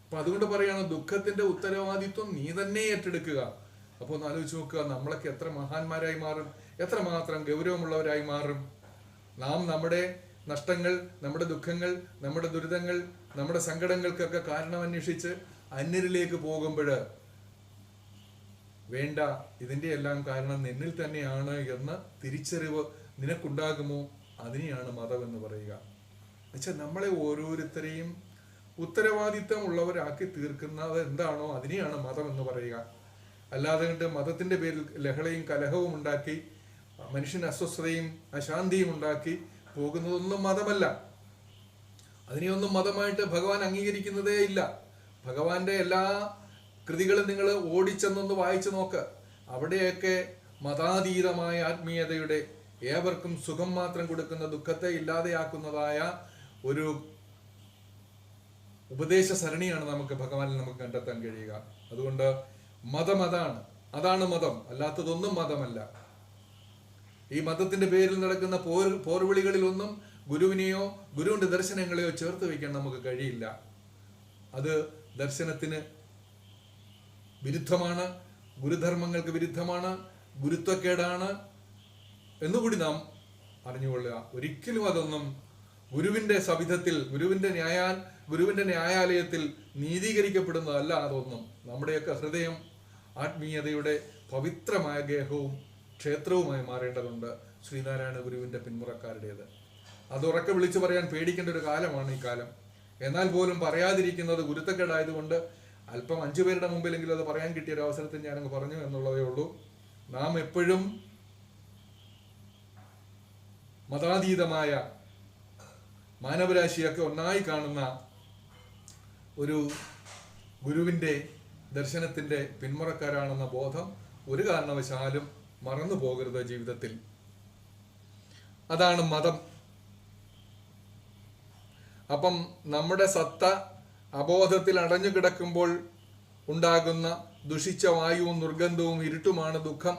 അപ്പൊ അതുകൊണ്ട് പറയാണ്, ദുഃഖത്തിന്റെ ഉത്തരവാദിത്വം നീ തന്നെ ഏറ്റെടുക്കുക. അപ്പൊ ഒന്ന് ആലോചിച്ച് നോക്കുക, നമ്മളൊക്കെ എത്ര മഹാന്മാരായി മാറും, എത്രമാത്രം ഗൗരവമുള്ളവരായി മാറും. നാം നമ്മുടെ നഷ്ടങ്ങൾ, നമ്മുടെ ദുഃഖങ്ങൾ, നമ്മുടെ ദുരിതങ്ങൾ, നമ്മുടെ സങ്കടങ്ങൾക്കൊക്കെ കാരണം അന്വേഷിച്ച് അന്യരിലേക്ക് പോകുമ്പോൾ വേണ്ട, ഇതിന്റെ എല്ലാം കാരണം നിന്നിൽ തന്നെയാണ് എന്ന തിരിച്ചറിവ് നിനക്കുണ്ടാകുമോ? അതിനെയാണ് മതം എന്ന് പറയുക. എന്നുവെച്ചാൽ നമ്മളെ ഓരോരുത്തരെയും ഉത്തരവാദിത്തം ഉള്ളവരാക്കി തീർക്കുന്നത് എന്താണോ അതിനെയാണ് മതം എന്ന് പറയുക. അല്ലാതെ കണ്ട് മതത്തിന്റെ പേരിൽ ലഹളയും കലഹവും ഉണ്ടാക്കി മനുഷ്യന് അസ്വസ്ഥതയും അശാന്തിയും ഉണ്ടാക്കി പോകുന്നതൊന്നും മതമല്ല. അതിനെയൊന്നും മതമായിട്ട് ഭഗവാൻ അംഗീകരിക്കുന്നതേ ഇല്ല. ഭഗവാന്റെ എല്ലാ കൃതികളും നിങ്ങൾ ഓടിച്ചെന്നൊന്ന് വായിച്ചു നോക്ക്. അവിടെയൊക്കെ മതാതീതമായ ആത്മീയതയുടെ, ഏവർക്കും സുഖം മാത്രം കൊടുക്കുന്ന, ദുഃഖത്തെ ഇല്ലാതെയാക്കുന്നതായ ഒരു ഉപദേശ സരണിയാണ് ഭഗവാനിൽ നമുക്ക് കണ്ടെത്താൻ കഴിയുക. അതുകൊണ്ട് മതം അതാണ് മതം, അല്ലാത്തതൊന്നും മതമല്ല. ഈ മതത്തിന്റെ പേരിൽ നടക്കുന്ന പോർവിളികളിലൊന്നും ഗുരുവിനെയോ ഗുരുവിൻ്റെ ദർശനങ്ങളെയോ ചേർത്ത് വയ്ക്കാൻ നമുക്ക് കഴിയില്ല. അത് ദർശനത്തിന് വിരുദ്ധമാണ്, ഗുരുധർമ്മങ്ങൾക്ക് വിരുദ്ധമാണ്, ഗുരുത്വക്കേടാണ് എന്നുകൂടി നാം അറിഞ്ഞുകൊള്ളുക. ഒരിക്കലും അതൊന്നും ഗുരുവിൻ്റെ സവിധത്തിൽ, ഗുരുവിൻ്റെ ന്യായാലയത്തിൽ നീതീകരിക്കപ്പെടുന്നതല്ല. അതൊന്നും നമ്മുടെയൊക്കെ ഹൃദയം ആത്മീയതയുടെ പവിത്രമായ ഗേഹവും ക്ഷേത്രവുമായി മാറേണ്ടതുണ്ട് ശ്രീനാരായണ ഗുരുവിൻ്റെ പിന്മുറക്കാരുടേത്. അത് ഉറക്കെ വിളിച്ചു പറയാൻ പേടിക്കേണ്ട ഒരു കാലമാണ് ഈ കാലം. എന്നാൽ പോലും പറയാതിരിക്കുന്നത് ഗുരുത്തക്കേടായതുകൊണ്ട് അല്പം 5 പേരുടെ മുമ്പിലെങ്കിലും അത് പറയാൻ കിട്ടിയ ഒരു അവസരത്തിൽ ഞാനങ്ങ് പറഞ്ഞു എന്നുള്ളതേ ഉള്ളൂ. നാം എപ്പോഴും മതാതീതമായ മാനവരാശിയൊക്കെ ഒന്നായി കാണുന്ന ഒരു ഗുരുവിൻ്റെ ദർശനത്തിൻ്റെ പിന്മുറക്കാരാണെന്ന ബോധം ഒരു കാരണവശാലും മറന്നു പോകരുത് ജീവിതത്തിൽ. അതാണ് മതം. അപ്പം നമ്മുടെ സത്ത അബോധത്തിൽ അടഞ്ഞു കിടക്കുമ്പോൾ ഉണ്ടാകുന്ന ദുഷിച്ച വായുവും ദുർഗന്ധവും ഇരുട്ടുമാണ് ദുഃഖം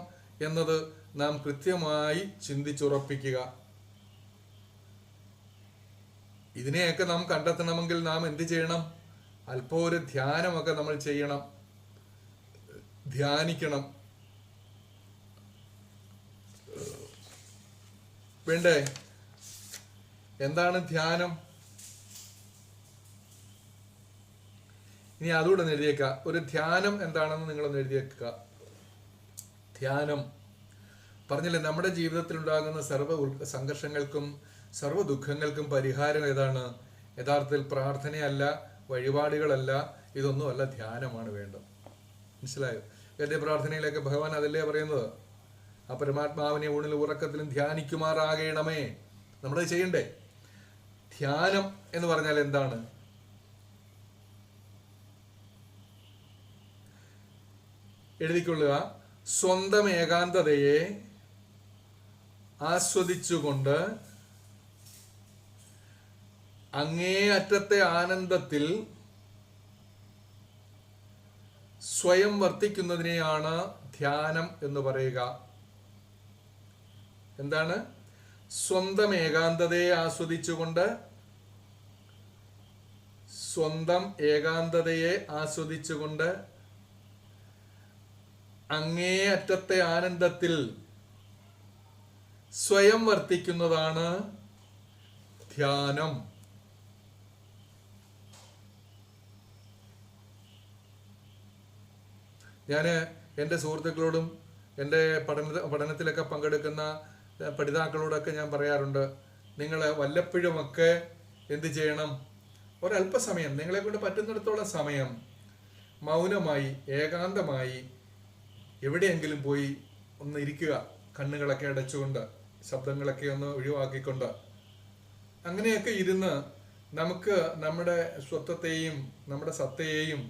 എന്നത് നാം കൃത്യമായി ചിന്തിച്ചുറപ്പിക്കുക. ഇതിനെയൊക്കെ നാം കണ്ടെത്തണമെങ്കിൽ നാം എന്ത് ചെയ്യണം? അല്പം ഒരു ധ്യാനമൊക്കെ നമ്മൾ ചെയ്യണം, ധ്യാനിക്കണം. വേണ്ടേ? എന്താണ് ധ്യാനം? ഇനി അതുകൂടെ ഒന്ന് എഴുതിയേക്കുക. ഒരു ധ്യാനം എന്താണെന്ന് നിങ്ങളൊന്ന് എഴുതിയേക്കുക. ധ്യാനം പറഞ്ഞില്ലേ, നമ്മുടെ ജീവിതത്തിൽ ഉണ്ടാകുന്ന സർവ്വ സംഘർഷങ്ങൾക്കും സർവ്വ ദുഃഖങ്ങൾക്കും പരിഹാരം ഏതാണ്? യഥാർത്ഥത്തിൽ പ്രാർത്ഥനയല്ല, വഴിപാടുകളല്ല, ഇതൊന്നുമല്ല, ധ്യാനമാണ് വേണ്ടത്. മനസ്സിലായോ? എൻ്റെ പ്രാർത്ഥനയിലൊക്കെ ഭഗവാൻ അതല്ലേ പറയുന്നത്? ആ പരമാത്മാവിനെ ഊണിലും ഉറക്കത്തിലും ധ്യാനിക്കുമാറാകണമേ. നമ്മളത് ചെയ്യണ്ടേ? ധ്യാനം എന്ന് പറഞ്ഞാൽ എന്താണ്? എഴുതിക്കൊള്ളുക. സ്വന്തം ഏകാന്തതയെ ആസ്വദിച്ചുകൊണ്ട് അങ്ങേയറ്റത്തെ ആനന്ദത്തിൽ സ്വയം വർത്തിക്കുന്നതിനെയാണ് ധ്യാനം എന്ന് പറയുക. എന്താണ്? സ്വന്തം ഏകാന്തതയെ ആസ്വദിച്ചുകൊണ്ട്, സ്വന്തം ഏകാന്തതയെ ആസ്വദിച്ചുകൊണ്ട് അങ്ങേയറ്റത്തെ ആനന്ദത്തിൽ സ്വയം വർത്തിക്കുന്നതാണ് ധ്യാനം. ഞാൻ എൻ്റെ സുഹൃത്തുക്കളോടും എൻ്റെ പഠനത്തിലൊക്കെ പങ്കെടുക്കുന്ന പഠിതാക്കളോടൊക്കെ ഞാൻ പറയാറുണ്ട്, നിങ്ങൾ വല്ലപ്പോഴുമൊക്കെ എന്ത് ചെയ്യണം? ഒരല്പസമയം, നിങ്ങളെ കൊണ്ട് പറ്റുന്നിടത്തോളം സമയം മൗനമായി, ഏകാന്തമായി എവിടെയെങ്കിലും പോയി ഒന്ന് ഇരിക്കുക. കണ്ണുകളൊക്കെ അടച്ചുകൊണ്ട്, ശബ്ദങ്ങളൊക്കെ ഒന്ന് ഒഴിവാക്കിക്കൊണ്ട്, അങ്ങനെയൊക്കെ ഇരുന്ന് നമുക്ക് നമ്മുടെ സ്വത്വത്തെയും നമ്മുടെ സത്തയെയും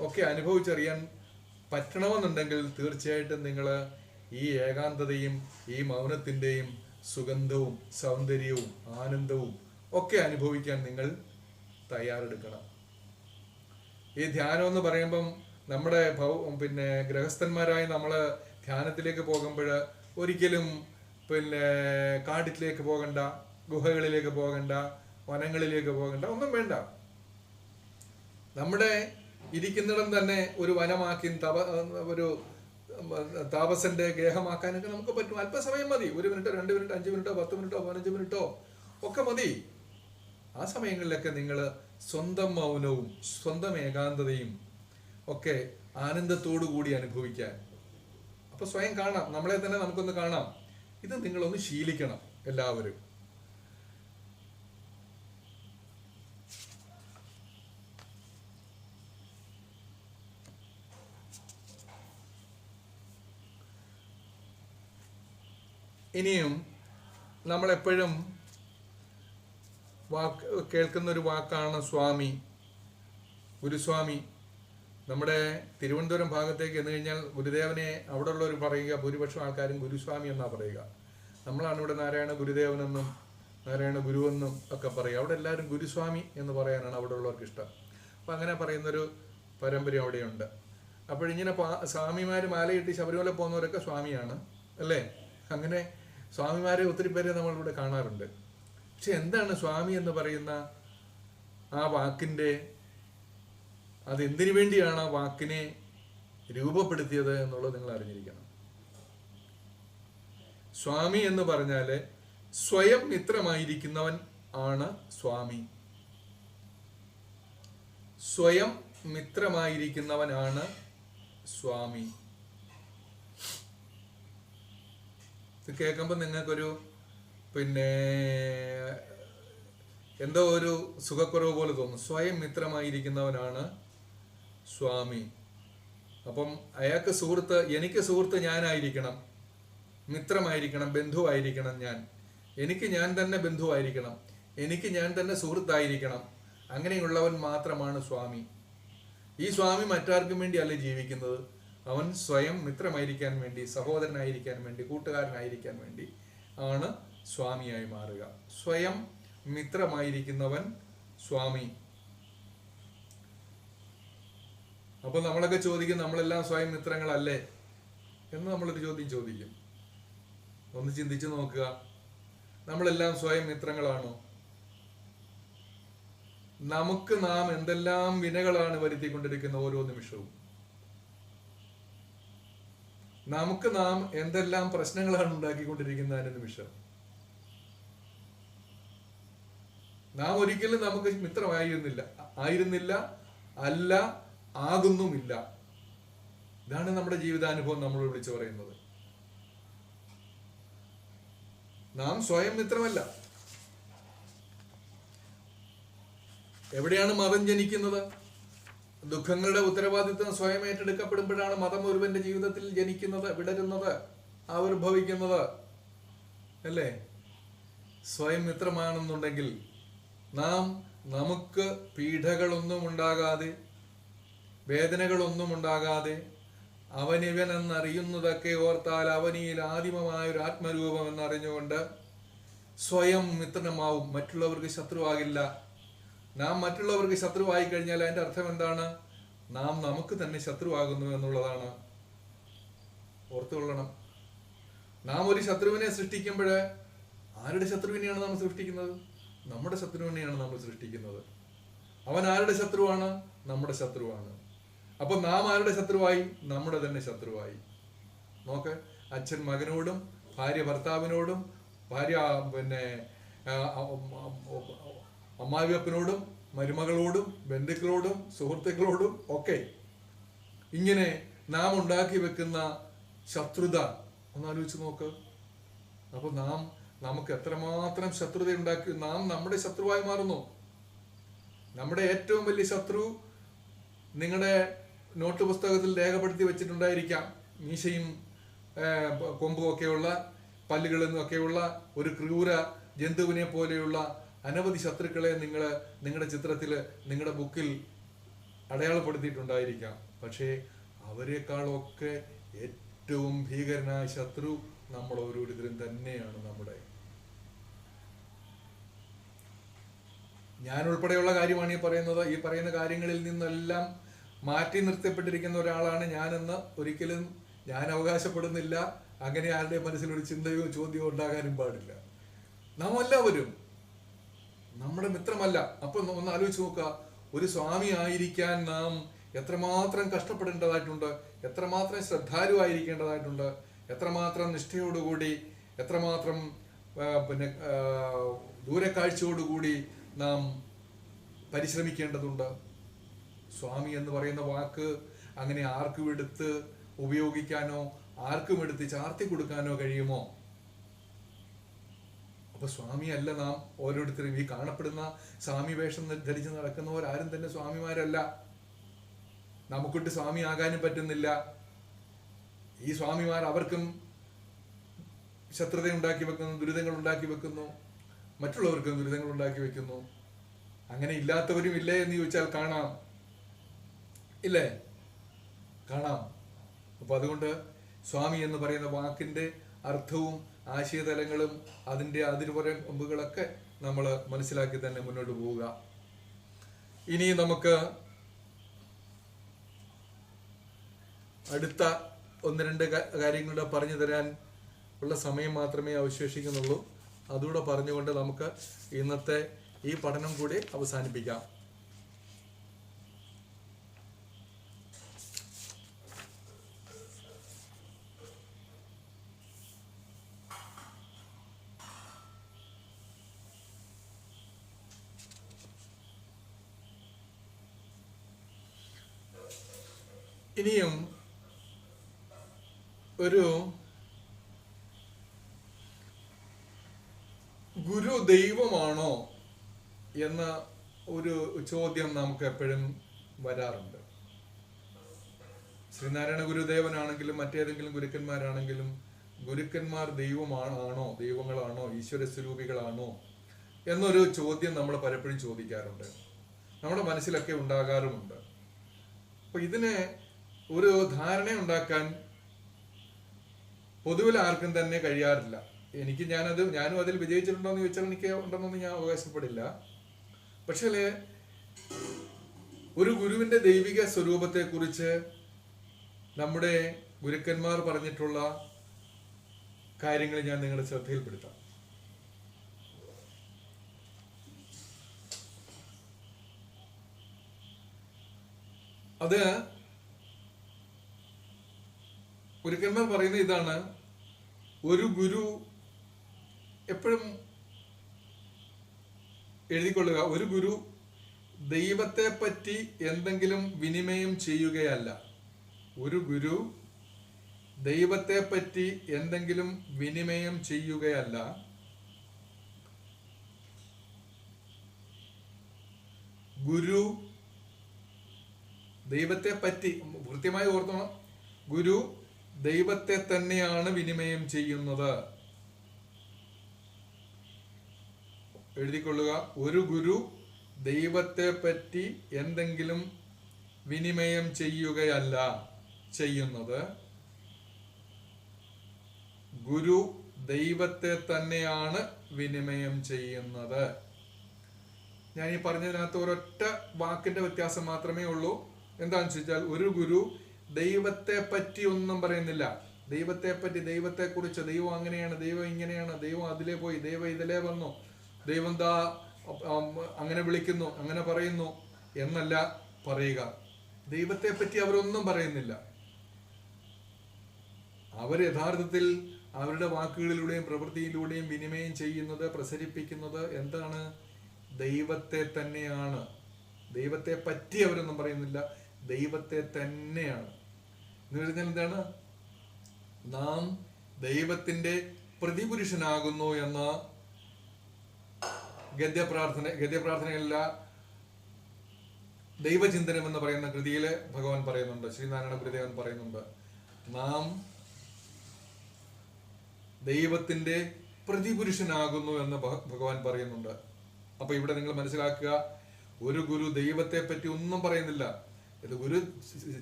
ഒക്കെ അനുഭവിച്ചറിയാൻ പറ്റണമെന്നുണ്ടെങ്കിൽ തീർച്ചയായിട്ടും നിങ്ങൾ ഈ ഏകാന്തതയും ഈ മൗനത്തിൻ്റെയും സുഗന്ധവും സൗന്ദര്യവും ആനന്ദവും ഒക്കെ അനുഭവിക്കാൻ നിങ്ങൾ തയ്യാറെടുക്കണം. ഈ ധ്യാനം എന്ന് പറയുമ്പം നമ്മുടെ ഗൃഹസ്ഥന്മാരായി നമ്മൾ ധ്യാനത്തിലേക്ക് പോകുമ്പോൾ ഒരിക്കലും കാട്ടിലേക്ക് പോകണ്ട, ഗുഹകളിലേക്ക് പോകണ്ട, വനങ്ങളിലേക്ക് പോകണ്ട, ഒന്നും വേണ്ട. നമ്മുടെ ഇരിക്കുന്നിടം തന്നെ ഒരു വനമാക്കി ഒരു താപസന്റെ ഗേഹമാക്കാനൊക്കെ നമുക്ക് പറ്റും. അല്പസമയം മതി. 1 മിനിറ്റോ 2 മിനിറ്റോ 5 മിനിറ്റോ 10 മിനിറ്റോ 15 മിനിറ്റോ ഒക്കെ മതി. ആ സമയങ്ങളിലൊക്കെ നിങ്ങൾ സ്വന്തം മൗനവും സ്വന്തം ഏകാന്തതയും ഒക്കെ ആനന്ദത്തോടു കൂടി അനുഭവിക്കാൻ. അപ്പൊ സ്വയം കാണാം, നമ്മളെ തന്നെ നമുക്കൊന്ന് കാണാം. ഇത് നിങ്ങളൊന്ന് ശീലിക്കണം എല്ലാവരും. ഇനിയും നമ്മളെപ്പോഴും കേൾക്കുന്നൊരു വാക്കാണ് സ്വാമി, ഗുരുസ്വാമി. നമ്മുടെ തിരുവനന്തപുരം ഭാഗത്തേക്ക് എന്ന് കഴിഞ്ഞാൽ ഗുരുദേവനെ അവിടെ ഉള്ളവർ പറയുക, ഭൂരിപക്ഷം ആൾക്കാരും ഗുരുസ്വാമി എന്നാണ് പറയുക. നമ്മളാണ് ഇവിടെ നാരായണ ഗുരുദേവനെന്നും നാരായണ ഗുരുവെന്നും ഒക്കെ പറയുക. അവിടെ എല്ലാവരും ഗുരുസ്വാമി എന്ന് പറയാനാണ് അവിടെ ഉള്ളവർക്ക് ഇഷ്ടം. അപ്പം അങ്ങനെ പറയുന്നൊരു പാരമ്പര്യം അവിടെയുണ്ട്. അപ്പോഴിങ്ങനെ സ്വാമിമാർ മാലയിട്ട് ശബരിമല പോകുന്നവരൊക്കെ സ്വാമിയാണ്, അല്ലേ? അങ്ങനെ സ്വാമിമാരെ ഒത്തിരി പേരെ നമ്മളിവിടെ കാണാറുണ്ട്. പക്ഷെ എന്താണ് സ്വാമി എന്ന് പറയുന്ന ആ വാക്കിൻ്റെ, അതെന്തിനു വേണ്ടിയാണ് ആ വാക്കിനെ രൂപപ്പെടുത്തിയത് എന്നുള്ളത് നിങ്ങൾ അറിഞ്ഞിരിക്കണം. സ്വാമി എന്ന് പറഞ്ഞാൽ സ്വയം മിത്രമായിരിക്കുന്നവൻ ആണ് സ്വാമി. സ്വയം മിത്രമായിരിക്കുന്നവനാണ് സ്വാമി. ഇത് കേൾക്കുമ്പോൾ നിങ്ങൾക്കൊരു എന്തോ ഒരു സുഖക്കുറവ് പോലെ തോന്നും. സ്വയം മിത്രമായിരിക്കുന്നവനാണ് സ്വാമി. അപ്പം അയാൾക്ക് സുഹൃത്ത്, എനിക്ക് സുഹൃത്ത് ഞാനായിരിക്കണം, മിത്രമായിരിക്കണം, ബന്ധുവായിരിക്കണം ഞാൻ. എനിക്ക് ഞാൻ തന്നെ ബന്ധുവായിരിക്കണം, എനിക്ക് ഞാൻ തന്നെ സുഹൃത്തായിരിക്കണം. അങ്ങനെയുള്ളവൻ മാത്രമാണ് സ്വാമി. ഈ സ്വാമി മറ്റാർക്കും വേണ്ടി അല്ല ജീവിക്കുന്നത്. അവൻ സ്വയം മിത്രമായിരിക്കാൻ വേണ്ടി, സഹോദരനായിരിക്കാൻ വേണ്ടി, കൂട്ടുകാരനായിരിക്കാൻ വേണ്ടി ആണ് സ്വാമിയായി മാറുക. സ്വയം മിത്രമായിരിക്കുന്നവൻ സ്വാമി. അപ്പൊ നമ്മളൊക്കെ ചോദിക്കും, നമ്മളെല്ലാം സ്വയം മിത്രങ്ങളല്ലേ എന്ന് നമ്മളൊരു ചോദ്യം ചോദിക്കും. ഒന്ന് ചിന്തിച്ചു നോക്കുക, നമ്മളെല്ലാം സ്വയം മിത്രങ്ങളാണോ? നമുക്ക് നാം എന്തെല്ലാം വിനകളാണ് വരുത്തിക്കൊണ്ടിരിക്കുന്ന ഓരോ നിമിഷവും. നമുക്ക് നാം എന്തെല്ലാം പ്രശ്നങ്ങളാണ് ഉണ്ടാക്കിക്കൊണ്ടിരിക്കുന്ന ആ നിമിഷം. നാം ഒരിക്കലും നമുക്ക് ആയിരുന്നില്ല, അല്ല, ആകുന്നുമില്ല. ഇതാണ് നമ്മുടെ ജീവിതാനുഭവം നമ്മൾ വിളിച്ചു പറയുന്നത്. നാം സ്വയം മിത്രമല്ല. എവിടെയാണ് മതം ജനിക്കുന്നത്? ദുഃഖങ്ങളുടെ ഉത്തരവാദിത്വം സ്വയം ഏറ്റെടുക്കപ്പെടുമ്പോഴാണ് മതം ഒരുവന്റെ ജീവിതത്തിൽ ജനിക്കുന്നത്, വിടരുന്നത്, ആവിർഭവിക്കുന്നത്. അല്ലേ? സ്വയം മിത്രമാണെന്നുണ്ടെങ്കിൽ നാം നമുക്ക് പീഡകളൊന്നും ഉണ്ടാകാതെ, വേദനകളൊന്നും ഉണ്ടാകാതെ, അവനിവൻ എന്നറിയുന്നതൊക്കെ ഓർത്താൽ അവനിൽ ആദിമമായൊരു ആത്മരൂപം എന്നറിഞ്ഞുകൊണ്ട് സ്വയം മിത്രമാവും. മറ്റുള്ളവർക്ക് ശത്രുവാകില്ല. നാം മറ്റുള്ളവർക്ക് ശത്രുവായി കഴിഞ്ഞാൽ അതിന്റെ അർത്ഥം എന്താണ്? നാം നമുക്ക് തന്നെ ശത്രുവാകുന്നു എന്നുള്ളതാണ്. ഓർത്തുകൊള്ളണം. നാം ഒരു ശത്രുവിനെ സൃഷ്ടിക്കുമ്പോൾ ആരുടെ ശത്രുവിനെയാണ് നാം സൃഷ്ടിക്കുന്നത്? നമ്മുടെ ശത്രുവിനെയാണ് നമ്മൾ സൃഷ്ടിക്കുന്നത്. അവൻ ആരുടെ ശത്രുവാണ്? നമ്മുടെ ശത്രുവാണ്. അപ്പൊ നാം ആരുടെ ശത്രുവായി? നമ്മുടെ തന്നെ ശത്രുവായി. നോക്ക്, അച്ഛൻ മകനോടും, ഭാര്യ ഭർത്താവിനോടും, ഭാര്യ അമ്മാവിയപ്പനോടും, മരുമകളോടും, ബന്ധുക്കളോടും, സുഹൃത്തുക്കളോടും ഒക്കെ ഇങ്ങനെ നാം ഉണ്ടാക്കി വെക്കുന്ന ശത്രുത ഒന്നാലോചിച്ച് നോക്ക്. അപ്പൊ നമുക്ക് എത്രമാത്രം ശത്രുത ഉണ്ടാക്കി നാം നമ്മുടെ ശത്രുവായി മാറുന്നു. നമ്മുടെ ഏറ്റവും വലിയ ശത്രു നിങ്ങളുടെ നോട്ട് പുസ്തകത്തിൽ രേഖപ്പെടുത്തി വെച്ചിട്ടുണ്ടായിരിക്കാം. മീശയും കൊമ്പും ഒക്കെയുള്ള, പല്ലുകളും ഒക്കെയുള്ള ഒരു ക്രൂര ജന്തുവിനെ പോലെയുള്ള അനവധി ശത്രുക്കളെ നിങ്ങളുടെ ചിത്രത്തിൽ, നിങ്ങളുടെ ബുക്കിൽ അടയാളപ്പെടുത്തിയിട്ടുണ്ടായിരിക്കാം. പക്ഷേ അവരെക്കാളൊക്കെ ഏറ്റവും ഭീകരനായ ശത്രു നമ്മൾ ഓരോരുത്തരും തന്നെയാണ്. ഞാൻ ഉൾപ്പെടെയുള്ള കാര്യമാണ് ഈ പറയുന്നത്. ഈ പറയുന്ന കാര്യങ്ങളിൽ നിന്നെല്ലാം മാറ്റി നിർത്തപ്പെട്ടിരിക്കുന്ന ഒരാളാണ് ഞാനെന്ന് ഒരിക്കലും ഞാൻ അവകാശപ്പെടുന്നില്ല. അങ്ങനെ ആരുടെ മനസ്സിലൊരു ചിന്തയോ ചോദ്യമോ ഉണ്ടാകാനും പാടില്ല. നാം എല്ലാവരും നമ്മുടെ മിത്രമല്ല. അപ്പൊ ഒന്ന് ആലോചിച്ച് നോക്കുക, ഒരു സ്വാമി ആയിരിക്കാൻ നാം എത്രമാത്രം കഷ്ടപ്പെടേണ്ടതായിട്ടുണ്ട്, എത്രമാത്രം ശ്രദ്ധാലുവായിരിക്കേണ്ടതായിട്ടുണ്ട്, എത്രമാത്രം നിഷ്ഠയോടുകൂടി, എത്രമാത്രം ദൂരക്കാഴ്ചയോടുകൂടി നാം പരിശ്രമിക്കേണ്ടതുണ്ട്. സ്വാമി എന്ന് പറയുന്ന വാക്ക് അങ്ങനെ ആർക്കും എടുത്ത് ഉപയോഗിക്കാനോ ആർക്കും എടുത്ത് ചാർത്തി കൊടുക്കാനോ കഴിയുമോ? അപ്പൊ സ്വാമിയല്ല നാം ഓരോരുത്തരും. ഈ കാണപ്പെടുന്ന സ്വാമി വേഷം ധരിച്ച് നടക്കുന്നവരാരും തന്നെ സ്വാമിമാരല്ല. നമുക്കിട്ട് സ്വാമി ആകാനും പറ്റുന്നില്ല. ഈ സ്വാമിമാർ അവർക്കും ശത്രുത ഉണ്ടാക്കി വെക്കുന്നു, ദുരിതങ്ങൾ ഉണ്ടാക്കി വെക്കുന്നു, മറ്റുള്ളവർക്കും ദുരിതങ്ങൾ ഉണ്ടാക്കി വെക്കുന്നു. അങ്ങനെ ഇല്ലാത്തവരും ഇല്ലേ എന്ന് ചോദിച്ചാൽ കാണാം. ഇല്ലേ? കാണാം. അപ്പൊ അതുകൊണ്ട് സ്വാമി എന്ന് പറയുന്ന വാക്കിന്റെ അർത്ഥവും ആശയതലങ്ങളും അതിന്റെ അതിരുപരമ്പുകളൊക്കെ നമ്മൾ മനസ്സിലാക്കി തന്നെ മുന്നോട്ട് പോവുക. ഇനി നമുക്ക് അടുത്ത ഒന്ന് രണ്ട് കാര്യങ്ങളുടെ പറഞ്ഞു തരാൻ ഉള്ള സമയം മാത്രമേ അവശേഷിക്കുന്നുള്ളൂ. അതുകൂടെ പറഞ്ഞുകൊണ്ട് നമുക്ക് ഇന്നത്തെ ഈ പഠനം കൂടി അവസാനിപ്പിക്കാം. ഇനിയും ഒരു ഗുരു ദൈവമാണോ എന്ന ഒരു ചോദ്യം നമുക്ക് എപ്പോഴും വരാറുണ്ട്. ശ്രീനാരായണ ഗുരുദേവനാണെങ്കിലും മറ്റേതെങ്കിലും ഗുരുക്കന്മാരാണെങ്കിലും ഗുരുക്കന്മാർ ദൈവമാണോ, ദൈവങ്ങളാണോ, ഈശ്വര സ്വരൂപികളാണോ എന്നൊരു ചോദ്യം നമ്മൾ പലപ്പോഴും ചോദിക്കാറുണ്ട്, നമ്മുടെ മനസ്സിലൊക്കെ ഉണ്ടാകാറുമുണ്ട്. അപ്പൊ ഇതിന് ഒരു ധാരണ ഉണ്ടാക്കാൻ പൊതുവിൽ ആർക്കും തന്നെ കഴിയാറില്ല. ഞാനും അതിൽ വിജയിച്ചിട്ടുണ്ടോ എന്ന് ചോദിച്ചാൽ എനിക്ക് ഉണ്ടെന്നൊന്നും ഞാൻ അവകാശപ്പെടില്ല. പക്ഷേ ഒരു ഗുരുവിന്റെ ദൈവിക സ്വരൂപത്തെ കുറിച്ച് നമ്മുടെ ഗുരുക്കന്മാർ പറഞ്ഞിട്ടുള്ള കാര്യങ്ങൾ ഞാൻ നിങ്ങളുടെ ശ്രദ്ധയിൽപ്പെടുത്താം. അത് ഗുരുക്കന്മാർ പറയുന്ന ഇതാണ്: ഒരു ഗുരു എപ്പോഴും എഴുതിക്കൊള്ളുക, ഒരു ഗുരു ദൈവത്തെ പറ്റി എന്തെങ്കിലും വിനിമയം ചെയ്യുകയല്ല. ഒരു ഗുരു ദൈവത്തെ പറ്റി എന്തെങ്കിലും വിനിമയം ചെയ്യുകയല്ല, ഗുരു ദൈവത്തെ പറ്റി, കൃത്യമായി ഓർത്തോണം, ഗുരു ദൈവത്തെ തന്നെയാണ് വിനിമയം ചെയ്യുന്നത്. എഴുതിക്കൊള്ളുക, ഒരു ഗുരു ദൈവത്തെ പറ്റി എന്തെങ്കിലും വിനിമയം ചെയ്യുകയല്ല ചെയ്യുന്നത്, ഗുരു ദൈവത്തെ തന്നെയാണ് വിനിമയം ചെയ്യുന്നത്. ഞാൻ ഈ പറഞ്ഞതിനകത്ത് ഒരൊറ്റ വാക്കിന്റെ വ്യത്യാസം മാത്രമേ ഉള്ളൂ. എന്താണെന്ന് ചോദിച്ചാൽ, ഒരു ഗുരു ദൈവത്തെ പറ്റി ഒന്നും പറയുന്നില്ല. ദൈവത്തെ പറ്റി, ദൈവത്തെ കുറിച്ച്, ദൈവം അങ്ങനെയാണ്, ദൈവം ഇങ്ങനെയാണ്, ദൈവം അതിലേ പോയി, ദൈവം ഇതിലേ വന്നു, ദൈവം അങ്ങനെ വിളിക്കുന്നു, അങ്ങനെ പറയുന്നു എന്നല്ല പറയുക. ദൈവത്തെ പറ്റി അവരൊന്നും പറയുന്നില്ല. അവർ യഥാർത്ഥത്തിൽ അവരുടെ വാക്കുകളിലൂടെയും പ്രവൃത്തിയിലൂടെയും വിനിമയം ചെയ്യുന്നത്, പ്രസരിപ്പിക്കുന്നത് എന്താണ്? ദൈവത്തെ തന്നെയാണ്. ദൈവത്തെ പറ്റി അവരൊന്നും പറയുന്നില്ല, ദൈവത്തെ തന്നെയാണ്. എന്ന് പറഞ്ഞാൽ എന്താണ്? നാം ദൈവത്തിന്റെ പ്രതിപുരുഷനാകുന്നു എന്ന ഗദ്യപ്രാർത്ഥനയല്ല, ദൈവചിന്തനം എന്ന് പറയുന്ന കൃതിയില് ഭഗവാൻ പറയുന്നുണ്ട്, ശ്രീനാരായണ ഗുരുദേവൻ പറയുന്നുണ്ട്, നാം ദൈവത്തിന്റെ പ്രതിപുരുഷനാകുന്നു എന്ന് ഭഗവാൻ പറയുന്നുണ്ട്. അപ്പൊ ഇവിടെ നിങ്ങൾ മനസ്സിലാക്കുക, ഒരു ഗുരു ദൈവത്തെ പറ്റി ഒന്നും പറയുന്നില്ല. ഇത് ഗുരു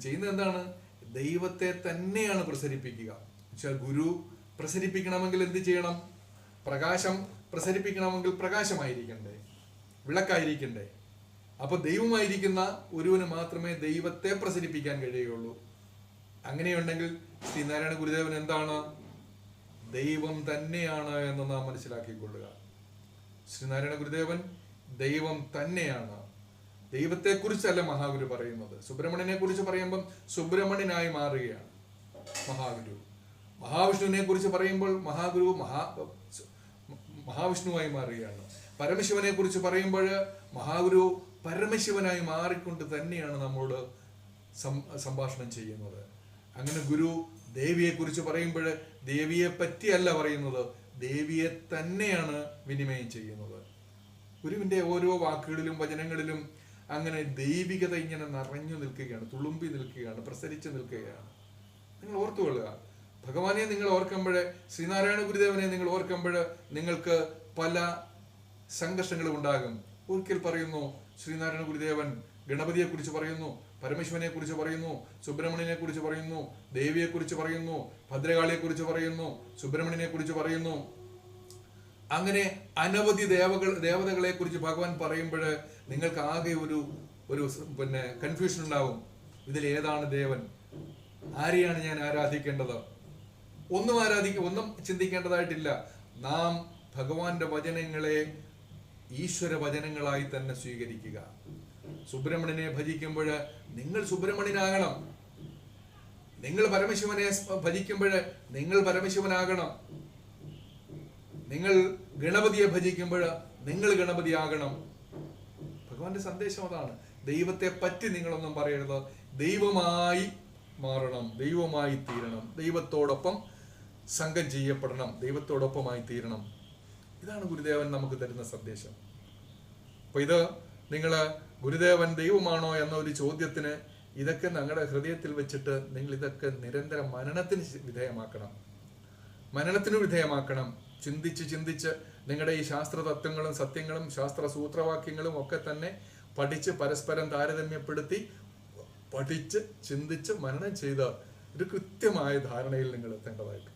ചെയ്യുന്നത് എന്താണ്? ദൈവത്തെ തന്നെയാണ് പ്രസരിപ്പിക്കുക. ഗുരു പ്രസരിപ്പിക്കണമെങ്കിൽ എന്ത് ചെയ്യണം? പ്രകാശം പ്രസരിപ്പിക്കണമെങ്കിൽ പ്രകാശമായിരിക്കണ്ടേ, വിളക്കായിരിക്കണ്ടേ. അപ്പൊ ദൈവമായിരിക്കുന്ന ഒരുവന് മാത്രമേ ദൈവത്തെ പ്രസരിപ്പിക്കാൻ കഴിയുകയുള്ളൂ. അങ്ങനെയുണ്ടെങ്കിൽ ശ്രീനാരായണ ഗുരുദേവൻ എന്താണ്? ദൈവം തന്നെയാണ് എന്ന് നാം മനസ്സിലാക്കിക്കൊള്ളുക. ശ്രീനാരായണ ഗുരുദേവൻ ദൈവം തന്നെയാണ്. ദൈവത്തെ കുറിച്ചല്ല മഹാഗുരു പറയുന്നത്. സുബ്രഹ്മണ്യനെ കുറിച്ച് പറയുമ്പം സുബ്രഹ്മണ്യനായി മാറുകയാണ് മഹാഗുരു. മഹാവിഷ്ണുവിനെ കുറിച്ച് പറയുമ്പോൾ മഹാഗുരു മഹാവിഷ്ണുവായി മാറുകയാണ്. പരമശിവനെ കുറിച്ച് പറയുമ്പോൾ മഹാഗുരു പരമശിവനായി മാറിക്കൊണ്ട് തന്നെയാണ് നമ്മോട് സംഭാഷണം ചെയ്യുന്നത്. അങ്ങനെ ഗുരു ദേവിയെ കുറിച്ച് പറയുമ്പോൾ ദേവിയെ പറ്റിയല്ല പറയുന്നത്, ദേവിയെ തന്നെയാണ് വിനിമയം ചെയ്യുന്നത്. ഗുരുവിന്റെ ഓരോ വാക്കുകളിലും വചനങ്ങളിലും അങ്ങനെ ദൈവികത ഇങ്ങനെ നിറഞ്ഞു നിൽക്കുകയാണ്, തുളുമ്പി നിൽക്കുകയാണ്, പ്രസരിച്ചു നിൽക്കുകയാണ്. നിങ്ങൾ ഓർത്തുകൊള്ളുക, ഭഗവാനെ നിങ്ങൾ ഓർക്കുമ്പോൾ, ശ്രീനാരായണ ഗുരുദേവനെ നിങ്ങൾ ഓർക്കുമ്പോൾ നിങ്ങൾക്ക് പല സംഘർഷങ്ങളും ഉണ്ടാകും. ഒരിക്കൽ പറയുന്നു ശ്രീനാരായണ ഗുരുദേവൻ ഗണപതിയെ കുറിച്ച് പറയുന്നു, പരമേശ്വരനെ കുറിച്ച് പറയുന്നു, സുബ്രഹ്മണ്യനെ കുറിച്ച് പറയുന്നു, ദേവിയെ കുറിച്ച് പറയുന്നു, ഭദ്രകാളിയെ കുറിച്ച് പറയുന്നു, സുബ്രഹ്മണ്യനെ കുറിച്ച് പറയുന്നു. അങ്ങനെ അനവധി ദേവതകളെ കുറിച്ച് ഭഗവാൻ പറയുമ്പോൾ നിങ്ങൾക്ക് ആകെ ഒരു കൺഫ്യൂഷൻ ഉണ്ടാവും. ഇതിൽ ഏതാണ് ദേവൻ? ആരെയാണ് ഞാൻ ആരാധിക്കേണ്ടത്? ഒന്നും ചിന്തിക്കേണ്ടതായിട്ടില്ല. നാം ഭഗവാന്റെ വചനങ്ങളെ ഈശ്വര വചനങ്ങളായി തന്നെ സ്വീകരിക്കുക. സുബ്രഹ്മണ്യനെ ഭജിക്കുമ്പോൾ നിങ്ങൾ സുബ്രഹ്മണ്യനാകണം. നിങ്ങൾ പരമശിവനെ ഭജിക്കുമ്പോൾ നിങ്ങൾ പരമശിവനാകണം. നിങ്ങൾ ഗണപതിയെ ഭജിക്കുമ്പോൾ നിങ്ങൾ ഗണപതിയാകണം. ഭഗവാന്റെ സന്ദേശം അതാണ്. ദൈവത്തെ പറ്റി നിങ്ങളൊന്നും പറയരുത്, ദൈവമായി മാറണം, ദൈവമായി തീരണം, ദൈവത്തോടൊപ്പം സംഘം ചെയ്യപ്പെടണം, ദൈവത്തോടൊപ്പമായി തീരണം. ഇതാണ് ഗുരുദേവൻ നമുക്ക് തരുന്ന സന്ദേശം. അപ്പൊ ഇത് നിങ്ങൾ ഗുരുദേവൻ ദൈവമാണോ എന്ന ഒരു ചോദ്യത്തിന് ഇതൊക്കെ നിങ്ങളുടെ ഹൃദയത്തിൽ വെച്ചിട്ട് നിങ്ങൾ ഇതൊക്കെ നിരന്തരം മനനത്തിന് വിധേയമാക്കണം. ചിന്തിച്ച് നിങ്ങളുടെ ഈ ശാസ്ത്ര തത്വങ്ങളും സത്യങ്ങളും ശാസ്ത്ര സൂത്രവാക്യങ്ങളും ഒക്കെ തന്നെ പഠിച്ച് പരസ്പരം താരതമ്യപ്പെടുത്തി പഠിച്ച് ചിന്തിച്ച് മനനം ചെയ്ത് ഒരു കൃത്യമായ ധാരണയിൽ നിങ്ങൾ എത്തേണ്ടതായിട്ട്.